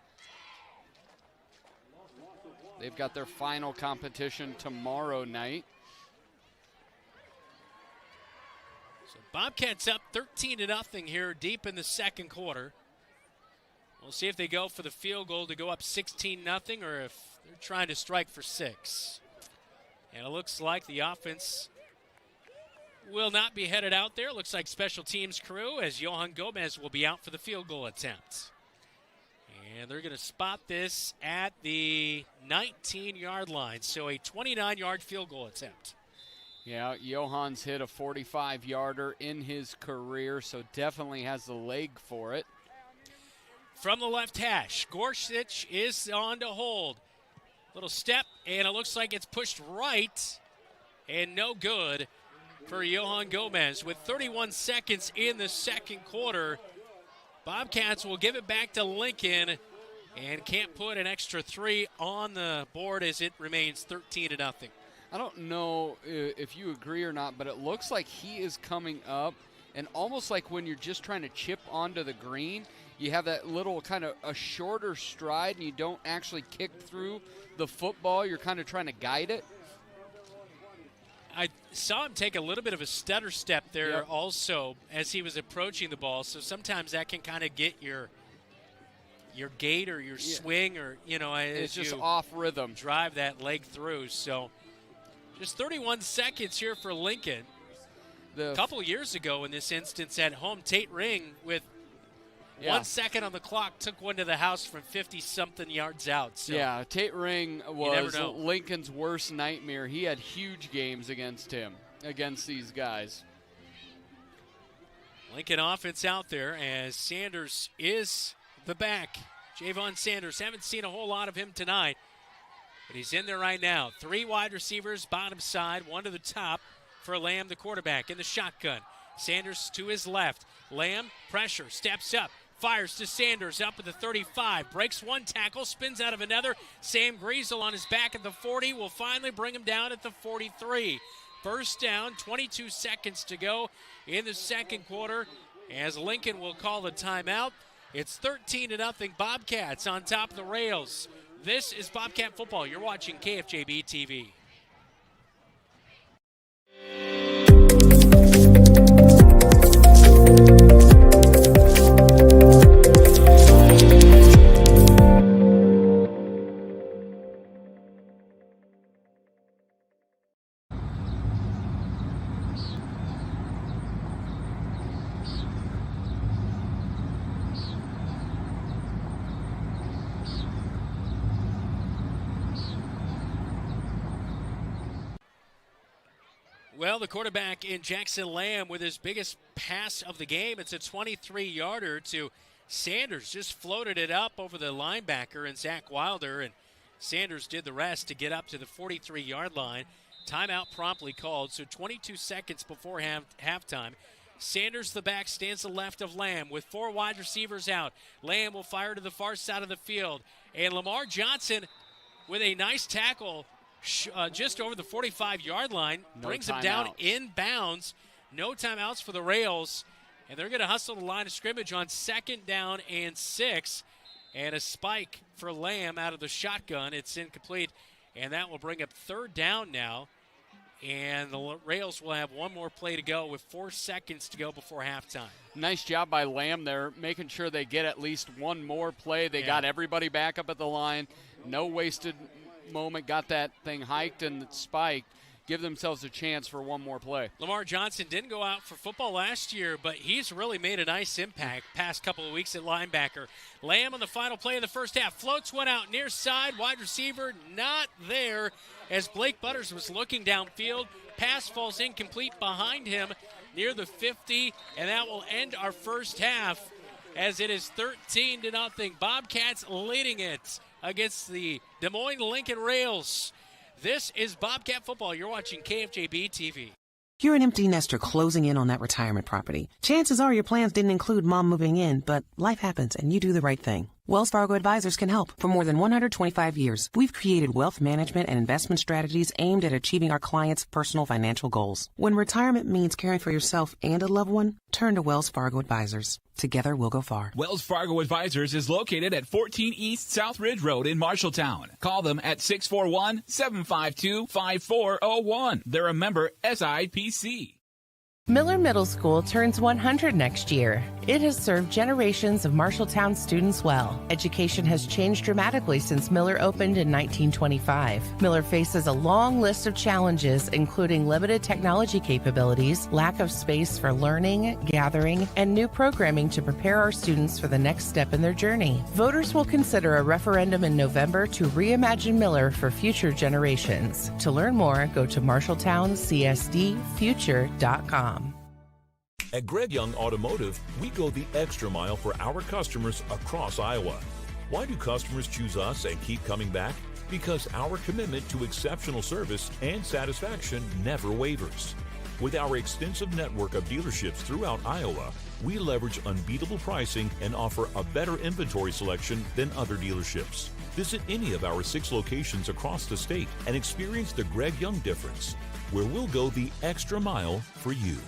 They've got their final competition tomorrow night. So Bobcats up 13-0 here deep in the second quarter. We'll see if they go for the field goal to go up 16-0 or if they're trying to strike for 6. And it looks like the offense will not be headed out there. Looks like special teams crew as Johan Gomez will be out for the field goal attempt. And they're going to spot this at the 19-yard line. So a 29-yard field goal attempt. Yeah, Johan's hit a 45-yarder in his career, so definitely has the leg for it. From the left hash, Gorsuch is on to hold. Little step, and it looks like it's pushed right, and no good for Johan Gomez. With 31 seconds in the second quarter, Bobcats will give it back to Lincoln and can't put an extra 3 on the board as it remains 13-0. I don't know if you agree or not, but it looks like he is coming up, and almost like when you're just trying to chip onto the green, you have that little kind of a shorter stride and you don't actually kick through the football. You're kind of trying to guide it. I saw him take a little bit of a stutter step there also as he was approaching the ball. So sometimes that can kind of get your gait or your swing or, It's as just you off rhythm. drive that leg through. So just 31 seconds here for Lincoln. A couple years ago in this instance at home, Tate Ring with 1 second on the clock took one to the house from 50-something yards out. So yeah, Tate Ring was never know. Lincoln's worst nightmare. He had huge games against these guys. Lincoln offense out there as Sanders is the back. Javon Sanders, haven't seen a whole lot of him tonight, but he's in there right now. 3 wide receivers, bottom side, 1 to the top for Lamb, the quarterback, in the shotgun. Sanders to his left. Lamb, pressure, steps up, fires to Sanders up at the 35, breaks 1 tackle, spins out of another. Sam Griesel on his back at the 40 will finally bring him down at the 43. First down, 22 seconds to go in the second quarter as Lincoln will call the timeout. It's 13-0 Bobcats on top of the rails. This is Bobcat football. You're watching KFJB-TV. Well, the quarterback in Jackson Lamb with his biggest pass of the game. It's a 23-yarder to Sanders. Just floated it up over the linebacker and Zach Wilder, and Sanders did the rest to get up to the 43-yard line. Timeout promptly called, so 22 seconds before halftime. Sanders, the back, stands to the left of Lamb with 4 wide receivers out. Lamb will fire to the far side of the field. And Lamar Johnson with a nice tackle just over the 45-yard line. Brings him down in bounds. No timeouts for the Rails. And they're going to hustle the line of scrimmage on 2nd down and 6. And a spike for Lamb out of the shotgun. It's incomplete. And that will bring up 3rd down now. And the Rails will have one more play to go with 4 seconds to go before halftime. Nice job by Lamb there, making sure they get at least one more play. They got everybody back up at the line. No wasted moment. Got that thing hiked and spiked. Give themselves a chance for one more play. Lamar Johnson didn't go out for football last year, but he's really made a nice impact past couple of weeks at linebacker. Lamb on the final play of the first half. Floats one out near side. Wide receiver not there as Blake Butters was looking downfield. Pass falls incomplete behind him near the 50, and that will end our first half as it is 13-0. Bobcats leading it against the Des Moines Lincoln Rails. This is Bobcat Football. You're watching KFJB-TV. You're an empty nester closing in on that retirement property. Chances are your plans didn't include mom moving in, but life happens and you do the right thing. Wells Fargo Advisors can help. For more than 125 years, we've created wealth management and investment strategies aimed at achieving our clients' personal financial goals. When retirement means caring for yourself and a loved one, turn to Wells Fargo Advisors. Together, we'll go far. Wells Fargo Advisors is located at 14 East South Ridge Road in Marshalltown. Call them at 641-752-5401. They're a member SIPC. Miller Middle School turns 100 next year. It has served generations of Marshalltown students well. Education has changed dramatically since Miller opened in 1925. Miller faces a long list of challenges, including limited technology capabilities, lack of space for learning, gathering, and new programming to prepare our students for the next step in their journey. Voters will consider a referendum in November to reimagine Miller for future generations. To learn more, go to marshalltowncsdfuture.com. At Greg Young Automotive, we go the extra mile for our customers across Iowa. Why do customers choose us and keep coming back? Because our commitment to exceptional service and satisfaction never wavers. With our extensive network of dealerships throughout Iowa, we leverage unbeatable pricing and offer a better inventory selection than other dealerships. Visit any of our 6 locations across the state and experience the Greg Young difference, where we'll go the extra mile for you.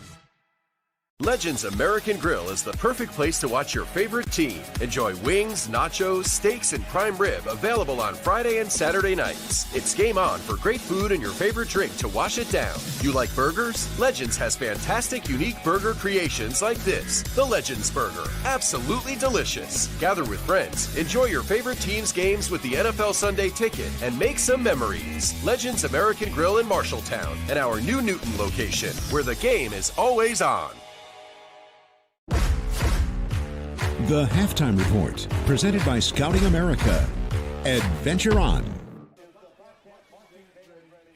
Legends American Grill is the perfect place to watch your favorite team. Enjoy wings, nachos, steaks, and prime rib available on Friday and Saturday nights. It's game on for great food and your favorite drink to wash it down. You like burgers? Legends has fantastic, unique burger creations like this. The Legends Burger. Absolutely delicious. Gather with friends, enjoy your favorite team's games with the NFL Sunday Ticket, and make some memories. Legends American Grill in Marshalltown and our new Newton location, where the game is always on. The Halftime Report, presented by Scouting America. Adventure on.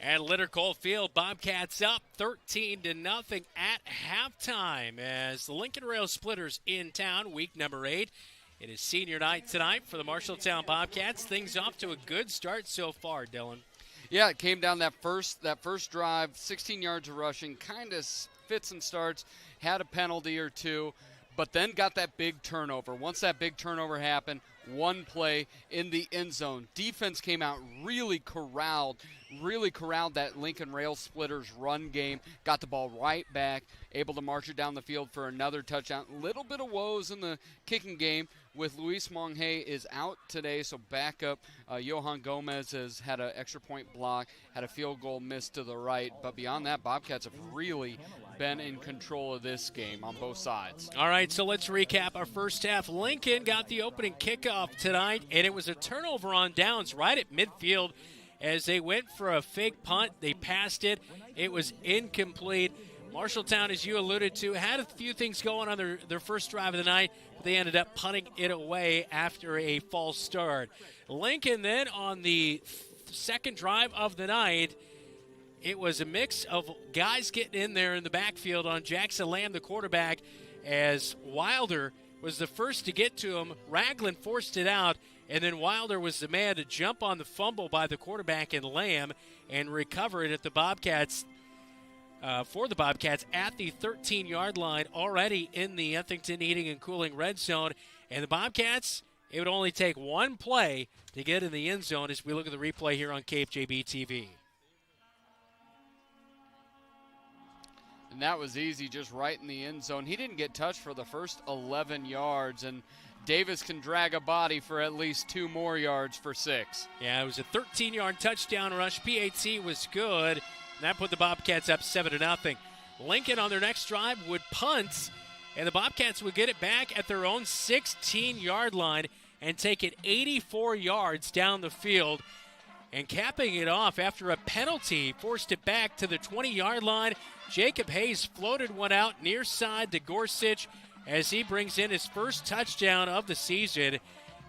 At Litter Cole Field, Bobcats up 13-0 at halftime as the Lincoln Railsplitters in town, week number 8. It is senior night tonight for the Marshalltown Bobcats. Things off to a good start so far, Dylan. Yeah, it came down that first drive, 16 yards of rushing, kind of fits and starts, had a penalty or two, but then got that big turnover. Once that big turnover happened, one play in the end zone. Defense came out, really corralled that Lincoln Railsplitters run game, got the ball right back, able to march it down the field for another touchdown. Little bit of woes in the kicking game with Luis Monge is out today, so backup Johan Gomez has had an extra point block, had a field goal missed to the right, but beyond that, Bobcats have really been in control of this game on both sides. All right, so let's recap our first half. Lincoln got the opening kickoff tonight, and it was a turnover on downs right at midfield as they went for a fake punt. They passed it. It was incomplete. Marshalltown, as you alluded to, had a few things going on their first drive of the night, but they ended up punting it away after a false start. Lincoln then on the second drive of the night, it was a mix of guys getting in there in the backfield on Jackson Lamb, the quarterback, as Wilder was the first to get to him. Ragland forced it out, and then Wilder was the man to jump on the fumble by the quarterback and Lamb and recover it at the Bobcats. For the Bobcats at the 13-yard line, already in the Ethington Heating and Cooling red zone. And the Bobcats, it would only take one play to get in the end zone as we look at the replay here on KFJB-TV. And that was easy, just right in the end zone. He didn't get touched for the first 11 yards, and Davis can drag a body for at least 2 more yards for 6. Yeah, it was a 13-yard touchdown rush. PAT was good. That put the Bobcats up 7-0. Lincoln on their next drive would punt, and the Bobcats would get it back at their own 16-yard line and take it 84 yards down the field. And capping it off after a penalty forced it back to the 20-yard line. Jacob Hayes floated one out near side to Gorsuch as he brings in his first touchdown of the season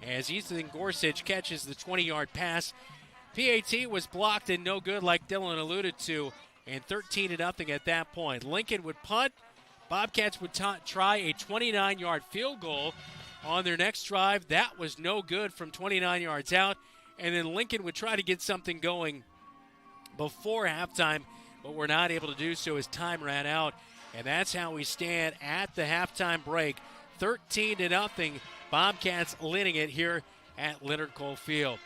as Ethan Gorsuch catches the 20-yard pass. PAT was blocked and no good, like Dylan alluded to, and 13-0 at that point. Lincoln would punt. Bobcats would try a 29-yard field goal on their next drive. That was no good from 29 yards out. And then Lincoln would try to get something going before halftime, but were not able to do so as time ran out. And that's how we stand at the halftime break. 13-0, Bobcats leading it here at Leonard Cole Field.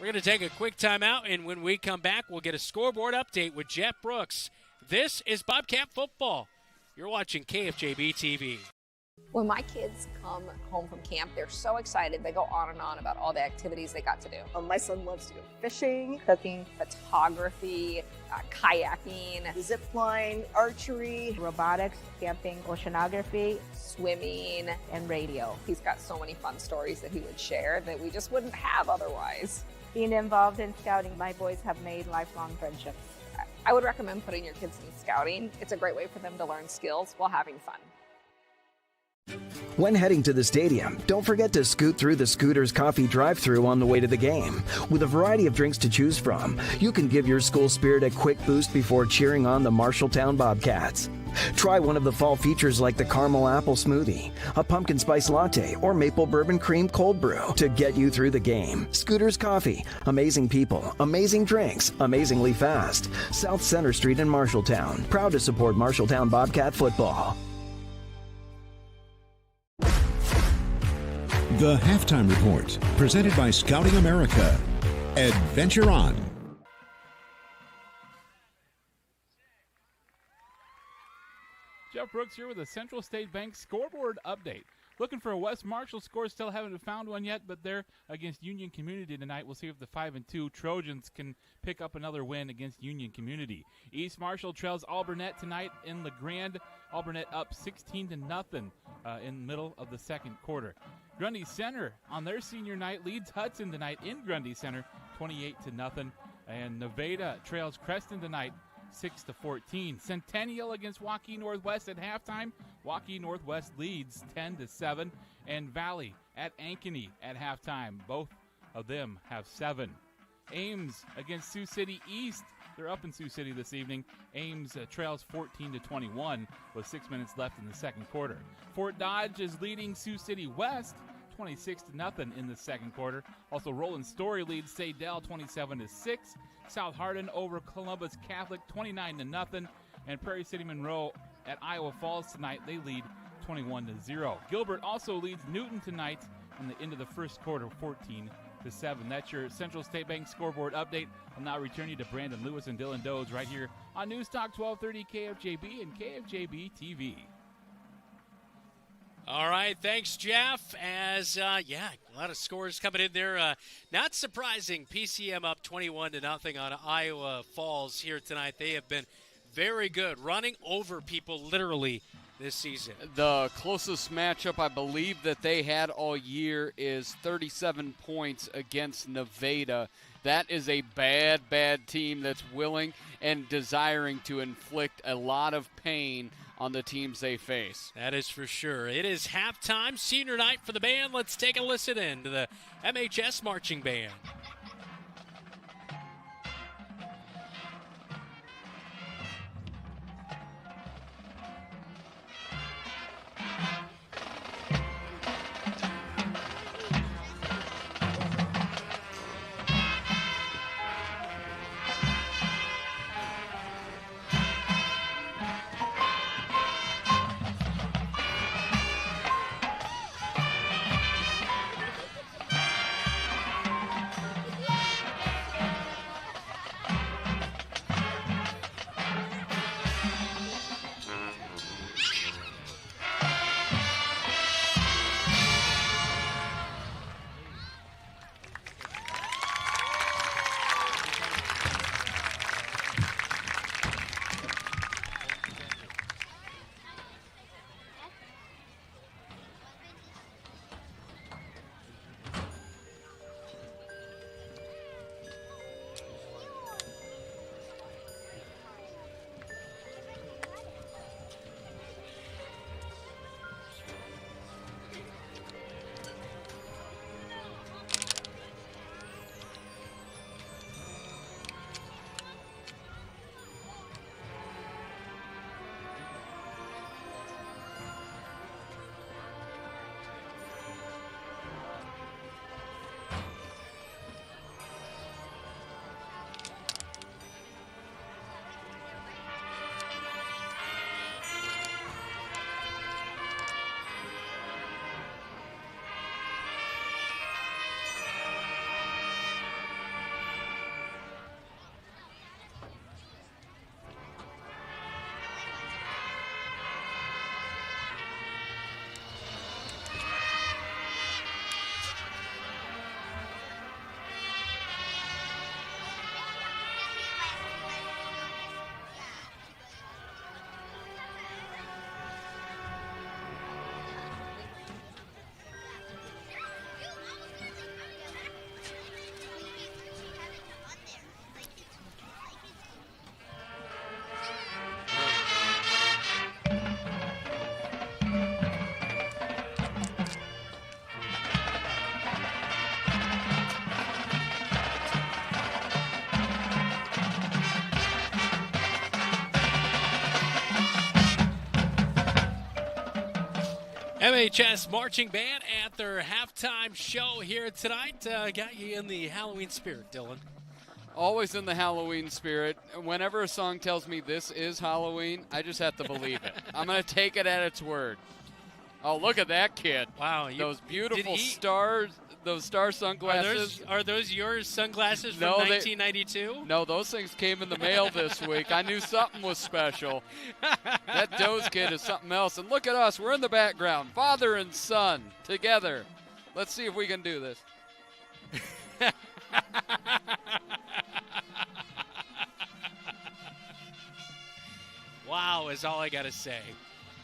We're going to take a quick timeout, and when we come back, we'll get a scoreboard update with Jeff Brooks. This is Bobcat football. You're watching KFJB-TV. When my kids come home from camp, they're so excited. They go on and on about all the activities they got to do. My son loves to go fishing, Cooking, photography, kayaking, zip line, archery, robotics, camping, oceanography, swimming, and radio. He's got so many fun stories that he would share that we just wouldn't have otherwise. Being involved in scouting, my boys have made lifelong friendships. I would recommend putting your kids in scouting. It's a great way for them to learn skills while having fun. When heading to the stadium, don't forget to scoot through the Scooters Coffee drive-thru on the way to the game. With a variety of drinks to choose from, you can give your school spirit a quick boost before cheering on the Marshalltown Bobcats. Try one of the fall features like the caramel apple smoothie, a pumpkin spice latte, or maple bourbon cream cold brew to get you through the game. Scooters Coffee, amazing people, amazing drinks, amazingly fast. South Center Street in Marshalltown, proud to support Marshalltown Bobcat football. The Halftime Report, presented by Scouting America. Adventure on. Jeff Brooks here with a Central State Bank scoreboard update. Looking for a West Marshall score, still haven't found one yet, but they're against Union Community tonight. We'll see if the 5-2 Trojans can pick up another win against Union Community. East Marshall trails Alburnett tonight in LeGrand. Alburnett up 16-0 in the middle of the second quarter. Grundy Center on their senior night leads Hudson tonight in Grundy Center 28-0. And Nevada trails Creston tonight 6-14. Centennial against Waukee Northwest at halftime. Waukee Northwest leads 10-7. And Valley at Ankeny at halftime. Both of them have 7. Ames against Sioux City East. They're up in Sioux City this evening. Ames trails 14-21 with 6 minutes left in the second quarter. Fort Dodge is leading Sioux City West 26-0 in the second quarter. Also, Roland Story leads Sadell 27-6. South Hardin over Columbus Catholic 29-0. And Prairie City Monroe at Iowa Falls tonight, they lead 21-0. Gilbert also leads Newton tonight in the end of the first quarter 14-7. That's your Central State Bank scoreboard update. I'll now return you to Brandon Lewis and Dylan Dodes right here on News Talk 1230 KFJB and KFJB-TV. All right, thanks, Jeff. As, a lot of scores coming in there. Not surprising, PCM up 21-0 on Iowa Falls here tonight. They have been very good, running over people literally this season. The closest matchup I believe that they had all year is 37 points against Nevada. That is a bad, bad team that's willing and desiring to inflict a lot of pain on the teams they face. That is for sure. It is halftime, senior night for the band. Let's take a listen in to the MHS Marching Band. MHS Marching Band at their halftime show here tonight. Got you in the Halloween spirit, Dylan. Always in the Halloween spirit. Whenever a song tells me this is Halloween, I just have to believe it. I'm going to take it at its word. Oh, look at that kid. Wow. Those beautiful stars, those star sunglasses. Are those your sunglasses from 1992? No, those things came in the mail this week. I knew something was special. That Doze kid is something else. And look at us. We're in the background. Father and son together. Let's see if we can do this. Wow is all I got to say.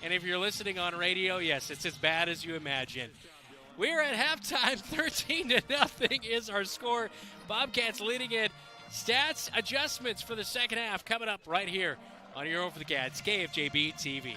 And if you're listening on radio, yes, it's as bad as you imagine. We're at halftime. 13-0 is our score. Bobcats leading it. Stats adjustments for the second half coming up right here on your Home for the Cats, KFJB-TV.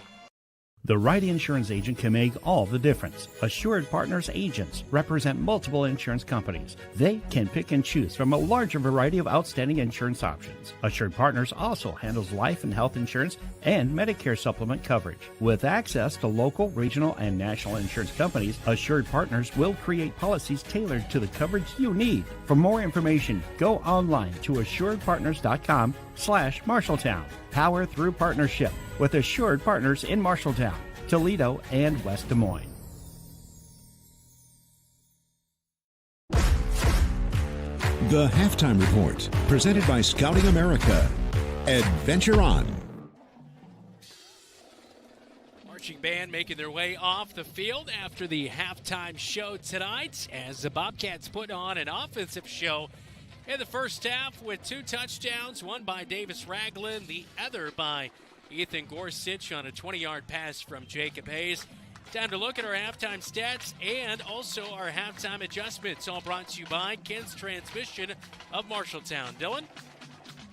The right insurance agent can make all the difference. Assured Partners agents represent multiple insurance companies. They can pick and choose from a larger variety of outstanding insurance options. Assured Partners also handles life and health insurance and Medicare supplement coverage. With access to local, regional, and national insurance companies, Assured Partners will create policies tailored to the coverage you need. For more information, go online to assuredpartners.com/Marshalltown. Power through partnership with Assured Partners in Marshalltown, Toledo, and West Des Moines. The Halftime Report, presented by Scouting America. Adventure on. Marching band making their way off the field after the halftime show tonight as the Bobcats put on an offensive show in the first half with 2 touchdowns, one by Davis Ragland, the other by Ethan Gorsuch on a 20-yard pass from Jacob Hayes. Time to look at our halftime stats and also our halftime adjustments, all brought to you by Ken's Transmission of Marshalltown. Dylan?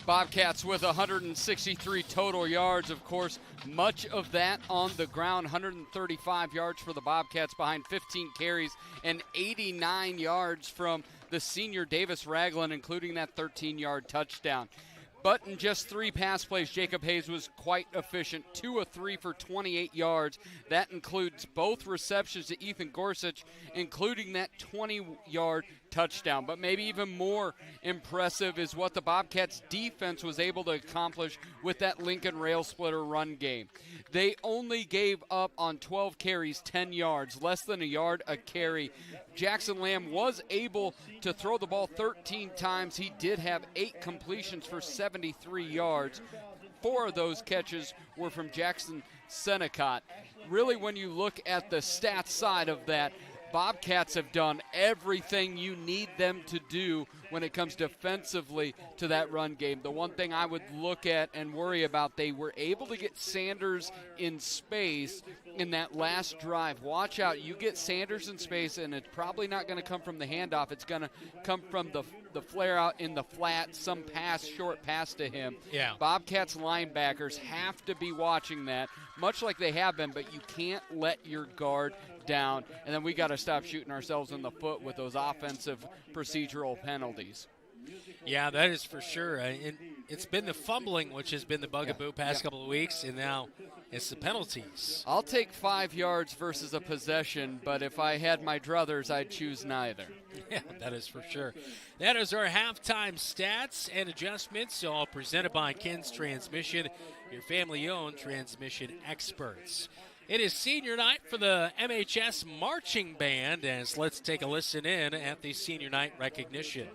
Bobcats with 163 total yards, of course, much of that on the ground. 135 yards for the Bobcats behind 15 carries and 89 yards from the senior Davis Ragland, including that 13-yard touchdown. But in just 3 pass plays, Jacob Hayes was quite efficient. 2 of 3 for 28 yards. That includes both receptions to Ethan Gorsuch, including that 20-yard touchdown. But maybe even more impressive is what the Bobcats defense was able to accomplish with that Lincoln Railsplitter run game. They only gave up on 12 carries, 10 yards, less than a yard a carry. Jackson Lamb was able to throw the ball 13 times. He did have 8 completions for 73 yards. 4 of those catches were from Jackson Senecott. Really, when you look at the stats side of that, Bobcats have done everything you need them to do when it comes defensively to that run game. The one thing I would look at and worry about, they were able to get Sanders in space in that last drive. Watch out. You get Sanders in space, and it's probably not going to come from the handoff. It's going to come from the flare out in the flat, some pass, short pass to him. Yeah. Bobcats linebackers have to be watching that, much like they have been, but you can't let your guard down. And then we got to stop shooting ourselves in the foot with those offensive procedural penalties. Yeah, that is for sure. And it's been the fumbling, which has been the bugaboo past couple of weeks, and now it's the penalties. I'll take 5 yards versus a possession, but if I had my druthers, I'd choose neither. Yeah, that is for sure. That is our halftime stats and adjustments, all presented by Ken's Transmission, your family-owned transmission experts. It is senior night for the MHS Marching Band, as let's take a listen in at the senior night recognition.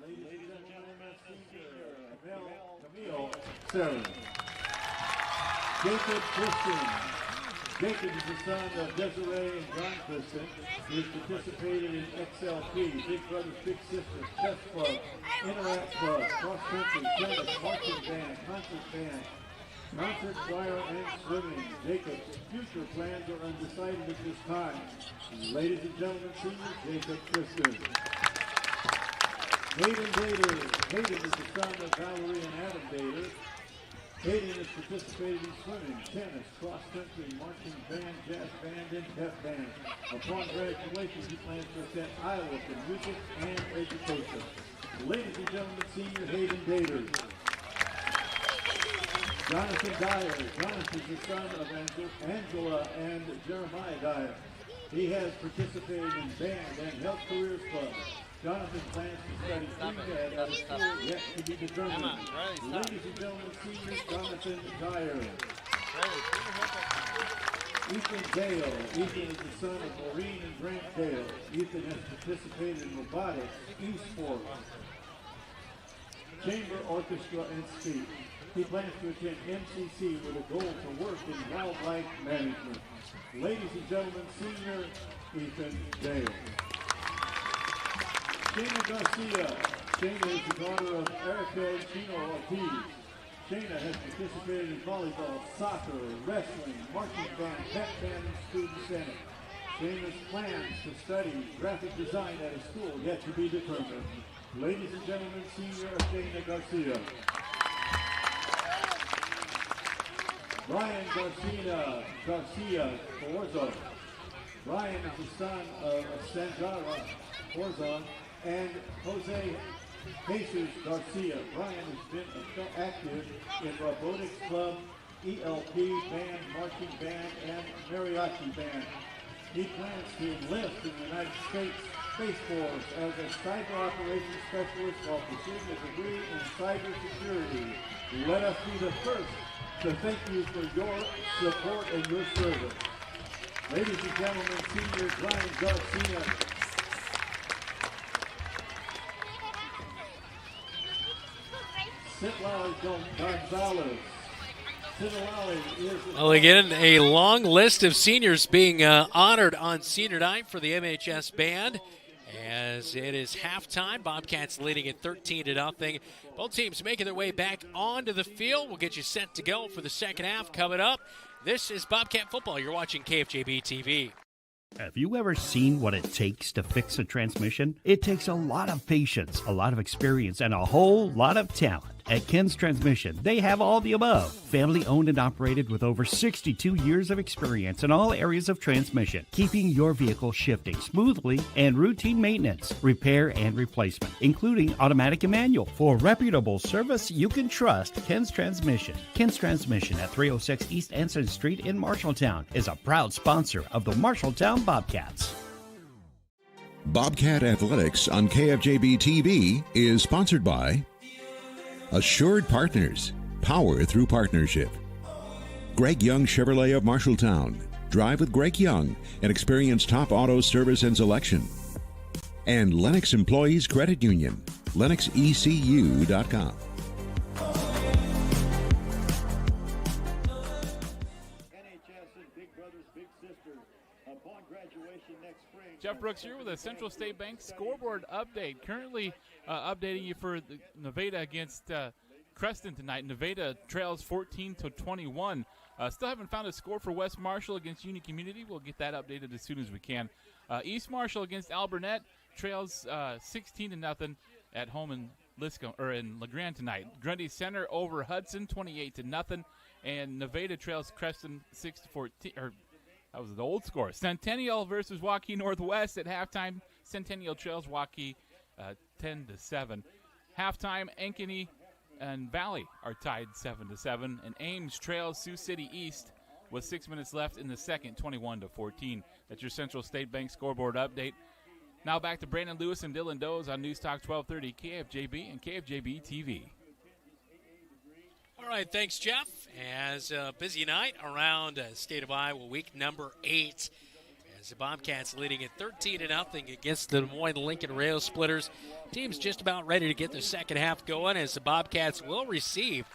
Ladies Sarah. Jacob Christian. Jacob is the son of Desiree and John Christian. He has participated in XLP, Big Brothers Big Sisters, Chess Club, Interact Club, Cross Country, Tennis, Marching Band, Concert Band, Concert Choir, and Swimming. Jacob's future plans are undecided at this time. Ladies and gentlemen, senior Jacob Christian. Hayden Bader. Hayden is the son of Valerie and Adam Bader. Hayden has participated in swimming, tennis, cross-country, marching band, jazz band, and pep band. Upon graduation, he plans to attend Iowa for music and education. Ladies and gentlemen, senior Hayden Bader. Jonathan Dyer. Jonathan is the son of Angela and Jeremiah Dyer. He has participated in band and health careers club. Jonathan plans to study pre-med at a school yet to be determined. Ladies and gentlemen, senior Jonathan Dyer. Ethan Dale. Ethan is the son of Maureen and Grant Dale. Ethan has participated in robotics, esports, chamber orchestra, and speech. He plans to attend MCC with a goal to work in wildlife management. Ladies and gentlemen, senior Ethan Dale. Shayna Garcia. Shayna is the daughter of Erica and Chino Ortiz. Shayna has participated in volleyball, soccer, wrestling, marching band, pep band, and student senate. Shayna's plans to study graphic design at a school yet to be determined. Ladies and gentlemen, senior Shayna Garcia. Brian Garcia Forza. Brian is the son of Sanjara Forza and Jose Jesus Garcia. Brian has been active in robotics club, ELP band, marching band, and mariachi band. He plans to enlist in the United States Space Force as a cyber operations specialist while pursuing a degree in cybersecurity. Let us be the first to thank you for your support and your service. Ladies and gentlemen, senior Brian Garcia. Citlali Gonzalez. Well, again, a long list of seniors being honored on senior night for the MHS band. As it is halftime, Bobcats leading at 13-0. Both teams making their way back onto the field. We'll get you set to go for the second half coming up. This is Bobcat football. You're watching KFJB-TV. Have you ever seen what it takes to fix a transmission? It takes a lot of patience, a lot of experience, and a whole lot of talent. At Ken's Transmission, they have all the above. Family owned and operated with over 62 years of experience in all areas of transmission, keeping your vehicle shifting smoothly and routine maintenance, repair, and replacement, including automatic and manual. For reputable service you can trust, Ken's Transmission. Ken's Transmission at 306 East Ensign Street in Marshalltown is a proud sponsor of the Marshalltown Bobcats. Bobcat Athletics on KFJB-TV is sponsored by Assured Partners, power through partnership. Greg Young Chevrolet of Marshalltown. Drive with Greg Young and experience top auto service and selection. And Lennox Employees Credit Union, LennoxECU.com. Jeff Brooks here with a Central State Bank scoreboard update. Currently updating you for the Nevada against Creston tonight. Nevada trails 14-21. Still haven't found a score for West Marshall against Union Community. We'll get that updated as soon as we can. East Marshall against Alburnett trails 16-0 at home in LeGrand tonight. Grundy Center over Hudson 28-0, and Nevada trails Creston 6-14. That was the old score. Centennial versus Waukee Northwest at halftime. Centennial trails Waukee 10-7. Halftime, Ankeny and Valley are tied 7-7, and Ames trails Sioux City East with 6 minutes left in the second, 21-14. That's your Central State Bank scoreboard update. Now back to Brandon Lewis and Dylan Doze on News Talk 1230 KFJB and KFJB-TV. All right, thanks, Jeff. As a busy night around State of Iowa, week number 8, as the Bobcats leading at 13-0 against the Des Moines Lincoln Railsplitters. Team's just about ready to get the second half going, as the Bobcats will receive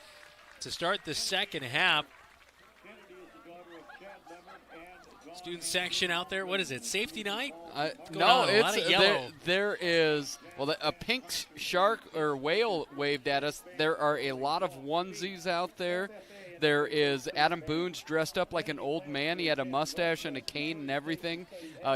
to start the second half. Student section out there. What is it? Safety night? No, a lot of yellow. There is a pink shark or whale waved at us. There are a lot of onesies out there. There is Adam Boone's dressed up like an old man. He had a mustache and a cane and everything.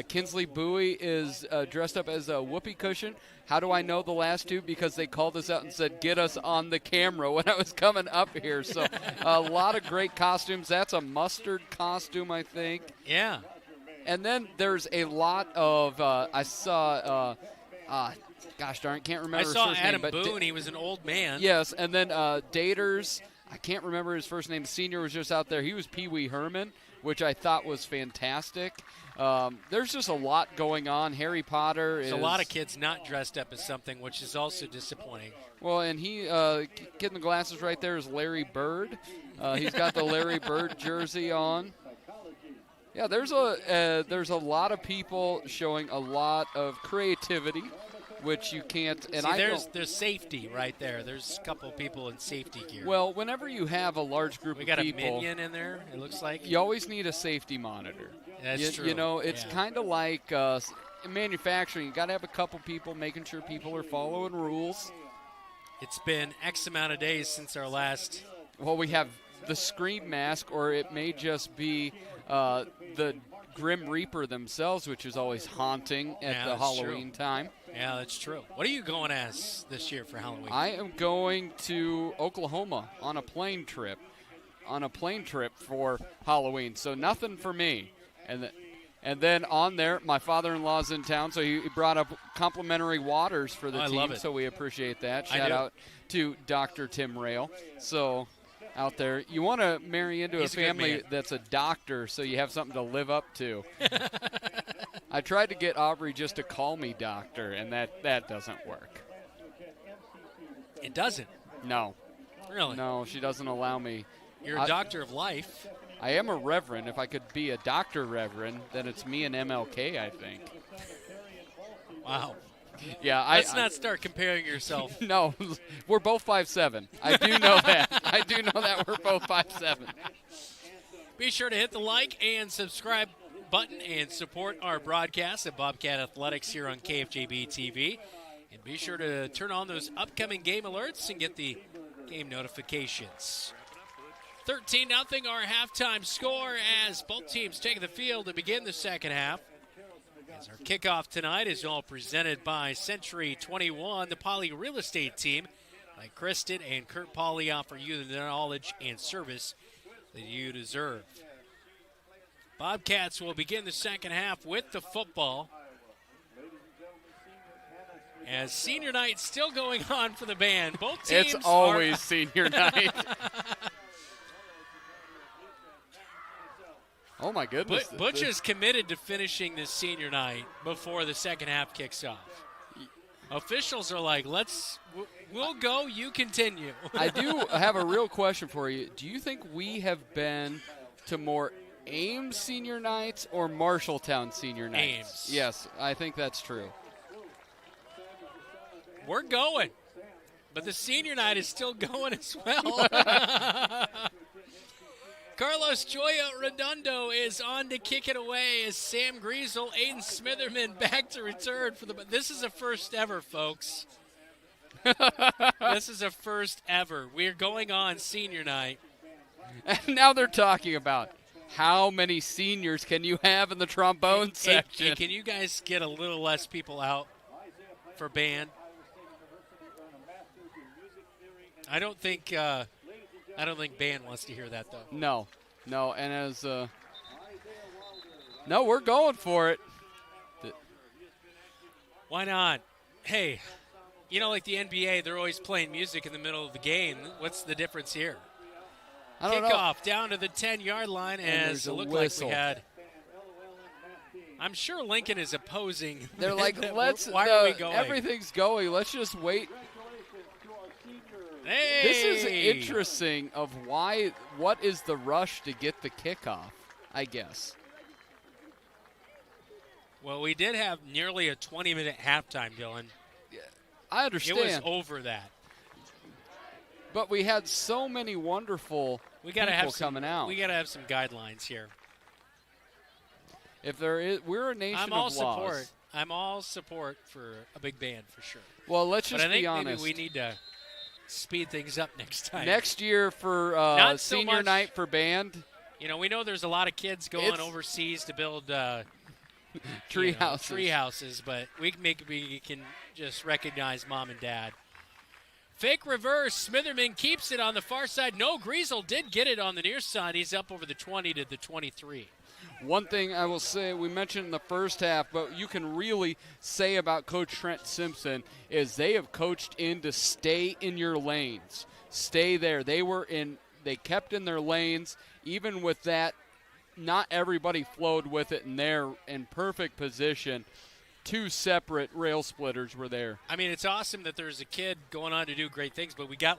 Kinsley Bowie is dressed up as a whoopee cushion. How do I know the last two? Because they called us out and said, get us on the camera when I was coming up here. So a lot of great costumes. That's a mustard costume, I think. Yeah. And then there's a lot of, I saw, gosh darn it, can't remember his saw first Adam name. Boone. He was an old man. Yes, and then Daters, I can't remember his first name. The senior was just out there. He was Pee Wee Herman, which I thought was fantastic. There's just a lot going on. Harry Potter There's a lot of kids not dressed up as something, which is also disappointing. Well, and he, kid in the glasses right there is Larry Bird. He's got the Larry Bird jersey on. Yeah, there's a lot of people showing a lot of creativity, which you can't. And there's safety right there. There's a couple people in safety gear. Well, whenever you have a large group of people, we got a minion in there. It looks like you always need a safety monitor. That's true. You know, it's kind of like in manufacturing. You got to have a couple people making sure people are following rules. It's been X amount of days since our last. Well, we have the Scream mask, or it may just be the Grim Reaper themselves, which is always haunting at the Halloween time. Yeah, that's true. What are you going as this year for Halloween? I am going to Oklahoma on a plane trip. For Halloween, so nothing for me. And then on there, my father-in-law's in town, so he brought up complimentary waters for the team, so we appreciate that. Shout out to Dr. Tim Rail. So out there, you want to marry into a family that's a doctor so you have something to live up to. I tried to get Aubrey just to call me doctor, and that doesn't work. It doesn't? No. Really? No, she doesn't allow me. You're a doctor of life. I am a reverend. If I could be a doctor reverend, then it's me and MLK, I think. Wow. Yeah, Let's not start comparing yourself. No, we're both 5'7". I do know that. I do know that we're both 5'7". Be sure to hit the like and subscribe button and support our broadcast at Bobcat Athletics here on KFJB-TV. And be sure to turn on those upcoming game alerts and get the game notifications. 13-0 our halftime score as both teams take the field to begin the second half. As our kickoff tonight is all presented by Century 21, the Poly Real Estate team. Like Kristen and Kurt Poly offer you the knowledge and service that you deserve. Bobcats will begin the second half with the football. As senior night still going on for the band. Both teams It's always senior night. Oh, my goodness. Butch is committed to finishing this senior night before the second half kicks off. Officials are like, we'll go, you continue. I do have a real question for you. Do you think we have been to more Ames senior nights or Marshalltown senior nights? Ames. Yes, I think that's true. We're going, but the senior night is still going as well. Carlos Joya Redondo is on to kick it away as Sam Griesel, Aiden Smitherman back to return for the. This is a first ever, folks. This is a first ever. We're going on senior night. And now they're talking about how many seniors can you have in the trombone section. Hey, can you guys get a little less people out for band? I don't think band wants to hear that, though. No, and as no, we're going for it. Why not? Hey, you know, like the NBA, they're always playing music in the middle of the game. What's the difference here? I don't know. Kickoff down to the 10-yard line as it looked like we had. I'm sure Lincoln is opposing. They're like, why are we going? Everything's going. Let's just wait. Hey! This is interesting of what is the rush to get the kickoff, I guess. Well, we did have nearly a 20-minute halftime, Dylan. I understand. It was over that. But we had so many wonderful people coming out. We got to have some guidelines here. If there is, we're a nation of laws. I'm all support for a big band for sure. Well, let's just be honest. Maybe we need to speed things up next time. Next year for senior night for band. You know, we know there's a lot of kids going overseas to build tree houses, but we can just recognize mom and dad. Fake reverse. Smitherman keeps it on the far side. No, Griesel did get it on the near side. He's up over the 20 to the 23. One thing I will say, we mentioned in the first half, but you can really say about Coach Trent Simpson is they have coached in to stay in your lanes. Stay there. They kept in their lanes. Even with that, not everybody flowed with it, and they're in perfect position. Two separate rail splitters were there. I mean, it's awesome that there's a kid going on to do great things, but we got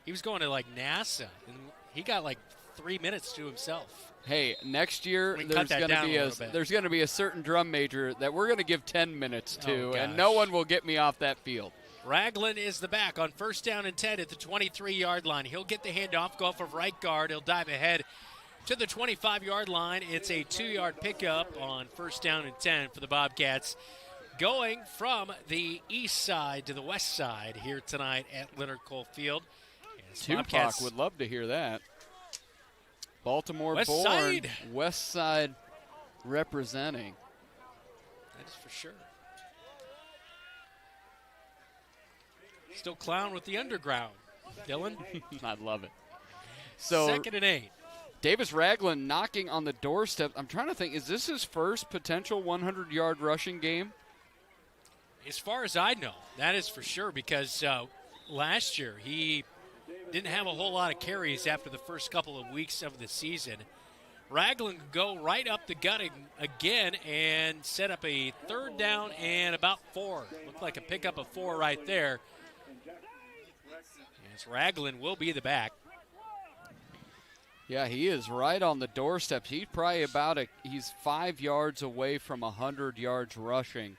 he was going to NASA, and he got 3 minutes to himself. Hey, next year there's going to be a certain drum major that we're going to give 10 minutes to, and no one will get me off that field. Ragland is the back on 1st down and 10 at the 23-yard line. He'll get the handoff, go off of right guard. He'll dive ahead to the 25-yard line. It's a 2-yard pickup on 1st down and 10 for the Bobcats. Going from the east side to the west side here tonight at Leonard Cole Field. Tupac would love to hear that. Baltimore born, West Side representing. That is for sure. Still clown with the underground, Dylan. I love it. So 2nd and 8. Davis Ragland knocking on the doorstep. I'm trying to think, is this his first potential 100-yard rushing game? As far as I know, that is for sure, because last year he didn't have a whole lot of carries after the first couple of weeks of the season. Ragland could go right up the gut again and set up a 3rd down and about 4. Looked like a pickup of 4 right there. As Ragland will be the back. Yeah, he is right on the doorstep. He's probably he's 5 yards away from 100 yards rushing.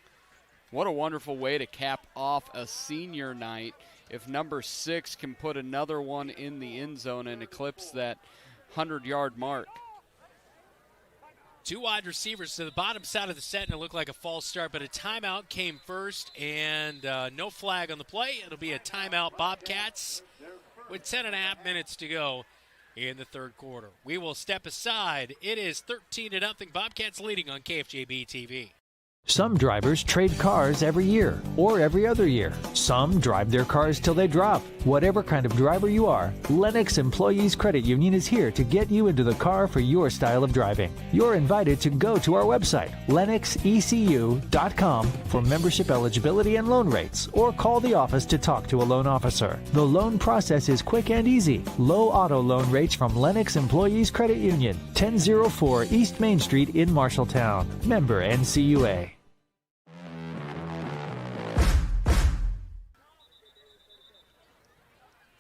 What a wonderful way to cap off a senior night if number 6 can put another one in the end zone and eclipse that 100-yard mark. 2 wide receivers to the bottom side of the set, and it looked like a false start, but a timeout came first, and no flag on the play. It'll be a timeout, Bobcats, with 10.5 minutes to go in the 3rd quarter. We will step aside. It is 13-0. Bobcats leading on KFJB-TV. Some drivers trade cars every year or every other year. Some drive their cars till they drop. Whatever kind of driver you are, Lennox Employees Credit Union is here to get you into the car for your style of driving. You're invited to go to our website, lennoxecu.com, for membership eligibility and loan rates, or call the office to talk to a loan officer. The loan process is quick and easy. Low auto loan rates from Lennox Employees Credit Union, 1004 East Main Street in Marshalltown. Member NCUA.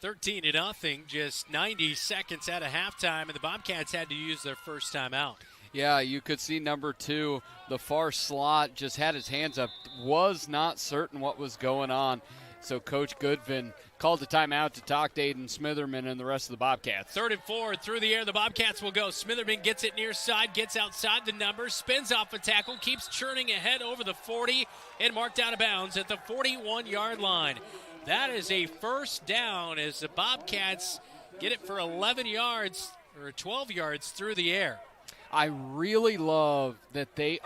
13-0, just 90 seconds out of halftime, and the Bobcats had to use their first timeout. Yeah, you could see number 2, the far slot, just had his hands up, was not certain what was going on. So Coach Goodvin called the timeout to talk to Aiden Smitherman and the rest of the Bobcats. 3rd and 4 through the air. The Bobcats will go. Smitherman gets it near side, gets outside the numbers, spins off a tackle, keeps churning ahead over the 40, and marked out of bounds at the 41-yard line. That is a 1st down as the Bobcats get it for 11 yards or 12 yards through the air. I really love that they've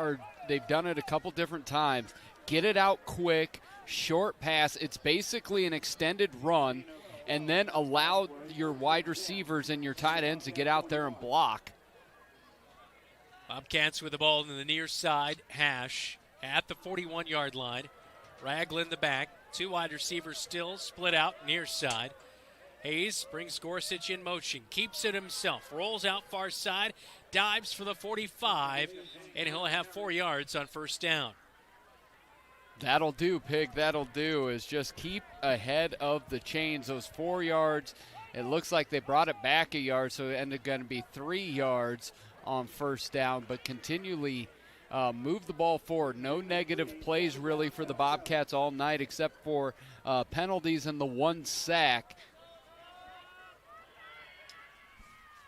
done it a couple different times. Get it out quick, short pass. It's basically an extended run, and then allow your wide receivers and your tight ends to get out there and block. Bobcats with the ball in the near side hash at the 41-yard line. Ragland the back. 2 wide receivers still split out near side. Hayes brings Gorsuch in motion, keeps it himself, rolls out far side, dives for the 45, and he'll have 4 yards on 1st down. That'll do, Pig. That'll do, is just keep ahead of the chains. Those 4 yards, it looks like they brought it back a yard, so it ended going to be 3 yards on 1st down, but continually move the ball forward. No negative plays really for the Bobcats all night except for penalties and the 1 sack.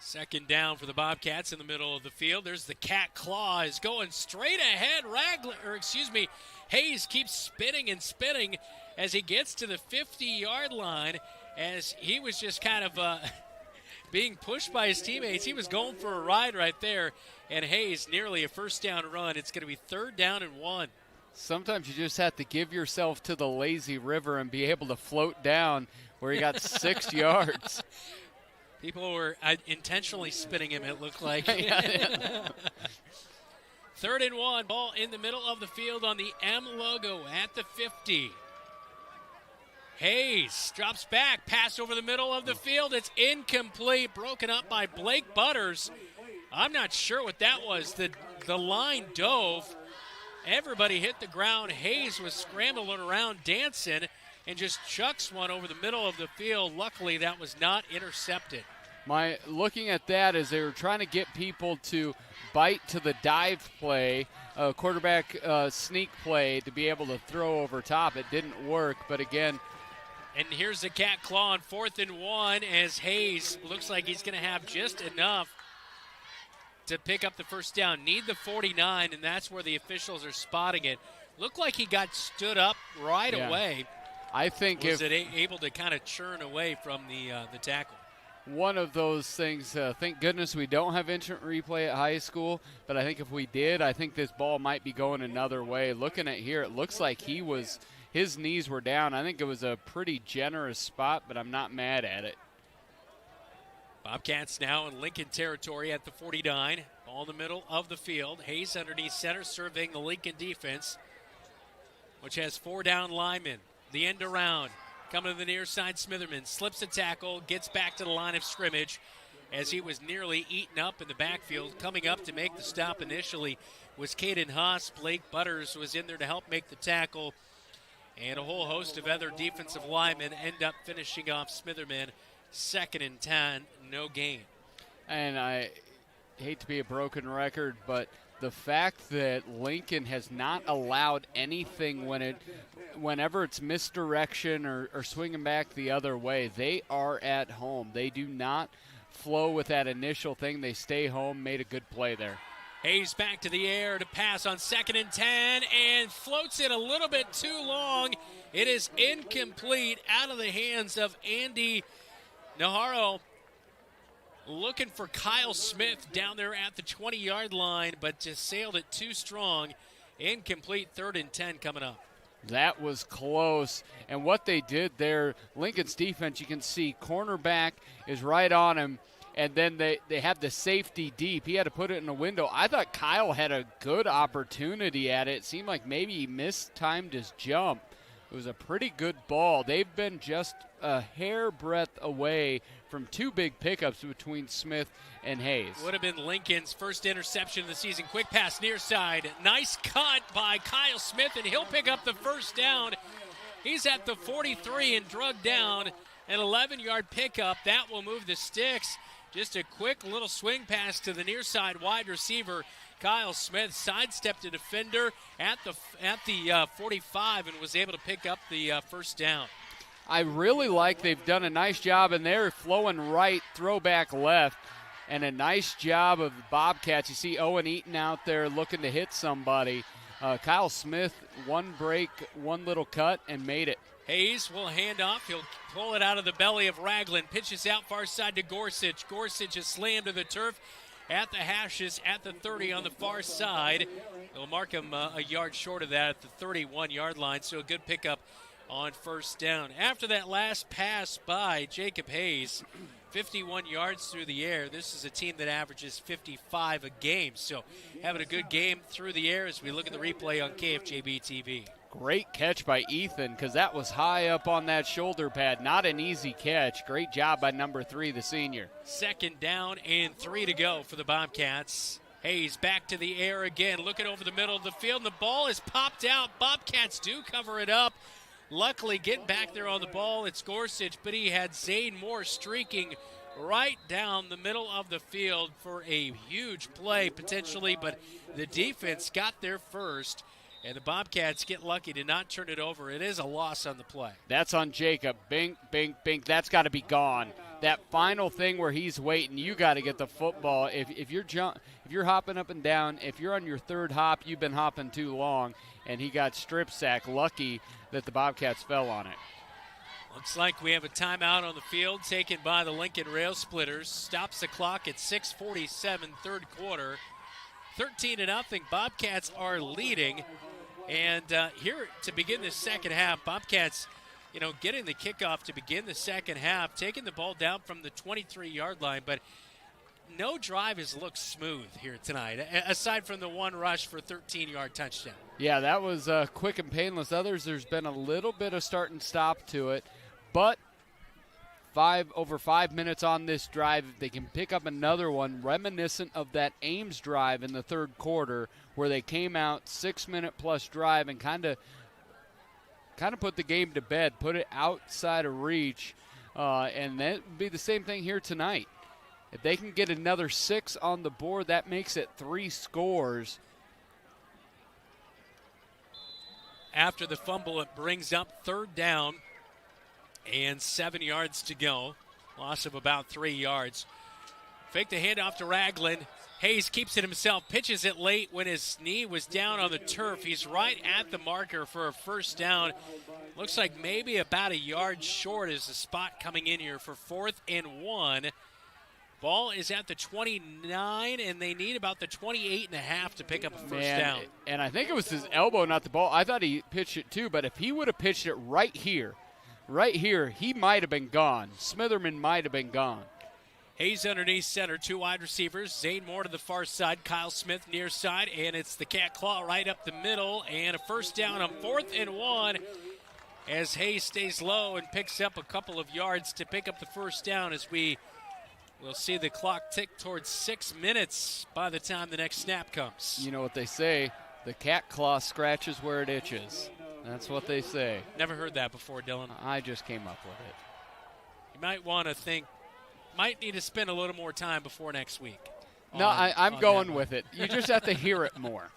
Second down for the Bobcats in the middle of the field. There's the cat claw is going straight ahead. Hayes keeps spinning and spinning as he gets to the 50-yard line, as he was just kind of being pushed by his teammates. He was going for a ride right there, and Hayes nearly a first down run. It's going to be 3rd down and 1. Sometimes you just have to give yourself to the lazy river and be able to float down where he got 6 yards. People were intentionally spinning him, it looked like. 3rd and 1, ball in the middle of the field on the M logo at the 50. Hayes drops back, pass over the middle of the field. It's incomplete, broken up by Blake Butters. I'm not sure what that was. The line dove. Everybody hit the ground. Hayes was scrambling around, dancing, and just chucks one over the middle of the field. Luckily, that was not intercepted. Looking at that as they were trying to get people to bite to the dive play, quarterback sneak play to be able to throw over top. It didn't work, but again. And here's the cat claw on 4th and 1 as Hayes looks like he's going to have just enough to pick up the first down. Need the 49, and that's where the officials are spotting it. Looked like he got stood up right away. I think able to kind of churn away from the tackle. One of those things, thank goodness we don't have instant replay at high school, but I think if we did, I think this ball might be going another way. Looking at here, it looks like his knees were down. I think it was a pretty generous spot, but I'm not mad at it. Bobcats now in Lincoln territory at the 49. Ball in the middle of the field. Hayes underneath center, surveying the Lincoln defense, which has 4 down linemen. The end around. Coming to the near side, Smitherman slips a tackle, gets back to the line of scrimmage as he was nearly eaten up in the backfield. Coming up to make the stop initially was Caden Haas. Blake Butters was in there to help make the tackle. And a whole host of other defensive linemen end up finishing off Smitherman. 2nd and 10, no gain. And I hate to be a broken record, but the fact that Lincoln has not allowed anything whenever it's misdirection or swinging back the other way, they are at home. They do not flow with that initial thing. They stay home, made a good play there. Hayes back to the air to pass on 2nd and 10 and floats it a little bit too long. It is incomplete, out of the hands of Andy Najarro. Looking for Kyle Smith down there at the 20-yard line, but just sailed it too strong. Incomplete, 3rd and 10 coming up. That was close. And what they did there, Lincoln's defense, you can see cornerback is right on him, and then they have the safety deep. He had to put it in a window. I thought Kyle had a good opportunity at it. It seemed like maybe he mistimed his jump. It was a pretty good ball. They've been just a hair breadth away from 2 big pickups between Smith and Hayes. Would have been Lincoln's first interception of the season. Quick pass near side. Nice cut by Kyle Smith, and he'll pick up the first down. He's at the 43 and drugged down. An 11-yard pickup. That will move the sticks. Just a quick little swing pass to the near side wide receiver. Kyle Smith sidestepped a defender at the 45 and was able to pick up the first down. I really like they've done a nice job, and they're flowing right, throwback left, and a nice job of the Bobcats. You see Owen Eaton out there looking to hit somebody. Kyle Smith, one break, one little cut, and made it. Hayes will hand off. He'll pull it out of the belly of Ragland. Pitches out far side to Gorsuch. Gorsuch is slammed to the turf at the hashes at the 30 on the far side. They'll mark him a yard short of that at the 31-yard line, so a good pickup on first down. After that last pass by Jacob Hayes, 51 yards through the air. This is a team that averages 55 a game, so having a good game through the air as we look at the replay on KFJB-TV. Great catch by Ethan, because that was high up on that shoulder pad. Not an easy catch. Great job by number 3, the senior. 2nd down and 3 to go for the Bobcats. Hayes back to the air again, looking over the middle of the field. The ball is popped out. Bobcats do cover it up. Luckily, getting back there on the ball, it's Gorsuch, but he had Zane Moore streaking right down the middle of the field for a huge play potentially, but the defense got there first, and the Bobcats get lucky to not turn it over. It is a loss on the play. That's on Jacob. Bink, bink, bink. That's got to be gone. that final thing where he's waiting, you got to get the football. If you're hopping up and down, if you're on your third hop, you've been hopping too long, and he got strip sacked. Lucky that the Bobcats fell on it. Looks like we have a timeout on the field taken by the Lincoln Railsplitters. Stops the clock at 6:47, third quarter. 13-0. Bobcats are leading. And here to begin the second half, Bobcats, getting the kickoff to begin the second half, taking the ball down from the 23-yard line. But no drive has looked smooth here tonight, aside from the one rush for 13-yard touchdown. Yeah, that was quick and painless. Others, there's been a little bit of start and stop to it. But over 5 minutes on this drive, if they can pick up another one reminiscent of that Ames drive in the third quarter where they came out 6-minute-plus drive and kind of put the game to bed, put it outside of reach, and that would be the same thing here tonight. If they can get another 6 on the board, that makes it 3 scores. After the fumble, it brings up third down and 7 yards to go. Loss of about 3 yards. Fake the handoff to Ragland. Hayes keeps it himself, pitches it late when his knee was down on the turf. He's right at the marker for a first down. Looks like maybe about a yard short is the spot coming in here for 4th and 1. Ball is at the 29, and they need about the 28.5 to pick up a first down. And I think it was his elbow, not the ball. I thought he pitched it too, but if he would have pitched it right here, he might have been gone. Smitherman might have been gone. Hayes underneath center, 2 wide receivers. Zane Moore to the far side, Kyle Smith near side, and it's the cat claw right up the middle, and a first down on 4th and 1 as Hayes stays low and picks up a couple of yards to pick up the first down as we'll see the clock tick towards 6 minutes by the time the next snap comes. You know what they say, the cat claw scratches where it itches. That's what they say. Never heard that before, Dylan. I just came up with it. You might need to spend a little more time before next week. No, I'm going with it. You just have to hear it more.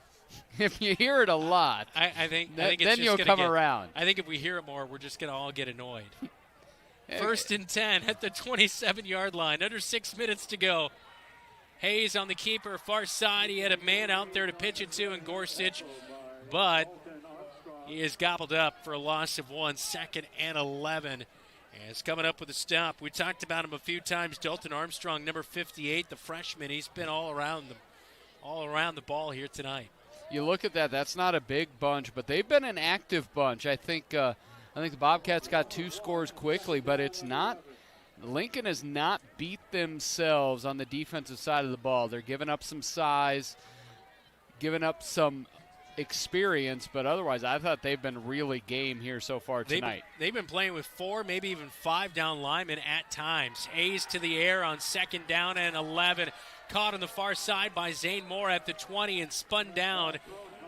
If you hear it a lot, I think then you'll come around. I think if we hear it more, we're just going to all get annoyed. 1st and 10 at the 27-yard line. Under 6 minutes to go. Hayes on the keeper, far side. He had a man out there to pitch it to in Gorsuch, but he is gobbled up for a loss of 1. 2nd and 11. And it's coming up with a stop. We talked about him a few times. Dalton Armstrong, number 58, the freshman. He's been all around the ball here tonight. You look at that. That's not a big bunch, but they've been an active bunch. I think the Bobcats got 2 scores quickly, but it's not. Lincoln has not beat themselves on the defensive side of the ball. They're giving up some size, giving up some experience, but otherwise I thought they've been really game here so far tonight. They've been playing with 4, maybe even 5 down linemen at times. Hayes to the air on 2nd down and 11. Caught on the far side by Zane Moore at the 20 and spun down.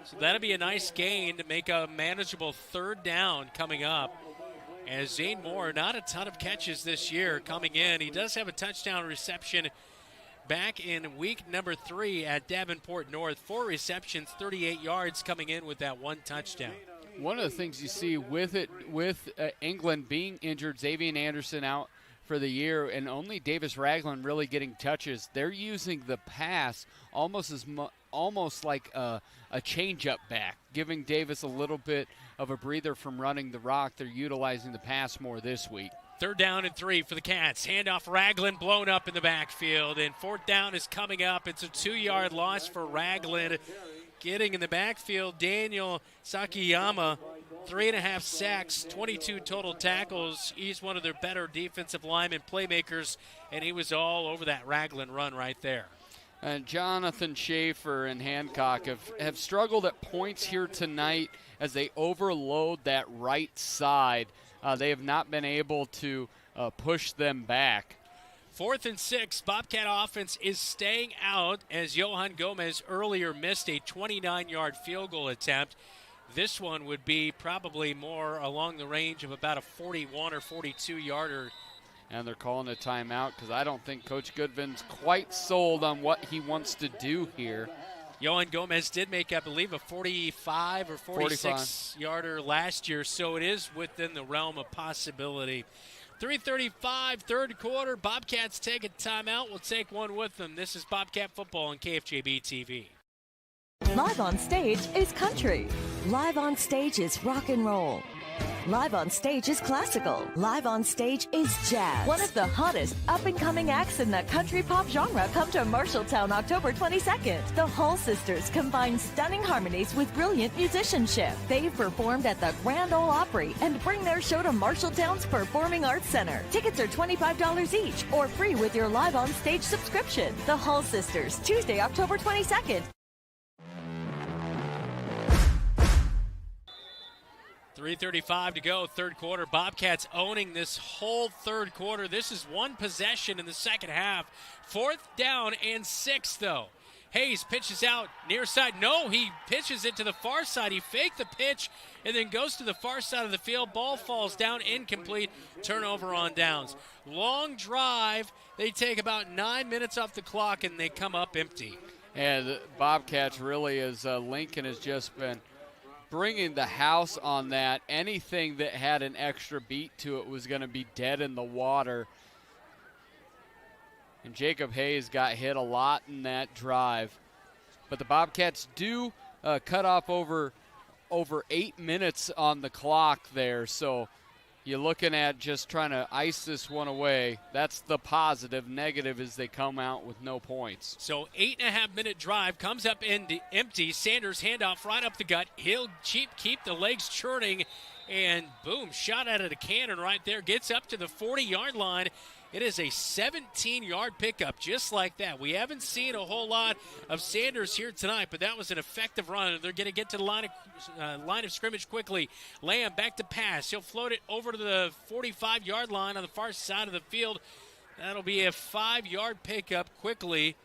So that'll be a nice gain to make a manageable 3rd down coming up. As Zane Moore, not a ton of catches this year coming in. He does have a touchdown reception back in week number 3 at Davenport North. 4 receptions, 38 yards coming in with that 1 touchdown. One of the things you see with England being injured, Xavier Anderson out for the year, and only Davis Ragland really getting touches, they're using the pass almost like a change-up back, giving Davis a little bit of a breather from running the rock. They're utilizing the pass more this week. 3rd down and 3 for the Cats. Handoff Ragland blown up in the backfield, and 4th down is coming up. It's a 2-yard loss for Ragland. Getting in the backfield, Daniel Sakiyama, 3.5 sacks, 22 total tackles. He's one of their better defensive lineman playmakers, and he was all over that Ragland run right there. And Jonathan Schaefer and Hancock have struggled at points here tonight as they overload that right side. They have not been able to push them back. 4th and 6, Bobcat offense is staying out as Johan Gomez earlier missed a 29-yard field goal attempt. This one would be probably more along the range of about a 41 or 42-yarder. And they're calling a timeout because I don't think Coach Goodvin's quite sold on what he wants to do here. Yohan Gomez did make, I believe, a 45 or 46-yarder last year, so it is within the realm of possibility. 3:35, third quarter. Bobcats take a timeout. We'll take one with them. This is Bobcat football on KFJB-TV. Live on stage is country. Live on stage is rock and roll. Live on stage is classical. Live on stage is jazz. One of the hottest up-and-coming acts in the country pop genre come to Marshalltown October 22nd. The Hall Sisters combine stunning harmonies with brilliant musicianship. They've performed at the Grand Ole Opry and bring their show to Marshalltown's Performing Arts Center. Tickets are $25 each or free with your Live on Stage subscription. The Hall Sisters, Tuesday, October 22nd. 3:35 to go, third quarter. Bobcats owning this whole third quarter. This is one possession in the second half. 4th down and 6, though. Hayes pitches out near side. No, he pitches it to the far side. He faked the pitch and then goes to the far side of the field. Ball falls down, incomplete. Turnover on downs. Long drive. They take about 9 minutes off the clock, and they come up empty. And the Bobcats really, as Lincoln has just been bringing the house on that. Anything that had an extra beat to it was going to be dead in the water. And Jacob Hayes got hit a lot in that drive. But the Bobcats do cut off over 8 minutes on the clock there. So you're looking at just trying to ice this one away. That's the positive. Negative is they come out with no points. So 8.5-minute drive comes up empty. Sanders handoff right up the gut. He'll keep the legs churning, and boom, shot out of the cannon right there. Gets up to the 40-yard line. It is a 17-yard pickup, just like that. We haven't seen a whole lot of Sanders here tonight, but that was an effective run. They're going to get to the line of scrimmage quickly. Lamb back to pass. He'll float it over to the 45-yard line on the far side of the field. That'll be a 5-yard pickup quickly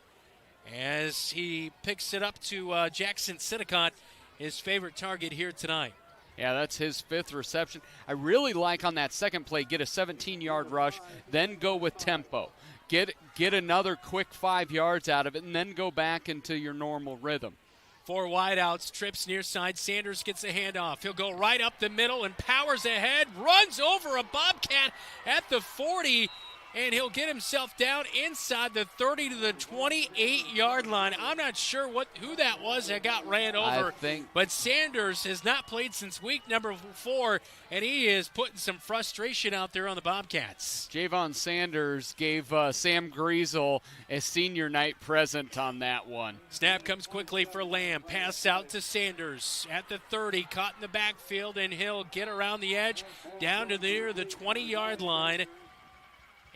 as he picks it up to Jackson Sinicott, his favorite target here tonight. Yeah, that's his 5th reception. I really like on that second play, get a 17-yard rush, then go with tempo. Get another quick 5 yards out of it, and then go back into your normal rhythm. 4 wideouts, trips near side. Sanders gets a handoff. He'll go right up the middle and powers ahead, runs over a Bobcat at the 40, and he'll get himself down inside the 30 to the 28-yard line. I'm not sure who that was that got ran over, but Sanders has not played since week number 4, and he is putting some frustration out there on the Bobcats. Javon Sanders gave Sam Griesel a senior night present on that one. Snap comes quickly for Lamb. Pass out to Sanders at the 30, caught in the backfield, and he'll get around the edge down to near the 20-yard line.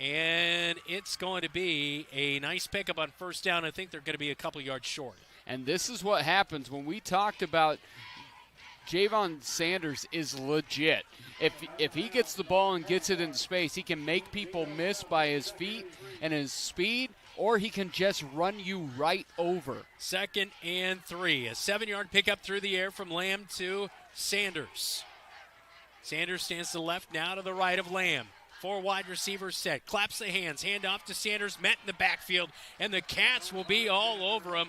And it's going to be a nice pickup on first down. I think they're going to be a couple yards short. And this is what happens when we talked about Javon Sanders is legit. If he gets the ball and gets it in space, he can make people miss by his feet and his speed, or he can just run you right over. 2nd and 3. A 7-yard pickup through the air from Lamb to Sanders. Sanders stands to the left, now to the right of Lamb. 4 wide receivers set. Claps the hands. Hand off to Sanders. Met in the backfield. And the Cats will be all over him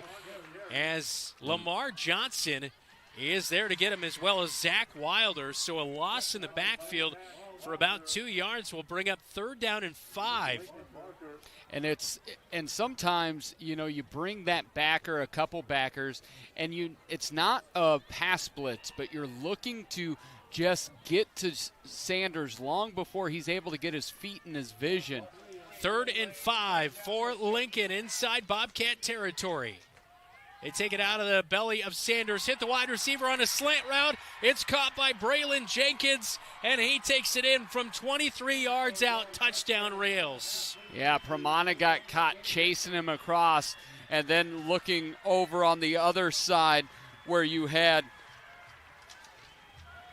as Lamar Johnson is there to get him, as well as Zach Wilder. So a loss in the backfield for about 2 yards will bring up 3rd down and 5. And sometimes, you bring that backer, a couple backers, and it's not a pass blitz, but you're looking to just get to Sanders long before he's able to get his feet in his vision. 3rd and 5 for Lincoln inside Bobcat territory. They take it out of the belly of Sanders, hit the wide receiver on a slant route. It's caught by Braylon Jenkins, and he takes it in from 23 yards out. Touchdown Rails. Yeah, Pramana got caught chasing him across, and then looking over on the other side where you had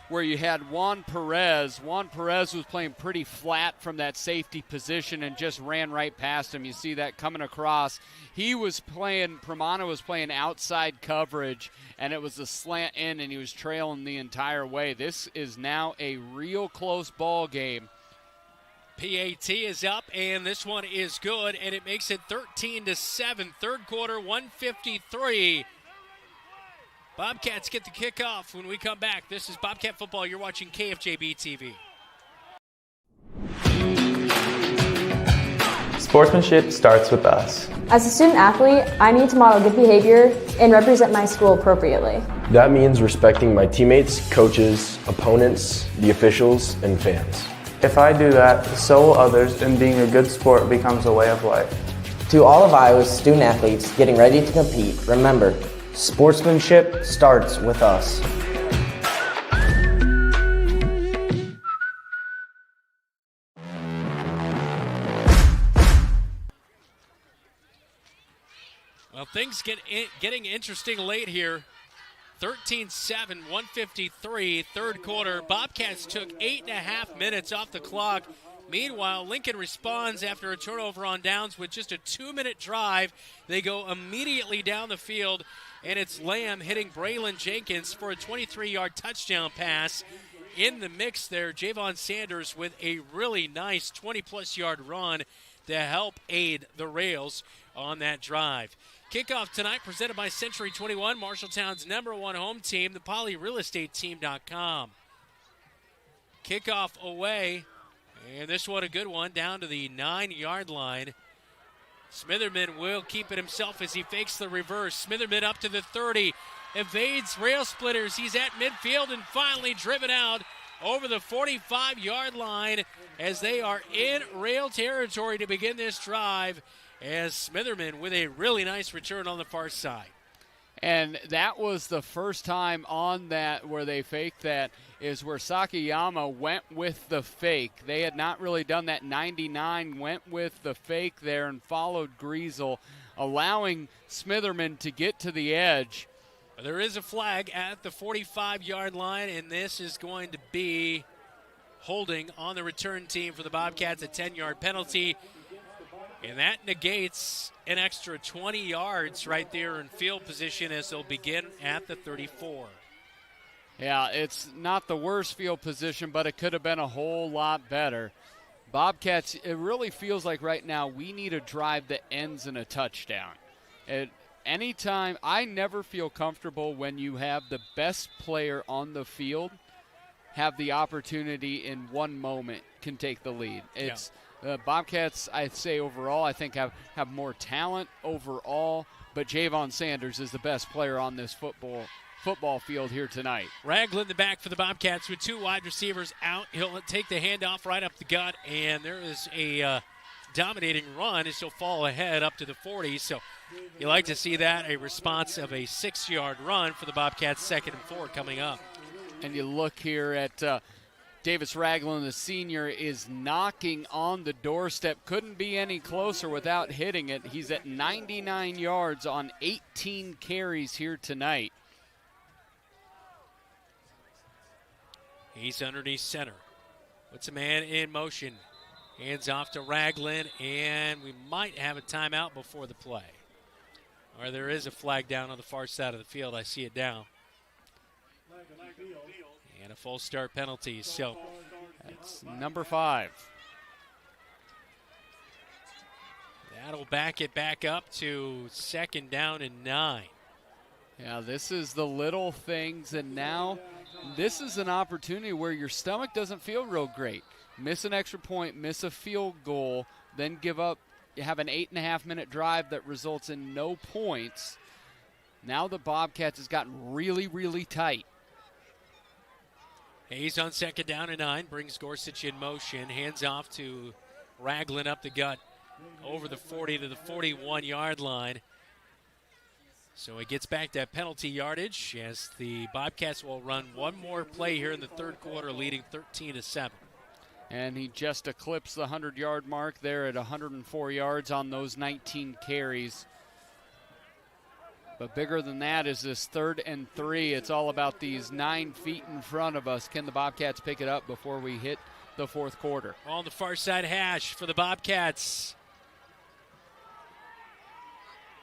Juan Perez. Juan Perez was playing pretty flat from that safety position and just ran right past him. You see that coming across. Pramana was playing outside coverage, and it was a slant in, and he was trailing the entire way. This is now a real close ball game. PAT is up, and this one is good, and it makes it 13-7. Third quarter, 1:53 Bobcats get the kickoff when we come back. This is Bobcat football. You're watching KFJB-TV. Sportsmanship starts with us. As a student athlete, I need to model good behavior and represent my school appropriately. That means respecting my teammates, coaches, opponents, the officials, and fans. If I do that, so will others, and being a good sport becomes a way of life. To all of Iowa's student athletes getting ready to compete, remember, sportsmanship starts with us. Well, things getting interesting late here. 13-7, 153, third quarter. Bobcats took 8.5 minutes off the clock. Meanwhile, Lincoln responds after a turnover on downs with just a 2-minute drive. They go immediately down the field, and it's Lamb hitting Braylon Jenkins for a 23-yard touchdown pass. In the mix there, Javon Sanders with a really nice 20-plus yard run to help aid the Rails on that drive. Kickoff tonight presented by Century 21, Marshalltown's #1 home team, the polyrealestateteam.com. Kickoff away, and this one a good one, down to the 9-yard line. Smitherman will keep it himself as he fakes the reverse. Smitherman up to the 30, evades Railsplitters. He's at midfield and finally driven out over the 45-yard line as they are in Rail territory to begin this drive, as Smitherman with a really nice return on the far side. And that was the first time on that where they faked that, is where Sakayama went with the fake. They had not really done that. 99 went with the fake there and followed Griesel, allowing Smitherman to get to the edge. There is a flag at the 45-yard line, and this is going to be holding on the return team for the Bobcats, a 10-yard penalty. And that negates an extra 20 yards right there in field position as they'll begin at the 34. Yeah, it's not the worst field position, but it could have been a whole lot better. Bobcats, it really feels like right now we need a drive that ends in a touchdown. Anytime, I never feel comfortable when you have the best player on the field have the opportunity in one moment can take the lead. Bobcats, I'd say overall, I think have more talent overall, but Javon Sanders is the best player on this football field here tonight. Ragland the back for the Bobcats with two wide receivers out. He'll take the handoff right up the gut, and there is a dominating run as he'll fall ahead up to the 40. So you like to see that, a response of a 6-yard run for the Bobcats, 2nd and 4 coming up. And you look here at Davis Ragland, the senior, is knocking on the doorstep. Couldn't be any closer without hitting it. He's at 99 yards on 18 carries here tonight. He's underneath center. Puts a man in motion. Hands off to Ragland, and we might have a timeout before the play. Or there is a flag down on the far side of the field. I see it down. And a false start penalty. So that's number 5. That'll back it back up to 2nd down and 9. Yeah, this is the little things, and now this is an opportunity where your stomach doesn't feel real great. Miss an extra point, miss a field goal, then give up. You have an 8.5-minute drive that results in no points. Now the Bobcats has gotten really, really tight. Hayes on 2nd down and 9, brings Gorsuch in motion, hands off to Ragland up the gut over the 40 to the 41-yard line. So he gets back that penalty yardage as the Bobcats will run one more play here in the third quarter, leading 13-7. And he just eclipsed the 100-yard mark there at 104 yards on those 19 carries. But bigger than that is this 3rd and 3. It's all about these 9 feet in front of us. Can the Bobcats pick it up before we hit the fourth quarter? On the far side hash for the Bobcats.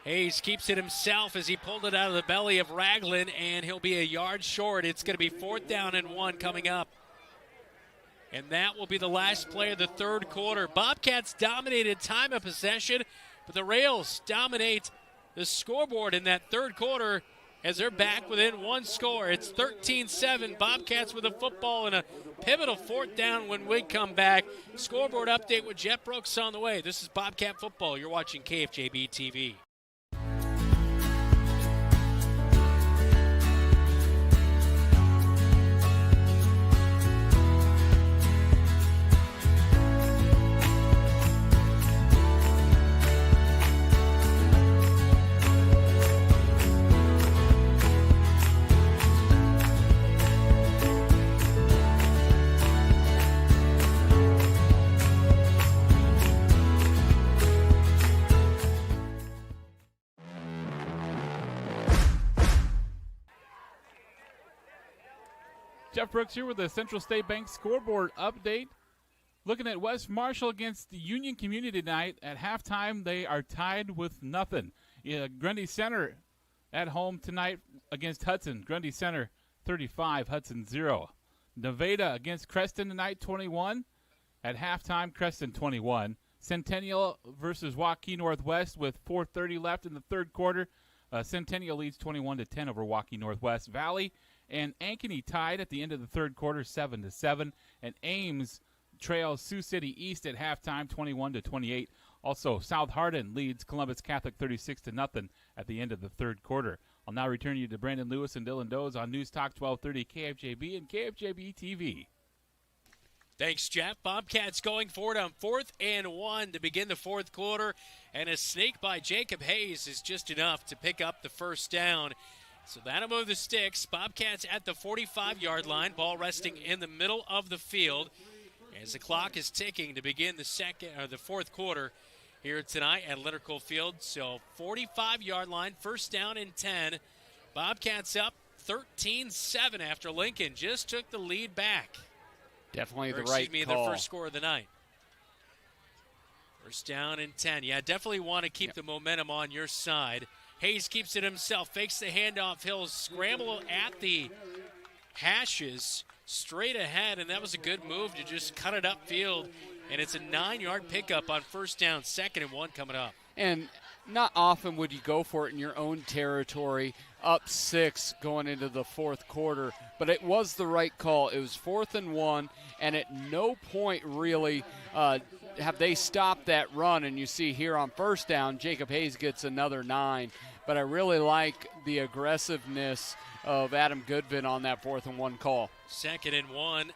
Hayes keeps it himself as he pulled it out of the belly of Ragland, and he'll be a yard short. It's going to be 4th down and 1 coming up. And that will be the last play of the third quarter. Bobcats dominated time of possession, but the Rails dominate the scoreboard in that third quarter. as they're back within one score. It's 13-7. Bobcats with a football and a pivotal fourth down when we come back. Scoreboard update with Jeff Brooks on the way. This is Bobcat football. You're watching KFJB-TV. Jeff Brooks here with the Central State Bank scoreboard update. Looking at West Marshall against the Union Community tonight. At halftime, they are tied with nothing. Grundy Center at home tonight against Hudson. Grundy Center 35, Hudson 0. Nevada against Creston tonight, 21. At halftime, Creston 21. Centennial versus Waukee Northwest with 4:30 left in the third quarter. Centennial leads 21-10 over Waukee Northwest. Valley and Ankeny tied at the end of the third quarter, 7-7. And Ames trails Sioux City East at halftime, 21-28. Also, South Hardin leads Columbus Catholic 36-0 at the end of the third quarter. I'll now return you to Brandon Lewis and Dylan Doze on News Talk 1230 KFJB and KFJB-TV. Thanks, Jeff. Bobcats going forward on 4th and 1 to begin the fourth quarter. And a sneak by Jacob Hayes is just enough to pick up the first down. So that'll move the sticks. Bobcats at the 45-yard line. Ball resting in the middle of the field as the clock is ticking to begin the fourth quarter here tonight at Leonard Cole Field. So 45-yard line, first down and 10. Bobcats up 13-7 after Lincoln just took the lead back. Definitely the right call. Their first score of the night. First down and 10. Yeah, definitely want to keep the momentum on your side. Hayes keeps it himself, fakes the handoff. He'll scramble at the hashes straight ahead, and that was a good move to just cut it upfield. And it's a 9-yard pickup on first down, 2nd and 1 coming up. And not often would you go for it in your own territory, up 6 going into the fourth quarter, but it was the right call. It was 4th and 1, and at no point really have they stopped that run. And you see here on first down, Jacob Hayes gets another 9. But I really like the aggressiveness of Adam Goodvin on that 4th and 1 call. 2nd and 1.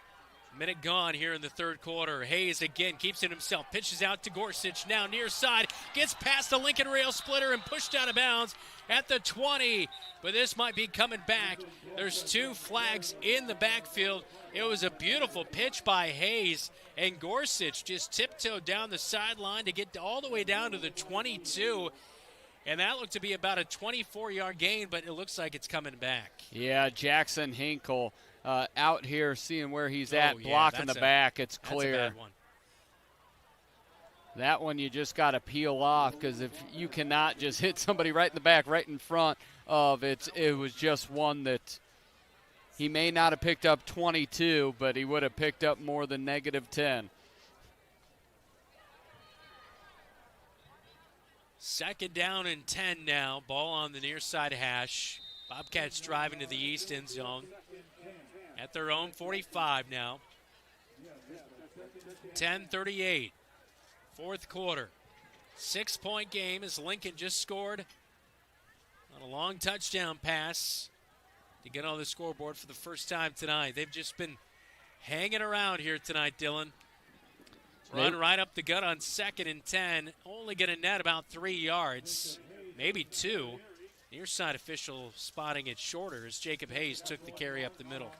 Minute gone here in the third quarter. Hayes again keeps it himself. Pitches out to Gorsuch. Now near side. Gets past the Lincoln Railsplitter and pushed out of bounds at the 20. But this might be coming back. There's 2 flags in the backfield. It was a beautiful pitch by Hayes. And Gorsuch just tiptoed down the sideline to get all the way down to the 22. And that looked to be about a 24-yard gain, but it looks like it's coming back. Yeah, Jackson Hinkle out here seeing where he's at, blocking the back. It's clear. That's a bad one. That one you just got to peel off, because if you cannot just hit somebody right in the back, right in front of it, it was just one that he may not have picked up 22, but he would have picked up more than -10. 2nd down and 10 now. Ball on the near side hash. Bobcats driving to the east end zone at their own 45 now. 10:38. Fourth quarter. 6-point game as Lincoln just scored on a long touchdown pass to get on the scoreboard for the first time tonight. They've just been hanging around here tonight, Dylan. Run right up the gut on 2nd and 10. Only going to net about 3 yards, maybe 2. Near side official spotting it shorter as Jacob Hayes took the carry up the middle.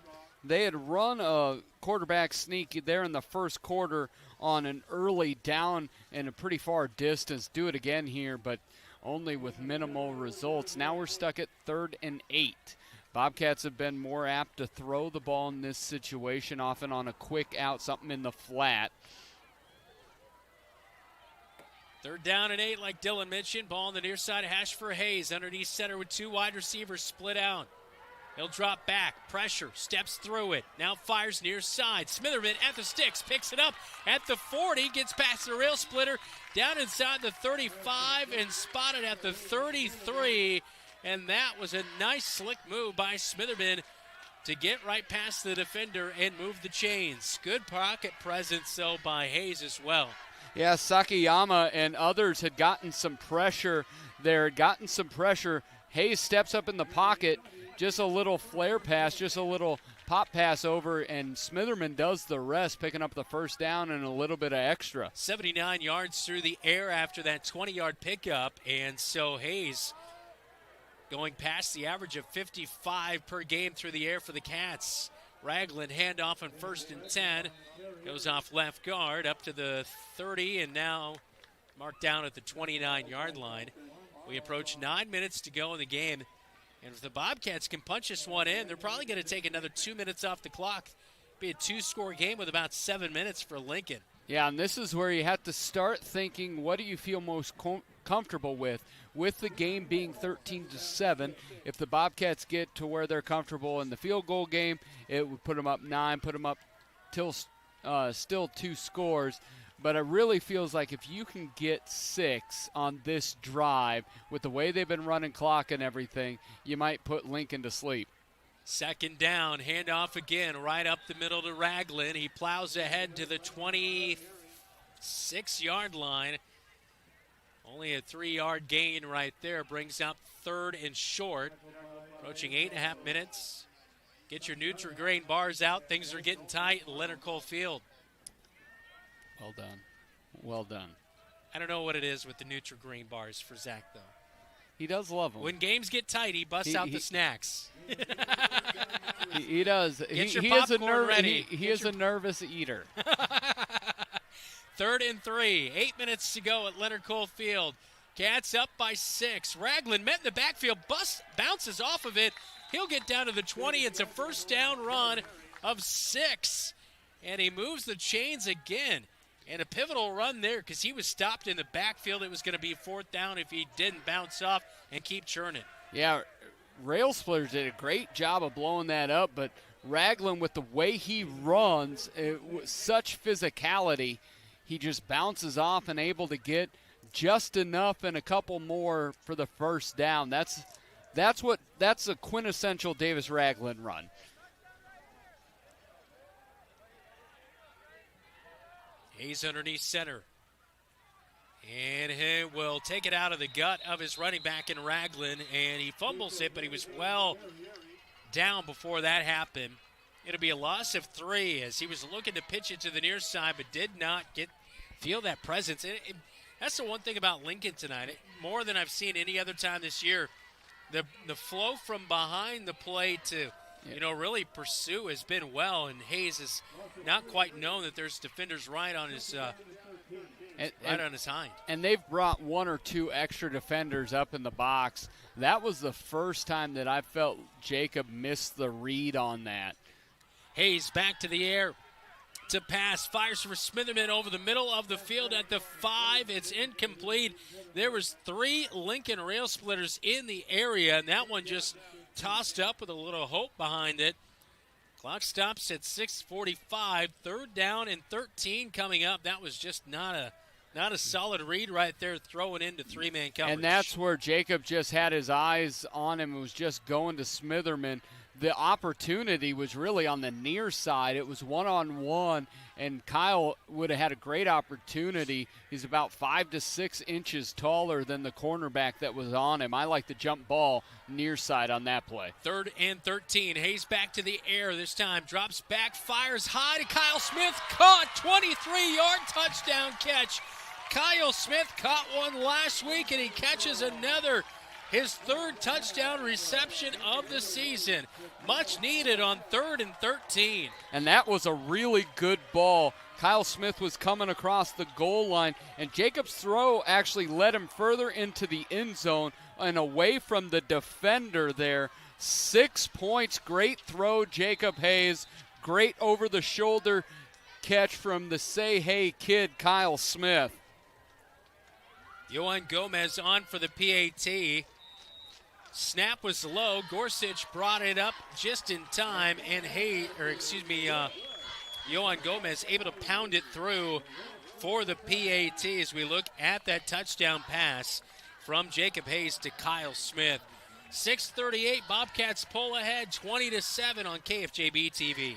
They had run a quarterback sneak there in the first quarter on an early down and a pretty far distance. Do it again here, but only with minimal results. Now we're stuck at 3rd and 8. Bobcats have been more apt to throw the ball in this situation, often on a quick out, something in the flat. 3rd down and 8, like Dylan mentioned. Ball on the near side hash for Hayes. Underneath center with 2 wide receivers split out. He'll drop back, pressure, steps through it. Now fires near side. Smitherman at the sticks, picks it up at the 40, gets past the Railsplitter, down inside the 35 and spotted at the 33. And that was a nice slick move by Smitherman to get right past the defender and move the chains. Good pocket presence, though, by Hayes as well. Yeah, Sakayama and others had gotten some pressure there, Hayes steps up in the pocket, just a little flare pass, just a little pop pass over, and Smitherman does the rest, picking up the first down and a little bit of extra. 79 yards through the air after that 20-yard pickup, and so Hayes going past the average of 55 per game through the air for the Cats. Ragland handoff on 1st and 10. Goes off left guard up to the 30 and now marked down at the 29-yard line. We approach 9 minutes to go in the game. And if the Bobcats can punch this one in, they're probably going to take another 2 minutes off the clock. Be a 2-score game with about 7 minutes for Lincoln. Yeah, and this is where you have to start thinking, what do you feel most comfortable with? With the game being 13-7, if the Bobcats get to where they're comfortable in the field goal game, it would put them up 9, put them up till still 2 scores. But it really feels like if you can get 6 on this drive, with the way they've been running clock and everything, you might put Lincoln to sleep. 2nd down, handoff again, right up the middle to Ragland. He plows ahead to the 26-yard line. Only a 3-yard gain right there. Brings up 3rd and short. Approaching 8.5 minutes. Get your Nutri-Grain bars out. Things are getting tight in Leonard Cole Field. Well done. Well done. I don't know what it is with the Nutri-Grain bars for Zach, though. He does love them. When games get tight, he busts out the snacks. He does. Get your he popcorn ready. He is a nervous eater. 3rd and 3. 8 minutes to go at Leonard Cole Field. Cats up by 6. Ragland met in the backfield. Bounces off of it. He'll get down to the 20. It's a first down run of 6. And he moves the chains again. And a pivotal run there because he was stopped in the backfield. It was going to be 4th down if he didn't bounce off and keep churning. Yeah, Railsplitters did a great job of blowing that up, but Ragland, with the way he runs, such physicality, he just bounces off and able to get just enough and a couple more for the first down. That's a quintessential Davis Ragland run. Hayes underneath center. And he will take it out of the gut of his running back in Ragland, and he fumbles it, but he was well down before that happened. It'll be a loss of 3 as he was looking to pitch it to the near side, but did not feel that presence. That's the one thing about Lincoln tonight. More than I've seen any other time this year, the flow from behind the play to really pursue has been well, and Hayes has not quite known that there's defenders right on his on his hind. And they've brought 1 or 2 extra defenders up in the box. That was the first time that I felt Jacob missed the read on that. Hayes back to the air to pass, fires for Smitherman over the middle of the field at the 5. It's incomplete. There was 3 Lincoln Railsplitters in the area, and that one just tossed up with a little hope behind it. Clock stops at 6:45. 3rd down and 13 coming up. That was just not a solid read right there, throwing into 3-man coverage. And that's where Jacob just had his eyes on him and was just going to Smitherman. The opportunity was really on the near side. It was one-on-one, and Kyle would have had a great opportunity. He's about 5 to 6 inches taller than the cornerback that was on him. I like the jump ball near side on that play. 3rd and 13. Hayes back to the air this time. Drops back, fires high to Kyle Smith. Caught, 23-yard touchdown catch. Kyle Smith caught one last week, and he catches another. His 3rd touchdown reception of the season. Much needed on 3rd and 13. And that was a really good ball. Kyle Smith was coming across the goal line, and Jacob's throw actually led him further into the end zone and away from the defender there. 6 points. Great throw, Jacob Hayes. Great over-the-shoulder catch from the say-hey kid, Kyle Smith. Yohan Gomez on for the PAT. Snap was low. Gorsuch brought it up just in time, and Yohan Gomez able to pound it through for the PAT as we look at that touchdown pass from Jacob Hayes to Kyle Smith. 6:38, Bobcats pull ahead 20-7 on KFJB-TV.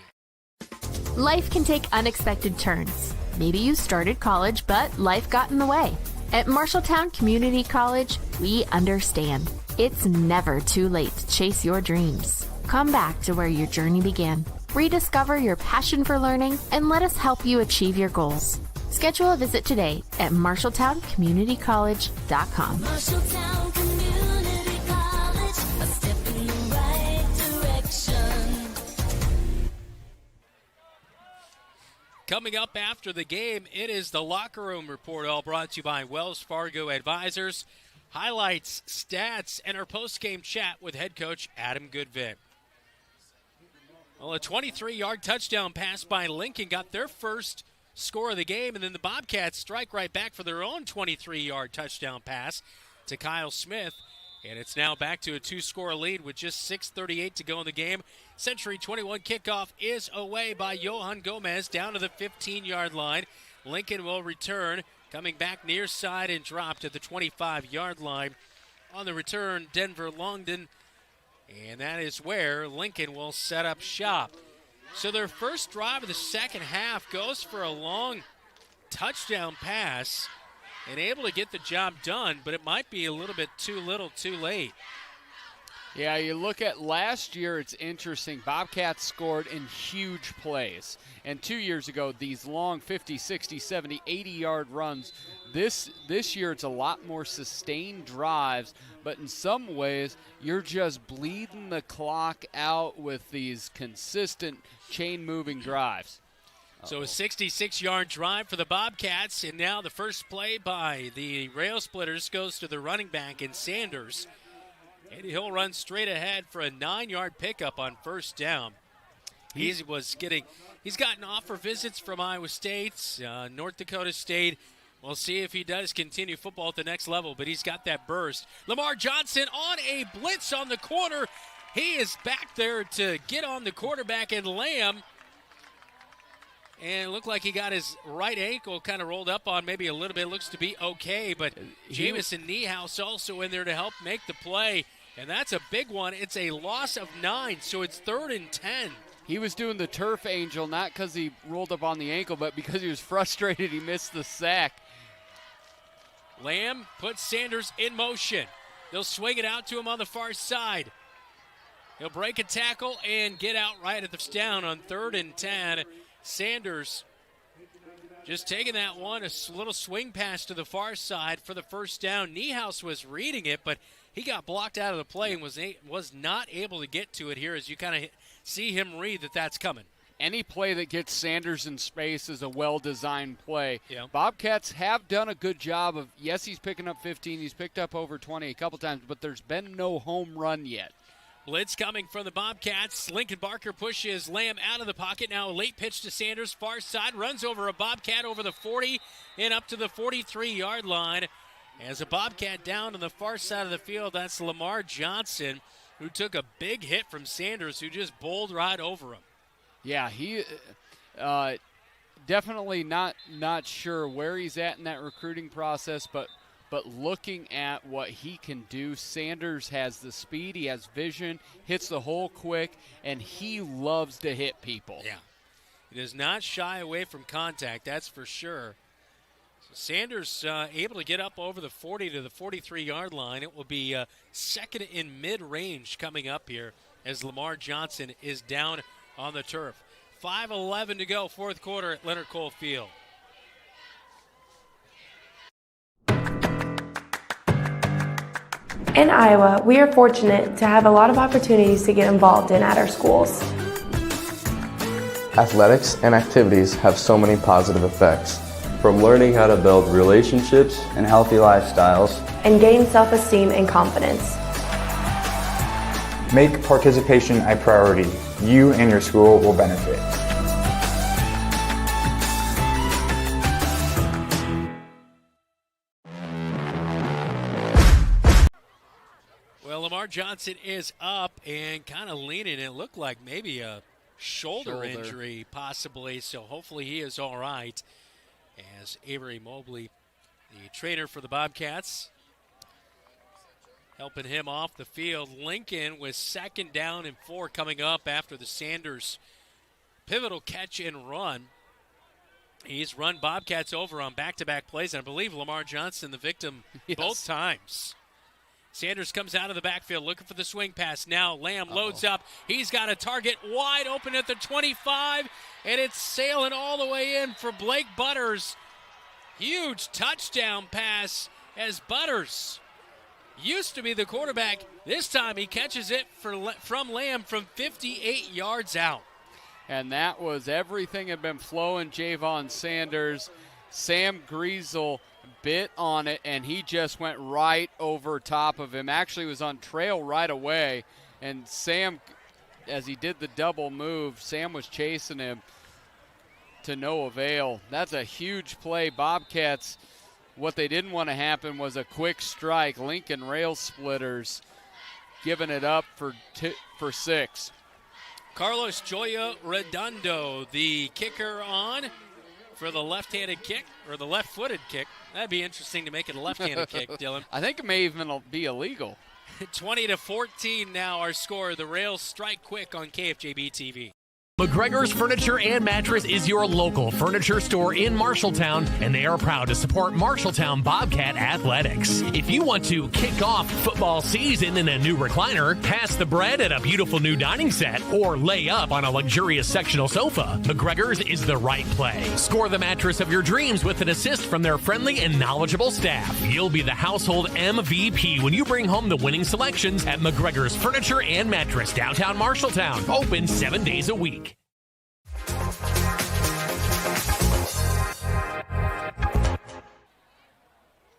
Life can take unexpected turns. Maybe you started college, but life got in the way. At Marshalltown Community College, we understand. It's never too late to chase your dreams. Come back to where your journey began. Rediscover your passion for learning and let us help you achieve your goals. Schedule a visit today at MarshalltownCommunityCollege.com. Marshalltown Community College, a step in the right direction. Coming up after the game, it is the Locker Room Report, all brought to you by Wells Fargo Advisors. Highlights, stats, and our post-game chat with head coach Adam Goodvin. Well, a 23-yard touchdown pass by Lincoln got their first score of the game, and then the Bobcats strike right back for their own 23-yard touchdown pass to Kyle Smith. And it's now back to a 2-score lead with just 6:38 to go in the game. Century 21 kickoff is away by Johan Gomez down to the 15-yard line. Lincoln will return, coming back near side and dropped at the 25-yard line. On the return, Denver Longden, and that is where Lincoln will set up shop. So their first drive of the second half goes for a long touchdown pass and able to get the job done, but it might be a little bit too little too late. Yeah, you look at last year, it's interesting. Bobcats scored in huge plays. And 2 years ago, these long 50, 60, 70, 80-yard runs. This year, it's a lot more sustained drives, but in some ways, you're just bleeding the clock out with these consistent chain-moving drives. So a 66-yard drive for the Bobcats, and now the first play by the Railsplitters goes to the running back in Sanders. And he'll run straight ahead for a 9-yard pickup on first down. He's gotten offer visits from Iowa State, North Dakota State. We'll see if he does continue football at the next level, but he's got that burst. Lamar Johnson on a blitz on the corner. He is back there to get on the quarterback and Lamb. And it looked like he got his right ankle kind of rolled up on maybe a little bit. Looks to be okay, but Jamison Niehaus also in there to help make the play. And that's a big one. It's a loss of 9, so it's 3rd and 10. He was doing the turf angel, not because he rolled up on the ankle, but because he was frustrated he missed the sack. Lamb puts Sanders in motion. They'll swing it out to him on the far side. He'll break a tackle and get out right at the down on 3rd and 10. Sanders just taking that one, a little swing pass to the far side for the first down. Niehaus was reading it, but he got blocked out of the play and was not able to get to it here as you kind of see him read that that's coming. Any play that gets Sanders in space is a well-designed play. Yeah. Bobcats have done a good job of, yes, he's picking up 15, he's picked up over 20 a couple times, but there's been no home run yet. Blitz coming from the Bobcats. Lincoln Barker pushes Lamb out of the pocket. Now a late pitch to Sanders, far side, runs over a Bobcat over the 40 and up to the 43-yard line. As a Bobcat down on the far side of the field, that's Lamar Johnson, who took a big hit from Sanders, who just bowled right over him. Yeah, he definitely not sure where he's at in that recruiting process, but looking at what he can do, Sanders has the speed, he has vision, hits the hole quick, and he loves to hit people. Yeah, he does not shy away from contact, that's for sure. Sanders able to get up over the 40 to the 43-yard line. It will be second in mid-range coming up here as Lamar Johnson is down on the turf. 5:11 to go, fourth quarter at Leonard Cole Field. In Iowa, we are fortunate to have a lot of opportunities to get involved in at our schools. Athletics and activities have so many positive effects. From learning how to build relationships and healthy lifestyles, and gain self-esteem and confidence. Make participation a priority. You and your school will benefit. Well, Lamar Johnson is up and kind of leaning. It looked like maybe a shoulder injury possibly, so hopefully he is all right. As Avery Mobley, the trainer for the Bobcats, helping him off the field. Lincoln with 2nd down and 4 coming up after the Sanders pivotal catch and run. He's run Bobcats over on back-to-back plays, and I believe Lamar Johnson the victim both times. Sanders comes out of the backfield looking for the swing pass. Now Lamb loads up. He's got a target wide open at the 25, and it's sailing all the way in for Blake Butters. Huge touchdown pass as Butters used to be the quarterback. This time he catches it from Lamb from 58 yards out. And that was everything had been flowing. Javon Sanders, Sam Griesel bit on it, and he just went right over top of him. Actually was on trail right away, and Sam, as he did the double move, Sam was chasing him to no avail. That's a huge play. Bobcats, what they didn't want to happen was a quick strike. Lincoln Railsplitters giving it up for 6. Carlos Joya Redondo, the kicker on for the left-handed kick, or the left-footed kick. That'd be interesting to make it a left-handed kick, Dylan. I think it may even be illegal. 20-14 now our score. The Rails strike quick on KFJB-TV. McGregor's Furniture and Mattress is your local furniture store in Marshalltown, and they are proud to support Marshalltown Bobcat Athletics. If you want to kick off football season in a new recliner, pass the bread at a beautiful new dining set, or lay up on a luxurious sectional sofa, McGregor's is the right play. Score the mattress of your dreams with an assist from their friendly and knowledgeable staff. You'll be the household MVP when you bring home the winning selections at McGregor's Furniture and Mattress, downtown Marshalltown. Open 7 days a week.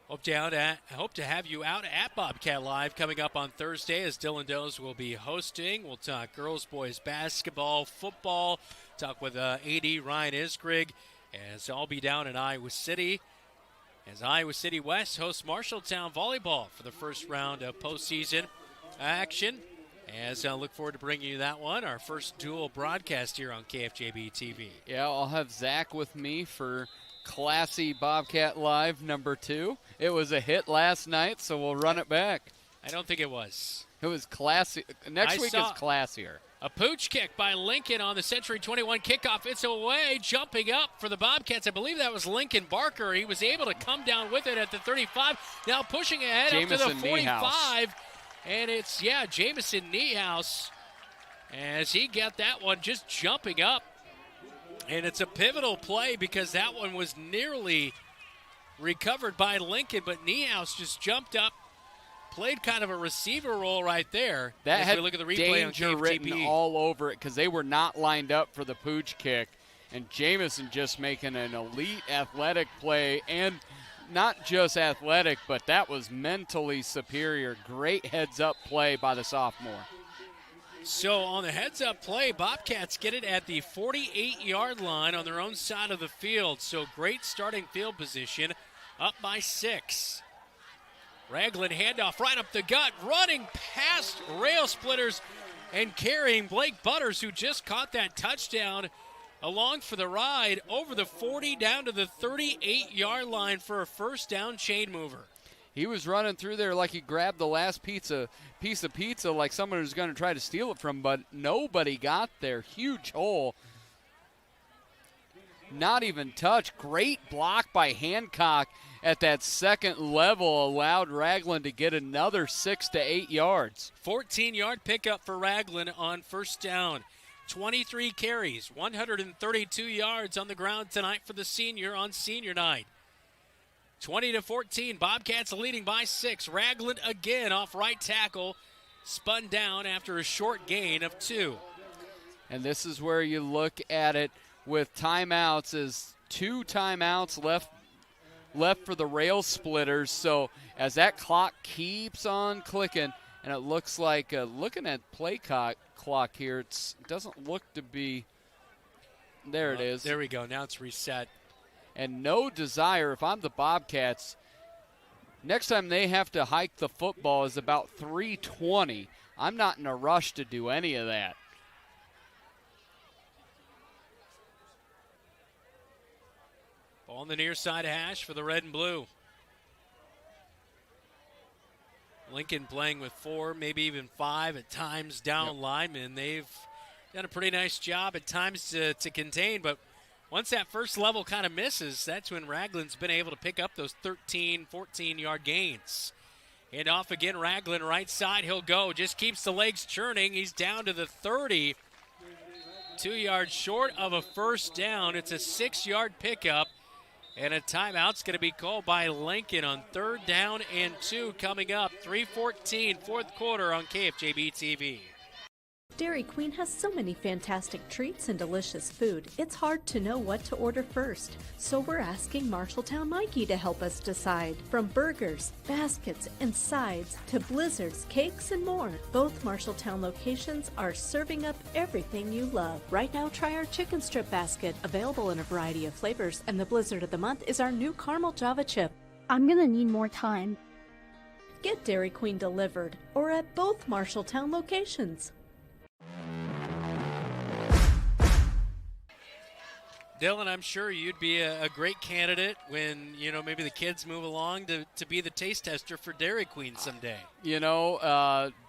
Hope to have you out at Bobcat Live coming up on Thursday, as Dylan Does will be hosting. We'll talk girls, boys basketball, football, talk with AD Ryan Isgrig, as I'll be down in Iowa City, as Iowa City West hosts Marshalltown volleyball for the first round of postseason action. As I look forward to bringing you that one, our first dual broadcast here on KFJB-TV. Yeah, I'll have Zach with me for Classy Bobcat Live number 2. It was a hit last night, so we'll run it back. I don't think it was. It was classy. Next week is classier. A pooch kick by Lincoln on the Century 21 kickoff. It's away, jumping up for the Bobcats. I believe that was Lincoln Barker. He was able to come down with it at the 35. Now pushing ahead up to the 45. And it's, Jamison Niehaus, as he got that one just jumping up. And it's a pivotal play because that one was nearly recovered by Lincoln, but Niehaus just jumped up, played kind of a receiver role right there. That as had we look at the replay danger on KFTV. written all over it because they were not lined up for the pooch kick. And Jamison just making an elite athletic play, and not just athletic, but that was mentally superior. Great heads-up play by the sophomore. So on the heads-up play, Bobcats get it at the 48-yard line on their own side of the field. So great starting field position, up by 6. Ragland handoff right up the gut, running past Railsplitters and carrying Blake Butters, who just caught that touchdown, along for the ride over the 40 down to the 38-yard line for a first down chain mover. He was running through there like he grabbed the last piece of pizza like someone was going to try to steal it from, but nobody got there. Huge hole. Not even touched. Great block by Hancock at that second level allowed Ragland to get another 6 to 8 yards. 14-yard pickup for Ragland on first down. 23 carries, 132 yards on the ground tonight for the senior on senior night. 20-14, Bobcats leading by 6. Ragland again off right tackle, spun down after a short gain of 2. And this is where you look at it with timeouts, is 2 timeouts left for the Railsplitters. So as that clock keeps on clicking, and it looks like, looking at play clock here, it doesn't look to be, there it is. There we go, now it's reset. And no desire, if I'm the Bobcats, next time they have to hike the football is about 3:20. I'm not in a rush to do any of that. Ball on the near side hash for the red and blue. Lincoln playing with 4, maybe even 5 at times down linemen. They've done a pretty nice job at times to contain, but once that first level kind of misses, that's when Raglan's been able to pick up those 13, 14-yard gains. And off again, Raglan right side, he'll go. Just keeps the legs churning. He's down to the 30. 2 yards short of a first down. It's a 6-yard pickup. And a timeout's going to be called by Lincoln on 3rd down and 2 coming up. 3:14, fourth quarter on KFJB-TV. Dairy Queen has so many fantastic treats and delicious food, it's hard to know what to order first. So we're asking Marshalltown Mikey to help us decide. From burgers, baskets, and sides to blizzards, cakes, and more. Both Marshalltown locations are serving up everything you love. Right now, try our chicken strip basket, available in a variety of flavors, and the blizzard of the month is our new caramel Java chip. I'm gonna need more time. Get Dairy Queen delivered, or at both Marshalltown locations. Dylan, I'm sure you'd be a great candidate when, maybe the kids move along to be the taste tester for Dairy Queen someday.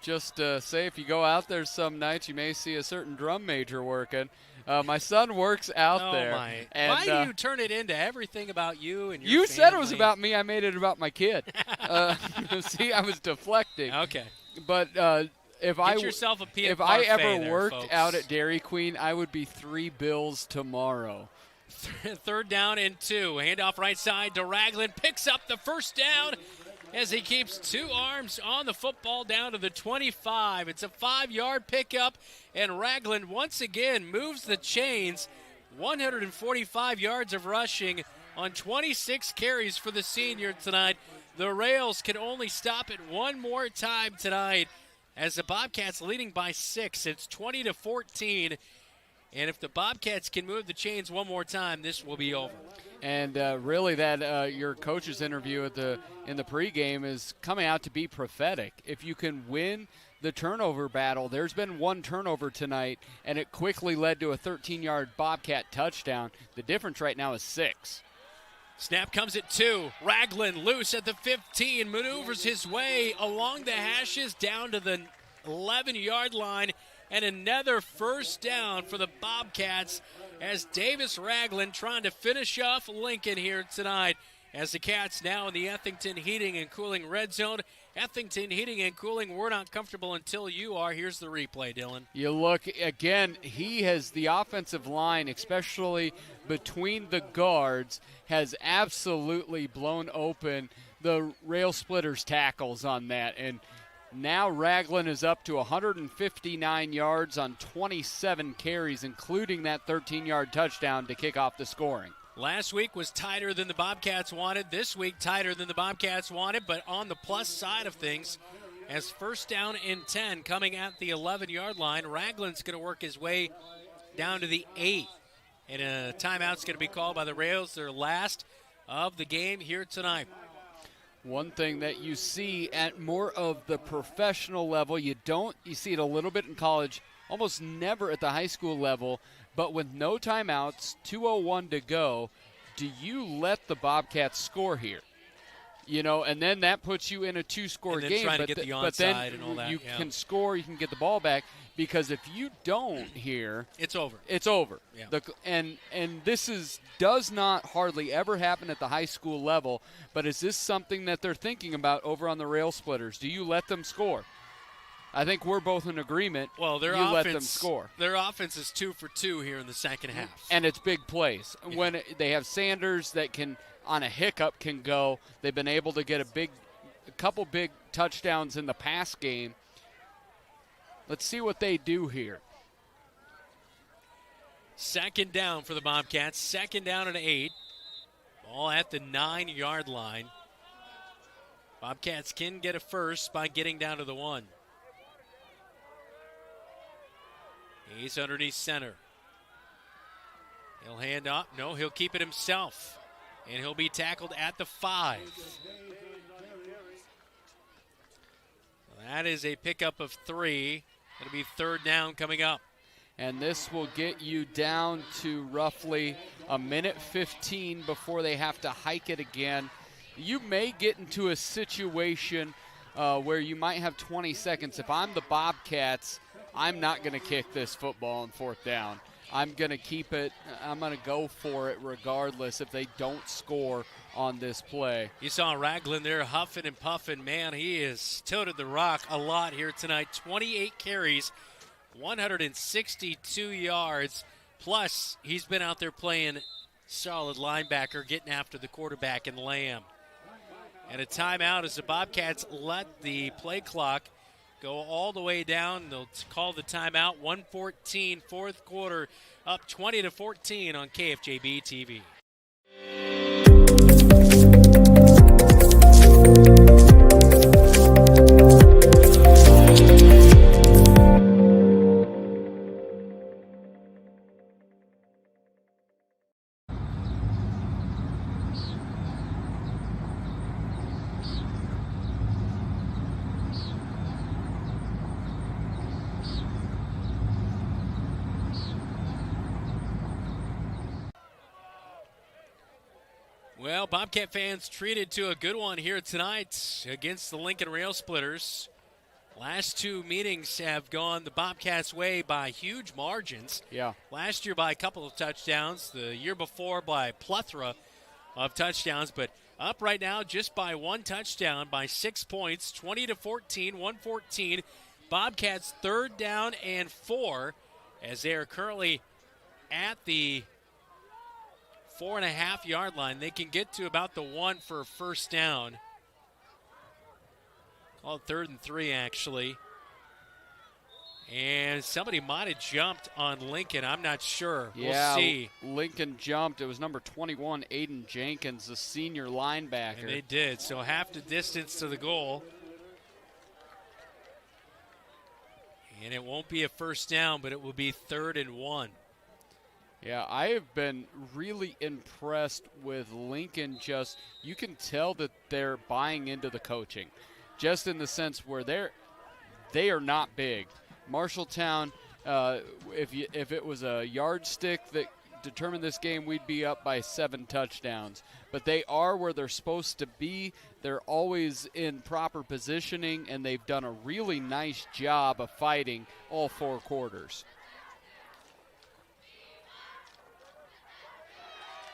Just to say, if you go out there some nights, you may see a certain drum major working. My son works out there. My. And, why do you turn it into everything about you and your You family? said it was about me. I made it about my kid. See, I was deflecting. Okay. But if I ever worked out at Dairy Queen, I would be $3 bills tomorrow. 3rd down and 2. Handoff right side to Raglan. Picks up the first down as he keeps 2 arms on the football down to the 25. It's a 5-yard pickup, and Raglan once again moves the chains. 145 yards of rushing on 26 carries for the senior tonight. The Rails can only stop it one more time tonight as the Bobcats leading by 6. It's 20-14. And if the Bobcats can move the chains one more time, this will be over. And really, that your coach's interview in the pregame is coming out to be prophetic. If you can win the turnover battle, there's been 1 turnover tonight, and it quickly led to a 13-yard Bobcat touchdown. The difference right now is 6. Snap comes at 2. Raglan loose at the 15, maneuvers his way along the hashes down to the 11-yard line. And another first down for the Bobcats as Davis Raglan trying to finish off Lincoln here tonight. As the Cats now in the Ethington Heating and Cooling red zone. Ethington Heating and Cooling, we're not comfortable until you are. Here's the replay, Dylan. You look, again, he has the offensive line, especially between the guards, has absolutely blown open the Railsplitters tackles on that. And now Raglan is up to 159 yards on 27 carries, including that 13-yard touchdown to kick off the scoring. Last week was tighter than the Bobcats wanted. This week tighter than the Bobcats wanted, but on the plus side of things, as 1st down and 10 coming at the 11-yard line, Raglan's going to work his way down to the 8. And a timeout's going to be called by the Rails, their last of the game here tonight. One thing that you see at more of the professional level, you see it a little bit in college, almost never at the high school level, but with no timeouts, 2:01 to go, do you let the Bobcats score here? And then that puts you in a 2-score game. Trying to get the onside and all that. You can score, you can get the ball back, because if you don't here, it's over. It's over. Yeah. And this does not hardly ever happen at the high school level, but is this something that they're thinking about over on the Railsplitters? Do you let them score? I think we're both in agreement. Well, you let them score. Their offense is 2 for 2 here in the second half. And it's big plays. Yeah. When they have Sanders that can, on a hiccup, can go. They've been able to get a couple big touchdowns in the pass game. Let's see what they do here. 2nd down for the Bobcats. 2nd down and 8. Ball at the 9-yard line. Bobcats can get a first by getting down to the 1. He's underneath center. He'll hand off. No, he'll keep it himself. And he'll be tackled at the 5. That is a pickup of 3. It'll be 3rd down coming up. And this will get you down to roughly a minute 15 before they have to hike it again. You may get into a situation where you might have 20 seconds. If I'm the Bobcats, I'm not going to kick this football on 4th down. I'm going to keep it. I'm going to go for it regardless if they don't score on this play. You saw Ragland there huffing and puffing. Man, he has toted the rock a lot here tonight. 28 carries, 162 yards. Plus, he's been out there playing solid linebacker, getting after the quarterback and Lamb. And a timeout as the Bobcats let the play clock go all the way down. They'll call the timeout. 1:14, fourth quarter, up 20-14 on KFJB-TV. Well, Bobcat fans treated to a good one here tonight against the Lincoln Railsplitters. Last 2 meetings have gone the Bobcats' way by huge margins. Yeah. Last year by a couple of touchdowns, the year before by a plethora of touchdowns, but up right now just by 1 touchdown by 6 points, 20-14, 1:14. Bobcats 3rd down and 4 as they are currently at the 4.5-yard line. They can get to about the 1 for a first down. Call it 3rd and 3, actually. And somebody might have jumped on Lincoln. I'm not sure. Yeah, we'll see. Lincoln jumped. It was number 21, Aiden Jenkins, the senior linebacker. And they did. So half the distance to the goal. And it won't be a first down, but it will be 3rd and 1. Yeah, I have been really impressed with Lincoln. You can tell that they're buying into the coaching, just in the sense where they are not big. Marshalltown, if it was a yardstick that determined this game, we'd be up by 7 touchdowns. But they are where they're supposed to be. They're always in proper positioning, and they've done a really nice job of fighting all 4 quarters.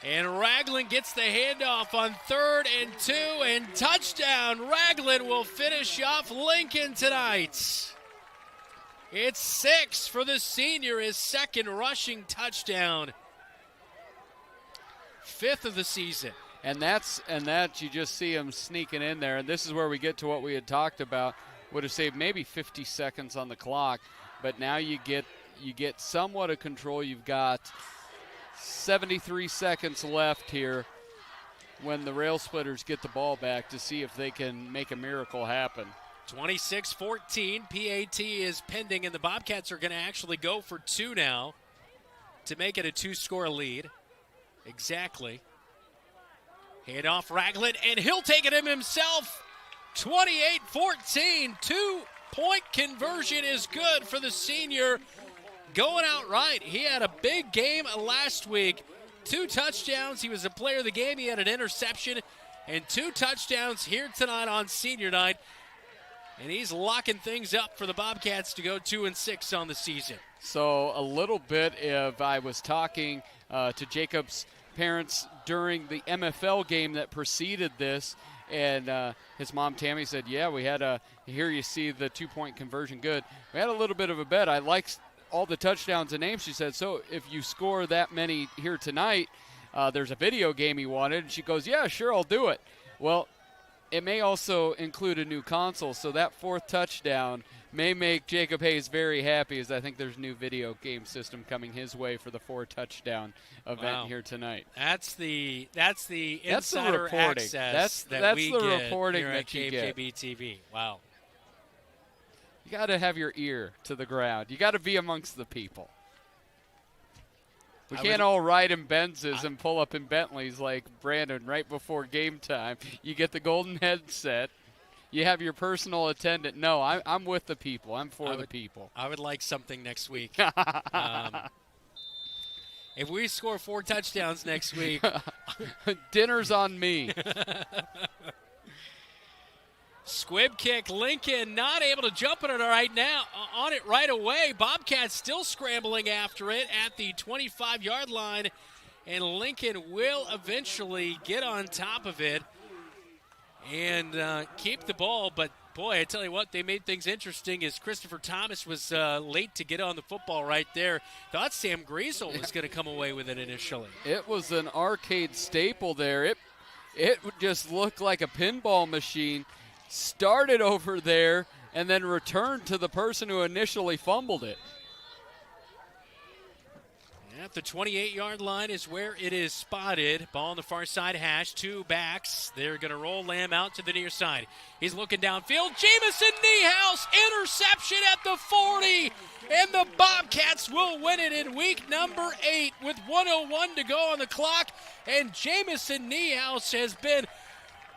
And Ragland gets the handoff on 3rd and 2, and touchdown. Ragland will finish off Lincoln tonight. It's 6 for the senior, his 2nd rushing touchdown. 5th of the season. And that you just see him sneaking in there. And this is where we get to what we had talked about. Would have saved maybe 50 seconds on the clock, but now you get somewhat of control. You've got 73 seconds left here when the Railsplitters get the ball back to see if they can make a miracle happen. 26-14, PAT is pending, and the Bobcats are going to actually go for 2 now to make it a 2-score lead. Exactly. Hand off Ragland, and he'll take it himself. 28-14, 2-point conversion is good for the senior. Going out right. He had a big game last week. 2 touchdowns. He was a player of the game. He had an interception and 2 touchdowns here tonight on senior night. And he's locking things up for the Bobcats to go 2-6 on the season. So a little bit, if I was talking to Jacob's parents during the MFL game that preceded this, and his mom Tammy said, yeah, we had here you see the 2-point conversion good. We had a little bit of a bet. I liked all the touchdowns and names. She said, so if you score that many here tonight, there's a video game he wanted. And she goes, yeah, sure, I'll do it. Well, it may also include a new console, so that 4th touchdown may make Jacob Hayes very happy, as I think there's a new video game system coming his way for the 4-touchdown event here tonight. That's the insider access that we get here at KFJB-TV. Wow. You got to have your ear to the ground. You got to be amongst the people. We can't all ride in Benzes and pull up in Bentleys like Brandon right before game time. You get the golden headset. You have your personal attendant. No, I'm with the people. I'm for the people. I would like something next week. If we score 4 touchdowns next week. Dinner's on me. Squib kick, Lincoln not able to jump on it right away. Bobcat still scrambling after it at the 25-yard line, and Lincoln will eventually get on top of it and keep the ball. But, boy, I tell you what, they made things interesting as Christopher Thomas was late to get on the football right there. Thought Sam Griesel was going to come away with it initially. It was an arcade staple there. It just looked like a pinball machine. Started over there and then returned to the person who initially fumbled it. At the 28-yard line is where it is spotted. Ball on the far side hash. 2 backs. They're going to roll Lamb out to the near side. He's looking downfield. Jamison Niehaus, interception at the 40. And the Bobcats will win it in week number 8 with 1:01 to go on the clock. And Jamison Niehaus has been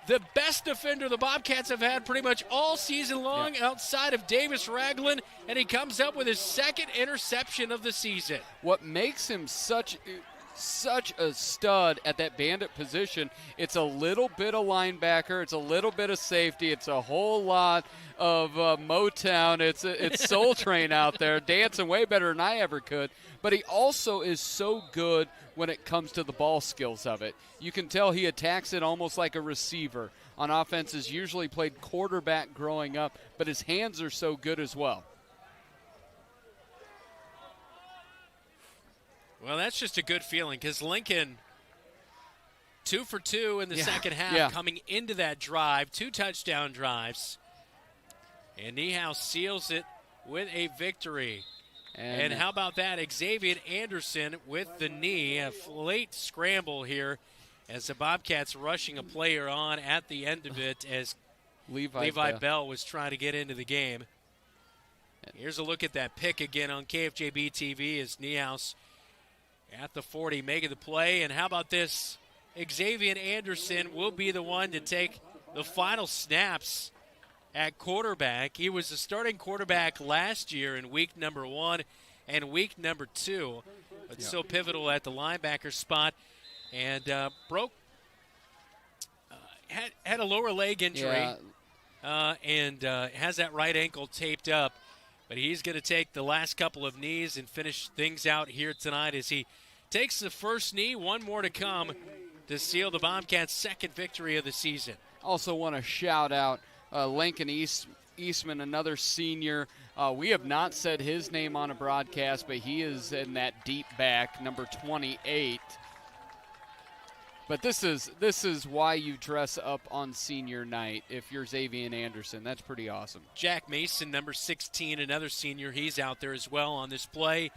the best defender the Bobcats have had pretty much all season long outside of Davis Ragland, and he comes up with his second interception of the season. What makes him such a stud at that bandit position, it's a little bit of linebacker, it's a little bit of safety, it's a whole lot of Motown. It's Soul Train out there dancing way better than I ever could. But he also is so good when it comes to the ball skills of it. You can tell he attacks it almost like a receiver. On offenses, usually played quarterback growing up, but his hands are so good as well. Well, that's just a good feeling because Lincoln, 2 for 2 in the second half, coming into that drive, 2 touchdown drives. And Niehaus seals it with a victory. And how about that? Xavier Anderson with the knee. A late scramble here as the Bobcats rushing a player on at the end of it as Levi Bell was trying to get into the game. Here's a look at that pick again on KFJB-TV as Niehaus at the 40 making the play. And how about this? Xavier Anderson will be the one to take the final snaps at quarterback. He was the starting quarterback last year in week number 1 and week number 2. But so pivotal at the linebacker spot. And had a lower leg injury and has that right ankle taped up. But he's going to take the last couple of knees and finish things out here tonight as he takes the first knee. One more to come to seal the Bobcats' second victory of the season. Also want to shout out Lincoln Eastman, another senior. We have not said his name on a broadcast, but he is in that deep back, number 28. But this is why you dress up on senior night if you're Xavier Anderson. That's pretty awesome. Jack Mason, number 16, another senior. He's out there as well on this play.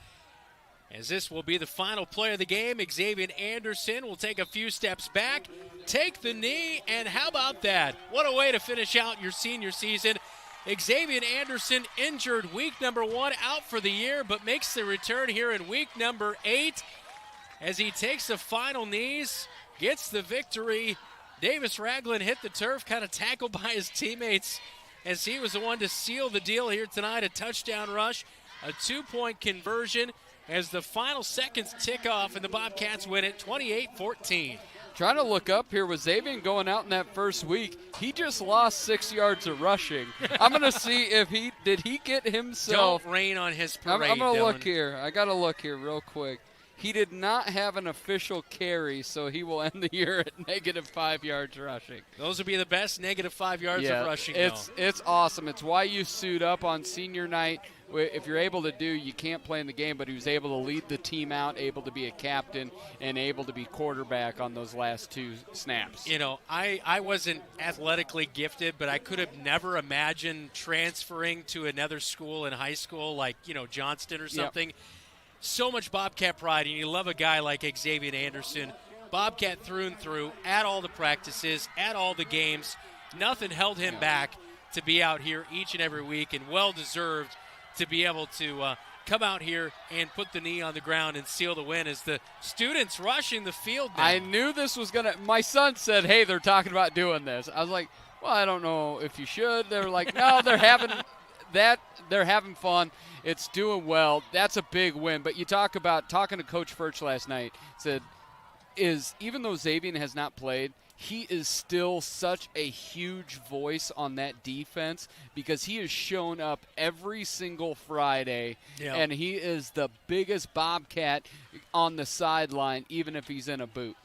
As this will be the final play of the game, Xavier Anderson will take a few steps back, take the knee, and how about that? What a way to finish out your senior season. Xavier Anderson injured week number 1, out for the year, but makes the return here in week number 8 as he takes the final knees, gets the victory. Davis Ragland hit the turf, kind of tackled by his teammates as he was the one to seal the deal here tonight. A touchdown rush, a 2-point conversion as the final seconds tick off and the Bobcats win it 28-14. Trying to look up here with Xavier going out in that first week. He just lost 6 yards of rushing. I'm going to see if he get himself. Don't rain on his parade, I'm going to Dylan. look here. I got to look here real quick. He did not have an official carry, so he will end the year at -5 yards rushing. Those would be the best -5 yards of rushing. It's awesome. It's why you suit up on senior night. If you're able to you can't play in the game, but he was able to lead the team out, able to be a captain, and able to be quarterback on those last 2 snaps. You know, I wasn't athletically gifted, but I could have never imagined transferring to another school in high school like, Johnston or something. Yep. So much Bobcat pride, and you love a guy like Xavier Anderson. Bobcat through and through, at all the practices, at all the games. Nothing held him back to be out here each and every week, and well-deserved to be able to come out here and put the knee on the ground and seal the win as the students rushing the field now. I knew this was going to – my son said, hey, they're talking about doing this. I was like, well, I don't know if you should. They were like, no, they're having fun. It's doing well. That's a big win. But you talk about talking to Coach Furch last night, said, even though Xavier has not played, he is still such a huge voice on that defense because he has shown up every single Friday, and he is the biggest Bobcat on the sideline, even if he's in a boot.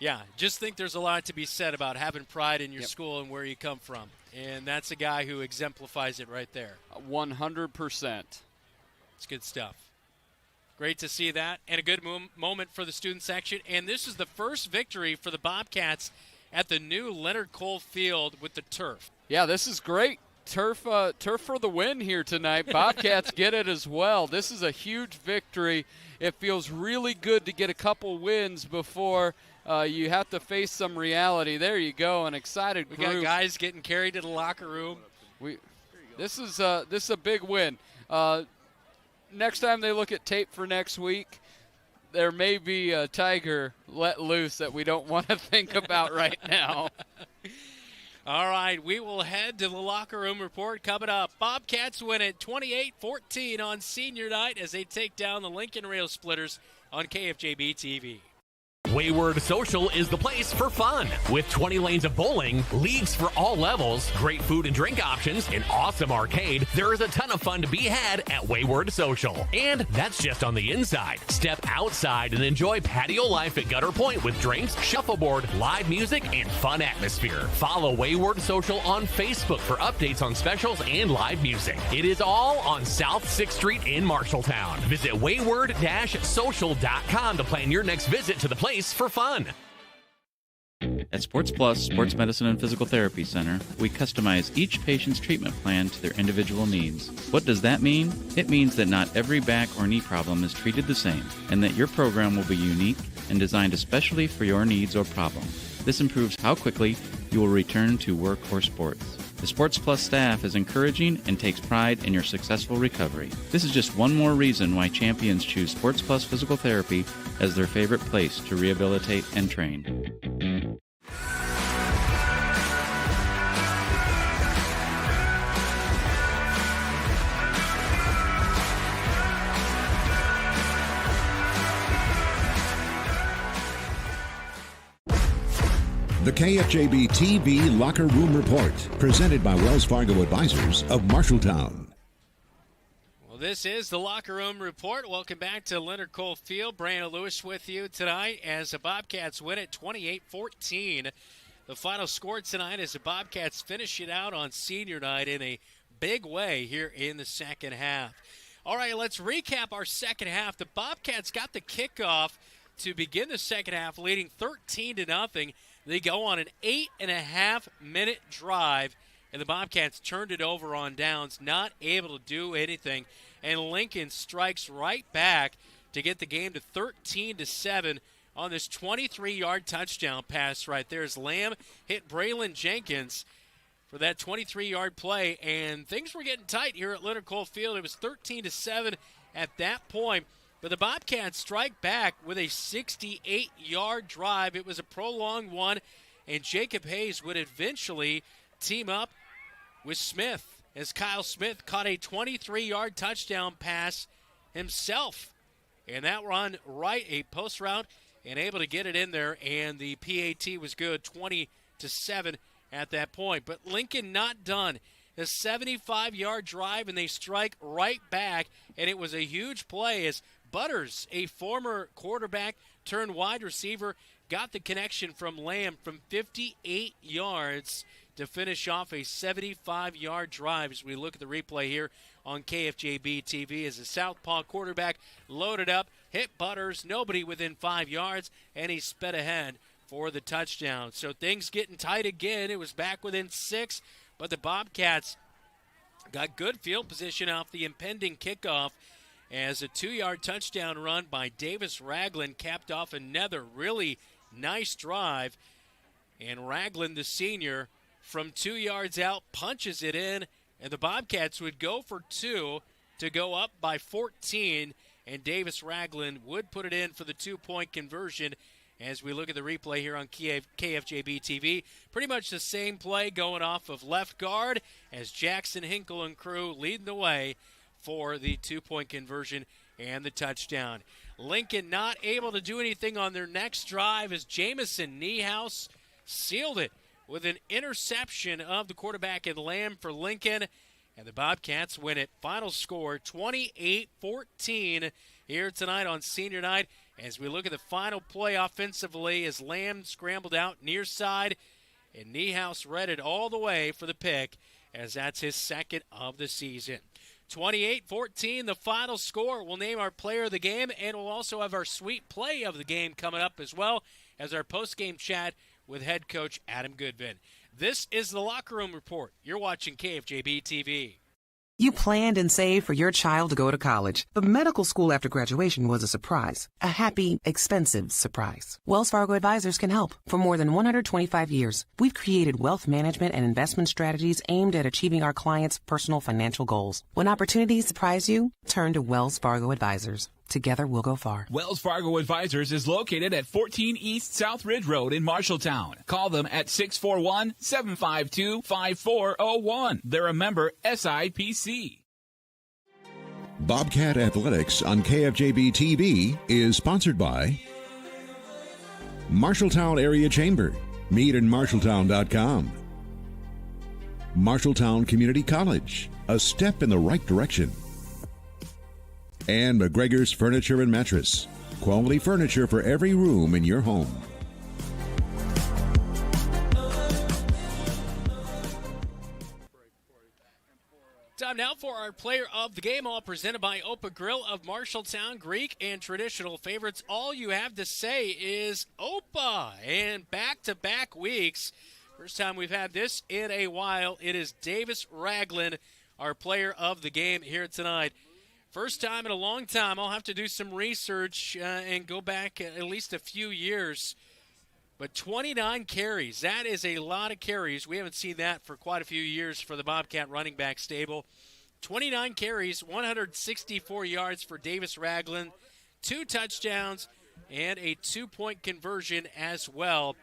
Yeah, just think there's a lot to be said about having pride in your school and where you come from. And that's a guy who exemplifies it right there. 100%. It's good stuff. Great to see that, and a good moment for the student section. And this is the first victory for the Bobcats at the new Leonard Cole Field with the turf. Yeah, this is great. Turf for the win here tonight. Bobcats get it as well. This is a huge victory. It feels really good to get a couple wins before you have to face some reality. There you go, an excited group. We got guys getting carried to the locker room. This is a big win. Next time they look at tape for next week, there may be a tiger let loose that we don't want to think about right now. All right, we will head to the locker room report coming up. Bobcats win it 28-14 on senior night as they take down the Lincoln Railsplitters on KFJB-TV. Wayward Social is the place for fun. With 20 lanes of bowling, leagues for all levels, great food and drink options, an awesome arcade, there is a ton of fun to be had at Wayward Social. And that's just on the inside. Step outside and enjoy patio life at Gutter Point with drinks, shuffleboard, live music, and fun atmosphere. Follow Wayward Social on Facebook for updates on specials and live music. It is all on South 6th Street in Marshalltown. Visit wayward-social.com to plan your next visit to the place for fun. At Sports Plus Sports Medicine and Physical Therapy Center, we customize each patient's treatment plan to their individual needs. What does that mean? It means that not every back or knee problem is treated the same, and that your program will be unique and designed especially for your needs or problem. This improves how quickly you will return to work or sports. The Sports Plus staff is encouraging and takes pride in your successful recovery. This is just one more reason why champions choose Sports Plus Physical Therapy as their favorite place to rehabilitate and train. The KFJB-TV Locker Room Report, presented by Wells Fargo Advisors of Marshalltown. Well, this is the Locker Room Report. Welcome back to Leonard Cole Field. Brandon Lewis with you tonight as the Bobcats win it 28-14. The final score tonight as the Bobcats finish it out on senior night in a big way here in the second half. All right, let's recap our second half. The Bobcats got the kickoff to begin the second half, leading 13-0. They go on an 8.5-minute drive, and the Bobcats turned it over on downs, not able to do anything. And Lincoln strikes right back to get the game to 13-7 on this 23-yard touchdown pass right there as Lamb hit Braylon Jenkins for that 23-yard play. And things were getting tight here at Leonard Cole Field. It was 13-7 at that point. But the Bobcats strike back with a 68-yard drive. It was a prolonged one, and Jacob Hayes would eventually team up with Smith as Kyle Smith caught a 23-yard touchdown pass himself. And that run right, a post route, and able to get it in there, and the PAT was good, 20-7 at that point. But Lincoln not done. A 75-yard drive, and they strike right back, and it was a huge play as Butters, a former quarterback turned wide receiver, got the connection from Lamb from 58 yards to finish off a 75-yard drive as we look at the replay here on KFJB-TV as the southpaw quarterback loaded up, hit Butters, nobody within 5 yards, and he sped ahead for the touchdown. So things getting tight again. It was back within 6, but the Bobcats got good field position off the impending kickoff as a 2-yard touchdown run by Davis Ragland capped off another really nice drive. And Ragland, the senior, from 2 yards out, punches it in, and the Bobcats would go for 2 to go up by 14, and Davis Ragland would put it in for the 2-point conversion. As we look at the replay here on KFJB-TV, pretty much the same play going off of left guard as Jackson Hinkle and crew leading the way for the 2-point conversion and the touchdown. Lincoln not able to do anything on their next drive as Jamison Niehaus sealed it with an interception of the quarterback and Lamb for Lincoln. And the Bobcats win it. Final score 28-14 here tonight on senior night. As we look at the final play offensively, as Lamb scrambled out near side, and Niehaus read it all the way for the pick, as that's his second of the season. 28-14, the final score. We'll name our player of the game, and we'll also have our sweet play of the game coming up, as well as our post-game chat with head coach Adam Goodvin. This is the Locker Room Report. You're watching KFJB-TV. You planned and saved for your child to go to college, but medical school after graduation was a surprise. A happy, expensive surprise. Wells Fargo Advisors can help. For more than 125 years, we've created wealth management and investment strategies aimed at achieving our clients' personal financial goals. When opportunities surprise you, turn to Wells Fargo Advisors. Together, we'll go far. Wells Fargo Advisors is located at 14 East South Ridge Road in Marshalltown. Call them at 641-752-5401. They're a member SIPC. Bobcat Athletics on KFJB-TV is sponsored by Marshalltown Area Chamber. Meet in Marshalltown.com. Marshalltown Community College, a step in the right direction. And McGregor's Furniture and Mattress. Quality furniture for every room in your home. Time now for our player of the game, all presented by Opa Grill of Marshalltown. Greek and traditional favorites. All you have to say is Opa. And back-to-back weeks. First time we've had this in a while. It is Davis Ragland, our player of the game here tonight. First time in a long time. I'll have to do some research and go back at least a few years. But 29 carries, that is a lot of carries. We haven't seen that for quite a few years for the Bobcat running back stable. 29 carries, 164 yards for Davis Ragland, 2 touchdowns, and a 2-point conversion as well,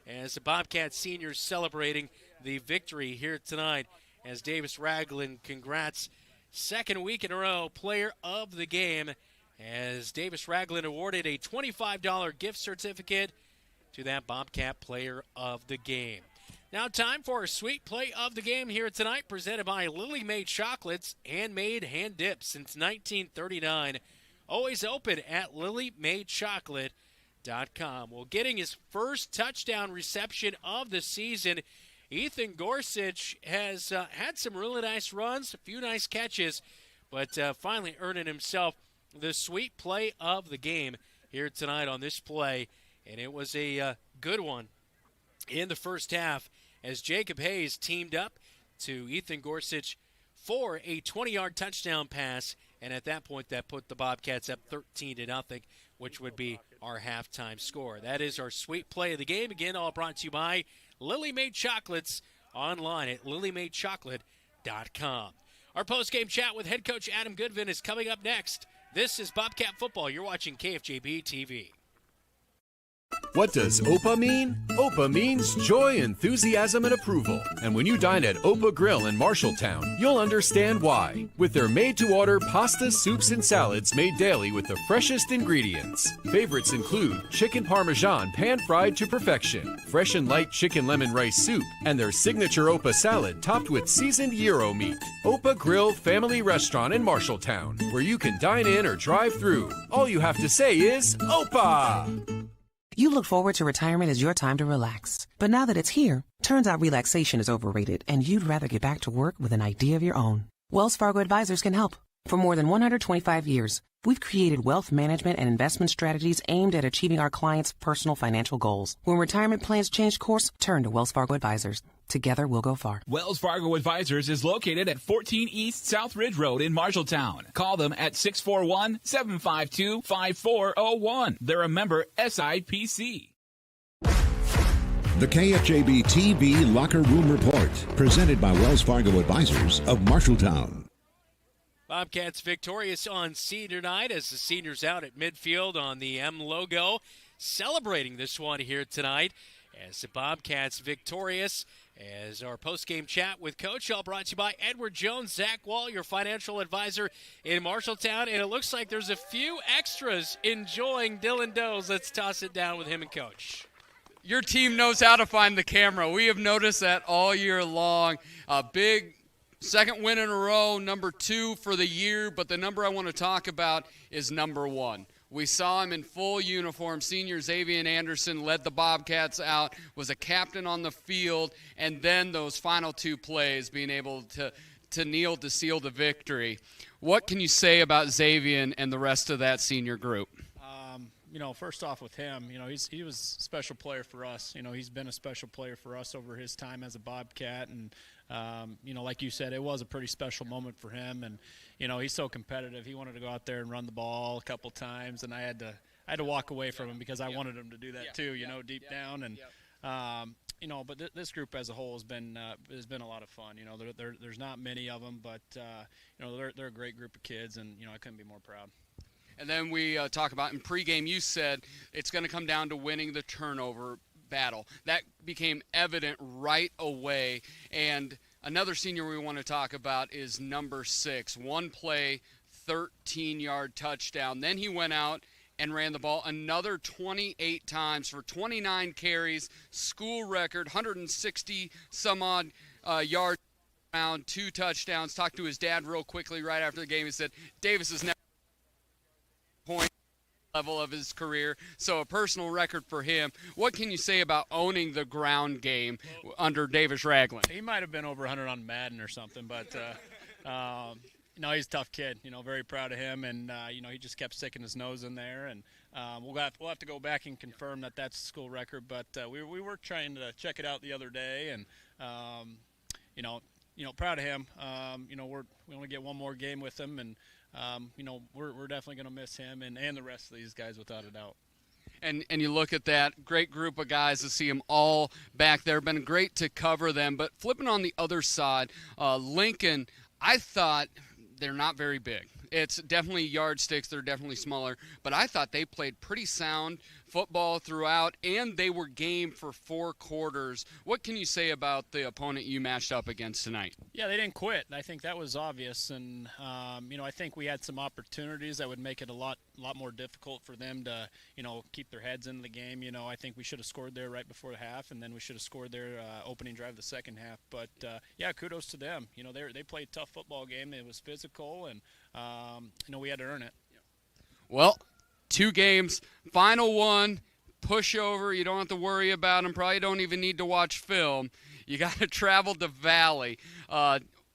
as the Bobcat seniors celebrating the victory here tonight. As Davis Ragland, congrats. Second week in a row, player of the game, as Davis Ragland awarded a $25 gift certificate to that Bobcat player of the game. Now time for a sweet play of the game here tonight, presented by Lily Made Chocolates, handmade hand dips since 1939. Always open at lilymadechocolate.com. Well, getting his first touchdown reception of the season, Ethan Gorsuch has had some really nice runs, a few nice catches, but finally earning himself the sweet play of the game here tonight on this play. And it was a good one in the first half, as Jacob Hayes teamed up to Ethan Gorsuch for a 20-yard touchdown pass. And at that point, that put the Bobcats up 13-0, which would be our halftime score. That is our sweet play of the game. Again, all brought to you by Lily Made Chocolates, online at lilymadechocolate.com. Our post-game chat with head coach Adam Goodvin is coming up next. This is Bobcat Football. You're watching KFJB-TV. What does OPA mean? OPA means joy, enthusiasm, and approval. And when you dine at Opa Grill in Marshalltown, you'll understand why. With their made-to-order pasta, soups, and salads made daily with the freshest ingredients. Favorites include chicken parmesan pan-fried to perfection, fresh and light chicken lemon rice soup, and their signature Opa salad topped with seasoned gyro meat. Opa Grill Family Restaurant in Marshalltown, where you can dine in or drive through. All you have to say is OPA! You look forward to retirement as your time to relax. But now that it's here, turns out relaxation is overrated and you'd rather get back to work with an idea of your own. Wells Fargo Advisors can help. For more than 125 years, we've created wealth management and investment strategies aimed at achieving our clients' personal financial goals. When retirement plans change course, turn to Wells Fargo Advisors. Together, we'll go far. Wells Fargo Advisors is located at 14 East South Ridge Road in Marshalltown. Call them at 641-752-5401. They're a member SIPC. The KFJB-TV Locker Room Report, presented by Wells Fargo Advisors of Marshalltown. Bobcats victorious on senior night as the seniors out at midfield on the M logo, celebrating this one here tonight as the Bobcats victorious. As our post-game chat with Coach, all brought to you by Edward Jones, Zach Wall, your financial advisor in Marshalltown. And it looks like there's a few extras enjoying Dylan Doe's. Let's toss it down with him and Coach. Your team knows how to find the camera. We have noticed that all year long. A big second win in a row, number 2 for the year, but the number I want to talk about is number 1. We saw him in full uniform. Senior Xavier Anderson led the Bobcats out, was a captain on the field, and then those final 2 plays being able to kneel to seal the victory. What can you say about Xavier and the rest of that senior group? First off with him, he was a special player for us. He's been a special player for us over his time as a Bobcat. And, like you said, it was a pretty special moment for him. And, he's so competitive. He wanted to go out there and run the ball a couple times, and I had to walk away from him because I wanted him to do that too, deep down. And, but this group as a whole has been a lot of fun. There's not many of them, but, they're a great group of kids, and, I couldn't be more proud. And then we talk about in pregame, you said it's going to come down to winning the turnover battle. That became evident right away. And another senior we want to talk about is number 6. 1 play, 13-yard touchdown. Then he went out and ran the ball another 28 times for 29 carries, school record, 160 some odd yards, 2 touchdowns. Talked to his dad real quickly right after the game. He said Davis is never point level of his career, so a personal record for him. What can you say about owning the ground game under Davis Ragland? He might have been over 100 on Madden or something, but he's a tough kid. Very proud of him, and he just kept sticking his nose in there. And we'll have to go back and confirm that that's a school record. But we were trying to check it out the other day, and proud of him. We only get one more game with him, and we're definitely going to miss him and the rest of these guys without a doubt. And you look at that great group of guys to see them all back there. Been great to cover them. But flipping on the other side, Lincoln, I thought they're not very big. It's definitely yardsticks. They're definitely smaller. But I thought they played pretty sound football throughout, and they were game for 4 quarters. What can you say about the opponent you matched up against tonight? Yeah, they didn't quit. I think that was obvious. And, I think we had some opportunities that would make it a lot more difficult for them to, keep their heads in the game. I think we should have scored there right before the half, and then we should have scored their opening drive the second half. But, kudos to them. They played a tough football game. It was physical, and, we had to earn it. Well, 2 games, final one, pushover. You don't have to worry about them. Probably don't even need to watch film. You got to travel to Valley.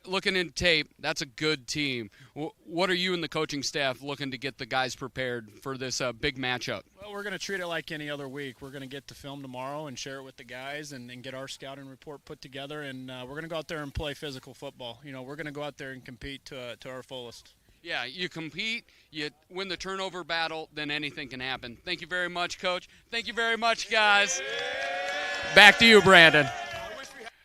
Looking in tape, that's a good team. What are you and the coaching staff looking to get the guys prepared for this big matchup? Well, we're going to treat it like any other week. We're going to get the film tomorrow and share it with the guys and get our scouting report put together, and we're going to go out there and play physical football. We're going to go out there and compete to our fullest. Yeah, you compete, you win the turnover battle, then anything can happen. Thank you very much, Coach. Thank you very much, guys. Back to you, Brandon.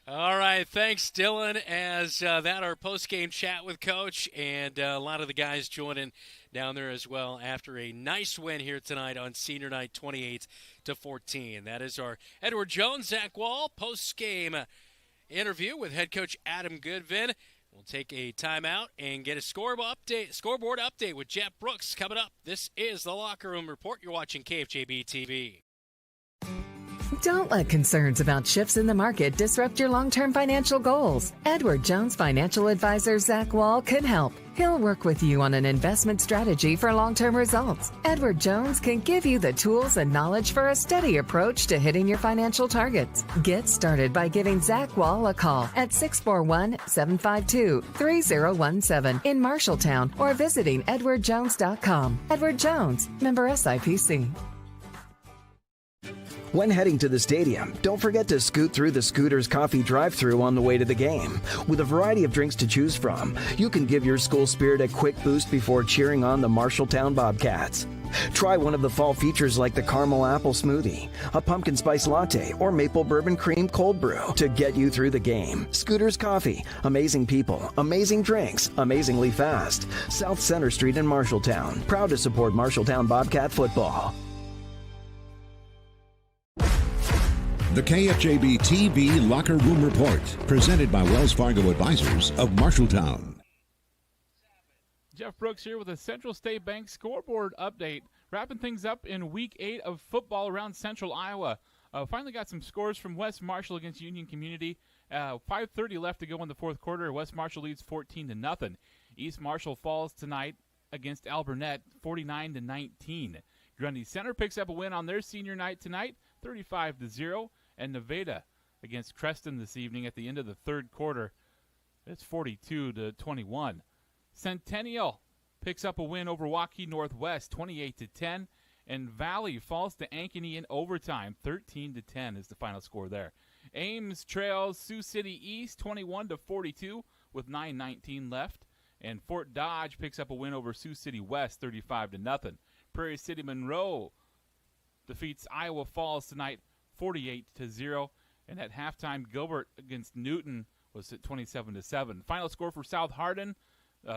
All right, thanks, Dylan. As that our post-game chat with Coach, and a lot of the guys joining down there as well after a nice win here tonight on senior night, 28-14. That is our Edward Jones, Zach Wall post-game interview with head coach Adam Goodvin. We'll take a timeout and get a scoreboard update with Jeff Brooks coming up. This is the Locker Room Report. You're watching KFJB-TV. Don't let concerns about shifts in the market disrupt your long-term financial goals. Edward Jones financial advisor Zach Wall can help. He'll work with you on an investment strategy for long-term results. Edward Jones can give you the tools and knowledge for a steady approach to hitting your financial targets. Get started by giving Zach Wall a call at 641-752-3017 in Marshalltown or visiting edwardjones.com. Edward Jones, member SIPC. When heading to the stadium, don't forget to scoot through the Scooters Coffee drive-thru on the way to the game. With a variety of drinks to choose from, you can give your school spirit a quick boost before cheering on the Marshalltown Bobcats. Try one of the fall features like the caramel apple smoothie, a pumpkin spice latte, or maple bourbon cream cold brew to get you through the game. Scooters Coffee, amazing people, amazing drinks, amazingly fast. South Center Street in Marshalltown. Proud to support Marshalltown Bobcat football. The KFJB-TV Locker Room Report, presented by Wells Fargo Advisors of Marshalltown. Jeff Brooks here with a Central State Bank scoreboard update, wrapping things up in Week 8 of football around Central Iowa. Finally got some scores from West Marshall against Union Community. 5:30 left to go in the fourth quarter. West Marshall leads 14-0. East Marshall falls tonight against Alburnett, 49-19. Grundy Center picks up a win on their senior night tonight, 35-0. And Nevada against Creston this evening at the end of the third quarter. It's 42-21. Centennial picks up a win over Waukee Northwest, 28-10. And Valley falls to Ankeny in overtime, 13-10 is the final score there. Ames trails Sioux City East, 21-42 with 9:19 left. And Fort Dodge picks up a win over Sioux City West, 35-0. Prairie City Monroe defeats Iowa Falls tonight, 48-0. And at halftime, Gilbert against Newton was at 27-7. Final score for South Hardin,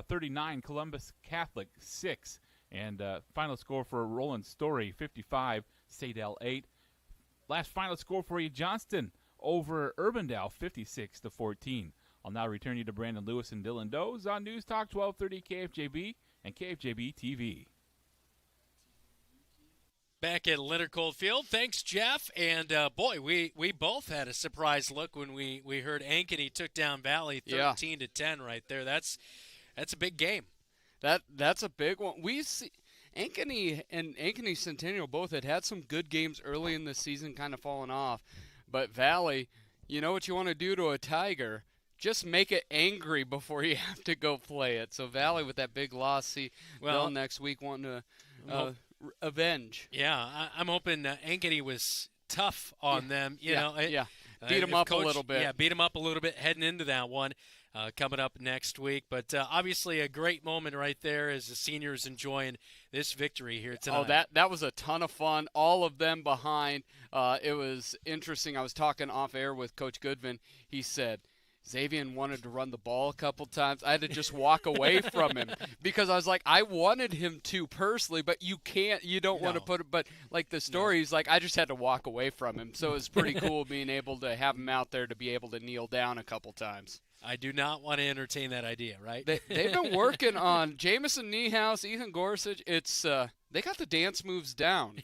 39. Columbus Catholic 6. And final score for Roland Story, 55. Sadell 8. Last final score for you, Johnston over Urbandale, 56-14. I'll now return you to Brandon Lewis and Dylan Doze on News Talk 1230 KFJB and KFJB-TV. Back at Leonard Coldfield. Thanks, Jeff. And, boy, we both had a surprise look when we heard Ankeny took down Valley 13-10 right there. That's a big game. That's a big one. We see Ankeny and Ankeny Centennial both had some good games early in the season, kind of falling off. But Valley, you know what you want to do to a Tiger? Just make it angry before you have to go play it. So Valley with that big loss, they'll next week wanting to avenge. Yeah, I'm hoping Ankeny was tough on them. You know, beat them up a little bit. Yeah, beat them up a little bit heading into that one. Coming up next week. But obviously a great moment right there as the seniors enjoying this victory here tonight. Oh, that was a ton of fun. All of them behind. It was interesting. I was talking off air with Coach Goodman. He said, Xavier wanted to run the ball a couple times. I had to just walk away from him because I was like, I wanted him to personally, but you can't. You don't want to put it. But like the story, he's like, I just had to walk away from him. So it was pretty cool being able to have him out there to be able to kneel down a couple times. I do not want to entertain that idea, right? They've been working on Jamison Niehaus, Ethan Gorsuch. It's they got the dance moves down.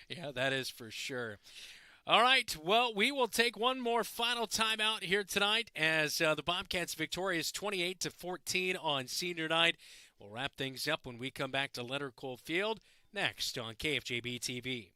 Yeah, that is for sure. All right, well, we will take one more final timeout here tonight as the Bobcats victorious 28-14 on senior night. We'll wrap things up when we come back to Leonard Coldfield next on KFJB-TV.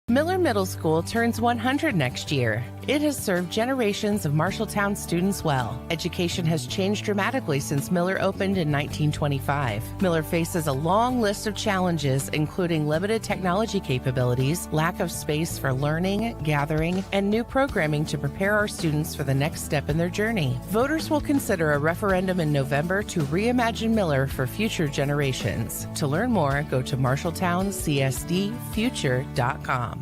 Miller Middle School turns 100 next year. It has served generations of Marshalltown students well. Education has changed dramatically since Miller opened in 1925. Miller faces a long list of challenges, including limited technology capabilities, lack of space for learning, gathering, and new programming to prepare our students for the next step in their journey. Voters will consider a referendum in November to reimagine Miller for future generations. To learn more, go to marshalltowncsdfuture.com.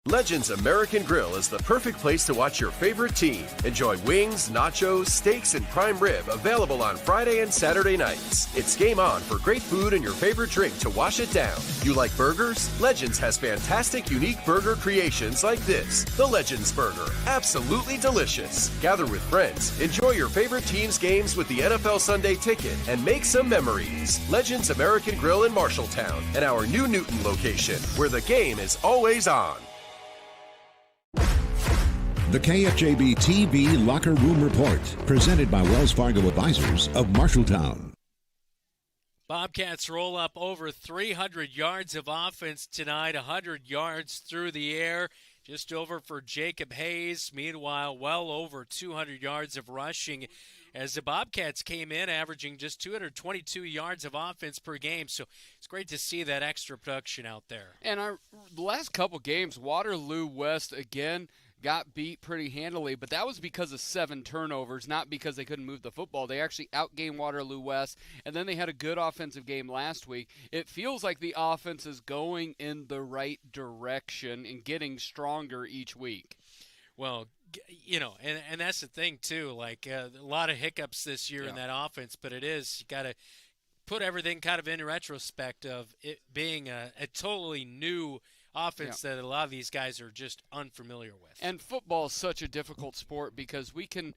Legends American Grill is the perfect place to watch your favorite team. Enjoy wings, nachos, steaks, and prime rib available on Friday and Saturday nights. It's game on for great food and your favorite drink to wash it down. You like burgers? Legends has fantastic, unique burger creations like this. The Legends Burger. Absolutely delicious. Gather with friends, enjoy your favorite team's games with the NFL Sunday Ticket, and make some memories. Legends American Grill in Marshalltown and our new Newton location, where the game is always on. The KFJB-TV Locker Room Report, presented by Wells Fargo Advisors of Marshalltown. Bobcats roll up over 300 yards of offense tonight, 100 yards through the air, just over for Jacob Hayes. Meanwhile, well over 200 yards of rushing as the Bobcats came in averaging just 222 yards of offense per game. So it's great to see that extra production out there. And the last couple games, Waterloo West again got beat pretty handily, but that was because of 7 turnovers, not because they couldn't move the football. They actually outgained Waterloo West, and then they had a good offensive game last week. It feels like the offense is going in the right direction and getting stronger each week. Well, you know, and that's the thing, too. Like, a lot of hiccups this year in that offense, but you got to put everything kind of in retrospect of it being a totally new offense that a lot of these guys are just unfamiliar with. And football is such a difficult sport because we can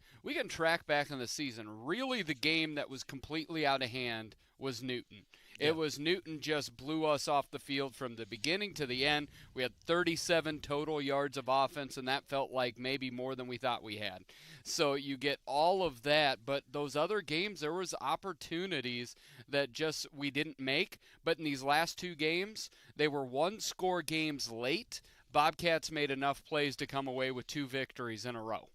track back in the season. Really, the game that was completely out of hand was Newton. It was Newton just blew us off the field from the beginning to the end. We had 37 total yards of offense, and that felt like maybe more than we thought we had. So you get all of that, but those other games, there was opportunities that just we didn't make. But in these last 2 games, they were one-score games late. Bobcats made enough plays to come away with 2 victories in a row.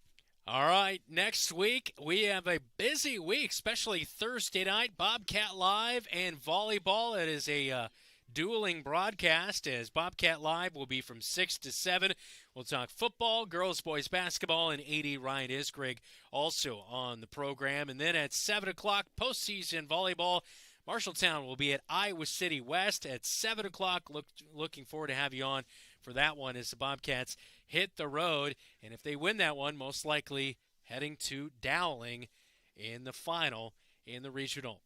All right, next week we have a busy week, especially Thursday night, Bobcat Live and volleyball. It is a dueling broadcast as Bobcat Live will be from 6 to 7. We'll talk football, girls, boys basketball, and AD Ryan Isgrig also on the program. And then at 7 o'clock, postseason volleyball. Marshalltown will be at Iowa City West at 7 o'clock. Looking forward to have you on for that one as the Bobcats hit the road. And if they win that one, most likely heading to Dowling in the final in the regional.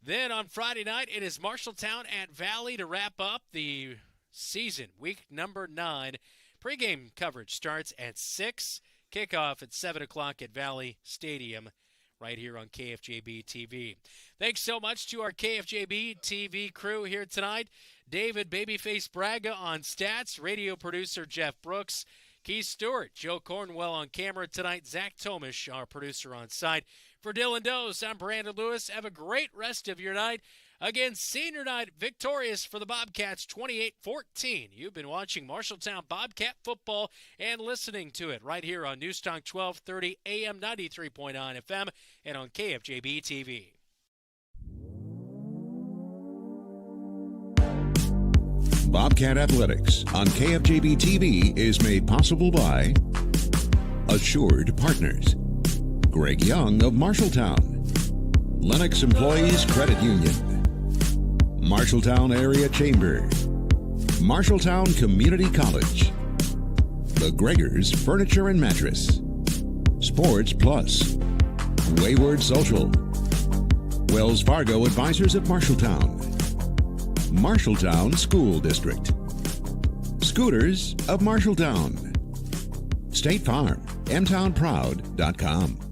Then on Friday night, it is Marshalltown at Valley to wrap up the season, week number 9. Pregame coverage starts at 6. Kickoff at 7 o'clock at Valley Stadium right here on KFJB-TV. Thanks so much to our KFJB-TV crew here tonight. David Babyface Braga on stats, radio producer Jeff Brooks, Keith Stewart, Joe Cornwell on camera tonight, Zach Tomish, our producer on site. For Dylan Dose, I'm Brandon Lewis. Have a great rest of your night. Again, senior night victorious for the Bobcats 28-14. You've been watching Marshalltown Bobcat football and listening to it right here on Newstalk 1230 AM 93.9 FM and on KFJB-TV. Bobcat Athletics on KFJB-TV is made possible by Assured Partners, Greg Young of Marshalltown, Lennox Employees Credit Union, Marshalltown Area Chamber, Marshalltown Community College, The Gregors Furniture and Mattress, Sports Plus, Wayward Social, Wells Fargo Advisors of Marshalltown, Marshalltown School District, Scooters of Marshalltown, State Farm, mtownproud.com.